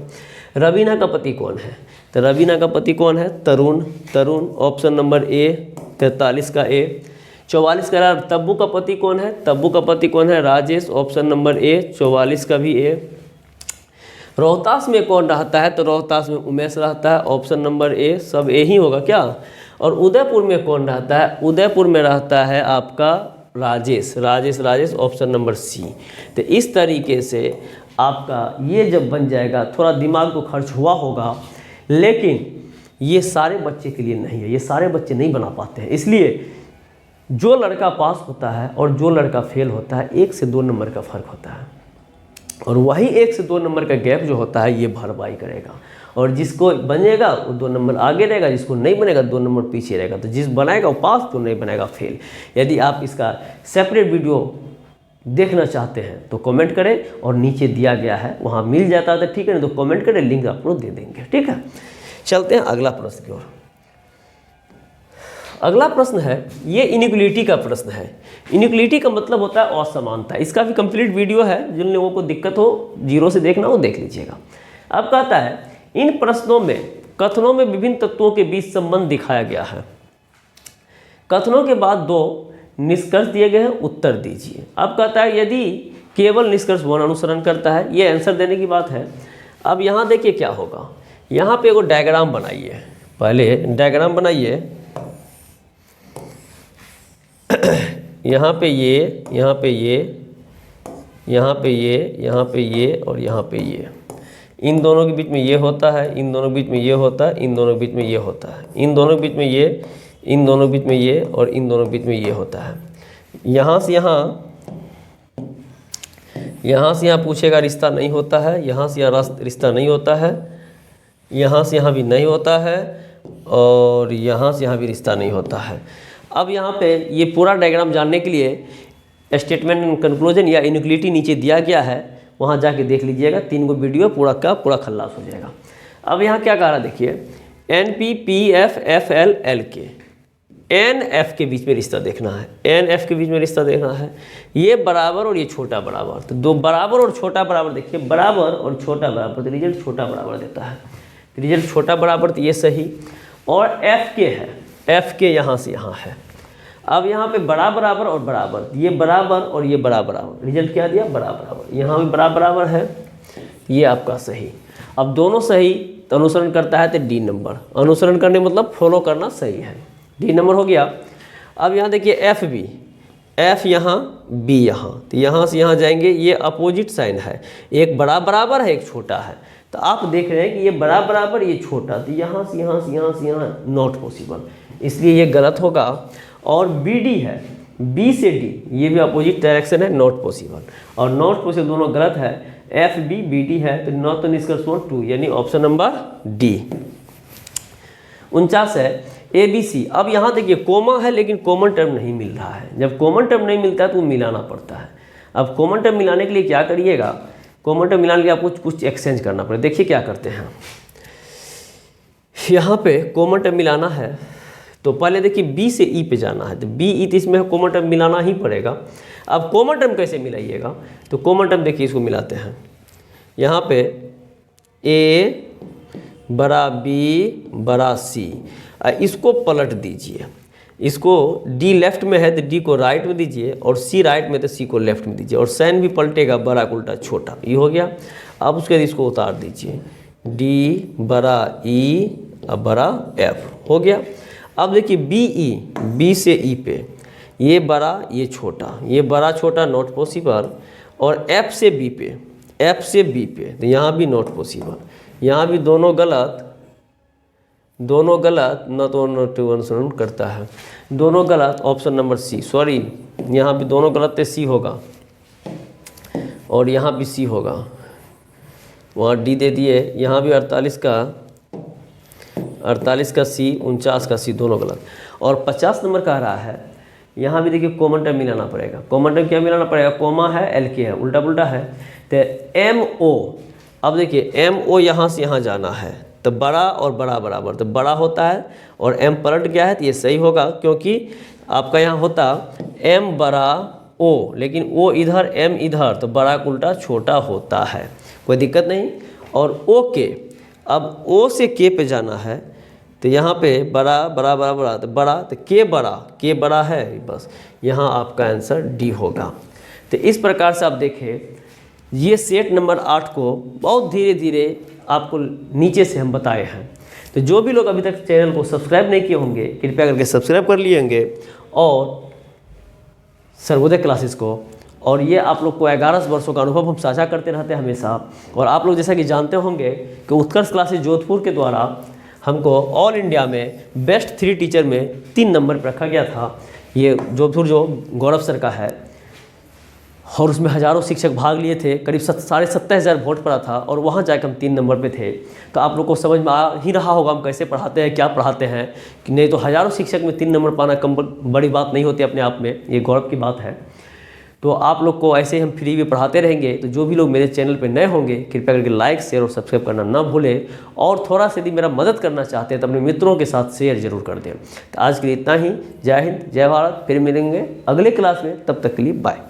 रवीना का पति कौन है? तो रवीना का पति कौन है? तरुण। तरुण ऑप्शन नंबर ए, 43 का ए। 44 का तब्बू का पति कौन है? तब्बू का पति कौन है? राजेश, ऑप्शन नंबर ए, 44 का भी ए। रोहतास में कौन रहता है? तो रोहतास में उमेश रहता है, ऑप्शन नंबर ए, सब ए ही होगा क्या। और उदयपुर में कौन रहता है? उदयपुर में रहता है आपका Rajesh, Rajesh, Rajesh, option number C. तो इस तरीके से आपका ये जब बन जाएगा, थोड़ा दिमाग को खर्च हुआ होगा, लेकिन ये सारे बच्चे के लिए नहीं है, ये सारे बच्चे नहीं बना पाते हैं। इसलिए जो लड़का पास होता है और जो लड़का फेल होता है, 1 से 2 नंबर का फ़र्क होता है, और वही 1 से 2 नंबर का गैप जो होता है ये भरपाई करेगा। और जिसको बनेगा वो 2 नंबर आगे रहेगा, जिसको नहीं बनेगा 2 नंबर पीछे रहेगा। तो जिस बनाएगा वो पास, तो नहीं बनाएगा फेल। यदि आप इसका सेपरेट वीडियो देखना चाहते हैं तो कमेंट करें, और नीचे दिया गया है वहाँ मिल जाता है तो ठीक है, नहीं तो कमेंट करें, लिंक आपको दे देंगे। ठीक है, चलते हैं अगला प्रश्न की ओर। अगला प्रश्न है, ये इनइक्वलिटी का प्रश्न है। इनइक्वलिटी का मतलब होता है असमानता। इसका भी कंप्लीट वीडियो है, जिन लोगों को दिक्कत हो 0 से देखना वो देख लीजिएगा। अब कहता है, इन प्रश्नों में कथनों में विभिन्न तत्वों के बीच संबंध दिखाया गया है। कथनों के बाद 2 निष्कर्ष दिए गए हैं, उत्तर दीजिए। अब कहता है, यदि केवल निष्कर्ष 1 अनुसरण करता है, ये आंसर देने की बात है। अब यहाँ देखिए क्या होगा, यहाँ पे एगो डायग्राम बनाइए, पहले डायग्राम बनाइए। यहाँ पे ये, यहाँ पे ये, यहाँ पे ये, यहाँ पे ये और यहाँ पे ये, इन दोनों के बीच में ये होता है, इन दोनों के बीच में ये होता है, इन दोनों के बीच में ये होता है, इन दोनों के बीच में ये, इन दोनों के बीच में ये और इन दोनों के बीच में ये होता है। यहाँ से यहाँ पूछेगा रिश्ता नहीं होता है, यहाँ से यहाँ रिश्ता नहीं होता है, यहाँ से यहाँ भी नहीं होता है, और यहाँ से यहाँ भी रिश्ता नहीं होता है। अब यहाँ पे ये पूरा डायग्राम जानने के लिए स्टेटमेंट एंड कंक्लूजन या इनइक्वलिटी नीचे दिया गया है, वहाँ जाके देख लीजिएगा। 3 गो वीडियो पूरा का पूरा खल्लास हो जाएगा। अब यहाँ क्या कह रहा है देखिए, NP, PF, FL, LK, NF के बीच में रिश्ता देखना है, NF के बीच में रिश्ता देखना है। ये बराबर और ये छोटा बराबर, तो 2 बराबर और छोटा बराबर देखिए, बराबर और छोटा बराबर, तो रिजल्ट छोटा बराबर देता है, रिजल्ट छोटा बराबर, तो ये सही। और FK है, FK यहाँ से यहाँ है। अब यहाँ पे बड़ा बराबर और बराबर, ये बराबर और ये बराबर, रिजल्ट क्या दिया? बराबर। यहाँ भी बराबर है, ये आपका सही। अब दोनों सही तो अनुसरण करता है तो D नंबर, अनुसरण करने मतलब फॉलो करना सही है, D नंबर हो गया। अब यहाँ देखिए FB, F यहाँ, B यहाँ, तो यहाँ से यहाँ जाएंगे, ये अपोजिट साइन है, एक बड़ा बराबर है, एक छोटा है, तो आप देख रहे हैं कि ये बड़ा बराबर, ये छोटा, तो यहाँ से यहाँ से यहाँ से यहाँ नॉट पॉसिबल, इसलिए ये गलत होगा। और बी डी है, बी से डी ये भी अपोजिट डायरेक्शन है, नॉट पॉसिबल, और नॉट पॉसिबल दोनों गलत है। एफ बी बी डी है तो नॉट तो निष्कर्ष 2, यानी ऑप्शन नंबर डी। 49 है ए बी सी। अब यहाँ देखिए कोमा है लेकिन कॉमन टर्म नहीं मिल रहा है। जब कॉमन टर्म नहीं मिलता है तो मिलाना पड़ता है। अब कॉमन टर्म मिलाने के लिए क्या करिएगा, कॉमन टर्म मिलाने के लिए आपको कुछ एक्सचेंज करना पड़ेगा। देखिए क्या करते हैं, यहाँ पे कॉमन टर्म मिलाना है तो पहले देखिए बी से ई पे जाना है, तो बी ई तो इसमें कॉमन टर्म मिलाना ही पड़ेगा। अब कॉमन टर्म कैसे मिलाइएगा, तो कॉमन टर्म देखिए इसको मिलाते हैं। यहाँ पे ए बड़ा बी बड़ा सी, इसको पलट दीजिए, इसको डी लेफ्ट में है तो डी को राइट में दीजिए, और सी राइट में तो सी को लेफ्ट में दीजिए, और साइन भी पलटेगा, बड़ा उल्टा छोटा, ये हो गया। अब उसके बाद इसको उतार दीजिए, डी बड़ा ई अब बड़ा एफ, हो गया। अब देखिए बी ई, बी से ई पे ये बड़ा ये छोटा, ये बड़ा छोटा नॉट पॉसिबल, और एफ से बी पे, एफ से बी पे तो यहाँ भी नॉट पॉसिबल, यहाँ भी दोनों गलत, दोनों गलत, न तो अनुसरण करता है, दोनों गलत, ऑप्शन नंबर सी, सॉरी यहाँ भी दोनों गलत है, सी होगा और यहाँ भी सी होगा, वहाँ डी दे दिए, यहाँ भी 48 का सी, 49 का सी, दोनों गलत। और 50 नंबर कह रहा है, यहाँ भी देखिए कॉमन टर्म मिलाना पड़ेगा। कॉमन टर्म क्या मिलाना पड़ेगा, कोमा है एल के है, उल्टा पुल्टा है, तो एम ओ। अब देखिए एम ओ यहाँ से यहाँ जाना है तो बड़ा और बड़ा बराबर, तो बड़ा होता है और एम पलट गया है तो ये सही होगा, क्योंकि आपका यहाँ होता एम बड़ा ओ, लेकिन ओ इधर एम इधर, तो बड़ा उल्टा छोटा होता है, कोई दिक्कत नहीं। और ओ के, अब ओ से के पे जाना है तो यहाँ पे बड़ा बड़ा बड़ा बड़ा, तो बड़ा तो के बड़ा है, बस यहाँ आपका आंसर डी होगा। तो इस प्रकार से आप देखें, ये सेट नंबर 8 को बहुत धीरे धीरे आपको नीचे से हम बताए हैं। तो जो भी लोग अभी तक चैनल को सब्सक्राइब नहीं किए होंगे कृपया करके सब्सक्राइब कर लिए होंगे, और सर्वोदय क्लासेस को, और ये आप लोग को 11 वर्षों का अनुभव हम साझा करते रहते हैं हमेशा। और आप लोग जैसा कि जानते होंगे कि उत्कर्ष क्लासेस जोधपुर के द्वारा हमको ऑल इंडिया में बेस्ट 3 टीचर में 3 नंबर पर रखा गया था। ये जोधपुर जो गौरव सर का है, और उसमें हज़ारों शिक्षक भाग लिए थे, करीब 70,500 वोट पड़ा था, और वहाँ जाकर हम 3 नंबर पे थे। तो आप लोग को समझ में आ ही रहा होगा हम कैसे पढ़ाते हैं, क्या पढ़ाते हैं, कि नहीं तो हज़ारों शिक्षक में 3 नंबर पाना कम बड़ी बात नहीं होती अपने आप में, ये गौरव की बात है। तो आप लोग को ऐसे ही हम फ्री में पढ़ाते रहेंगे। तो जो भी लोग मेरे चैनल पे नए होंगे कृपया करके लाइक शेयर और सब्सक्राइब करना ना भूलें, और थोड़ा सा यदि मेरा मदद करना चाहते हैं तो अपने मित्रों के साथ शेयर जरूर कर दें। तो आज के लिए इतना ही। जय हिंद, जय भारत। फिर मिलेंगे अगले क्लास में, तब तक के लिए बाय।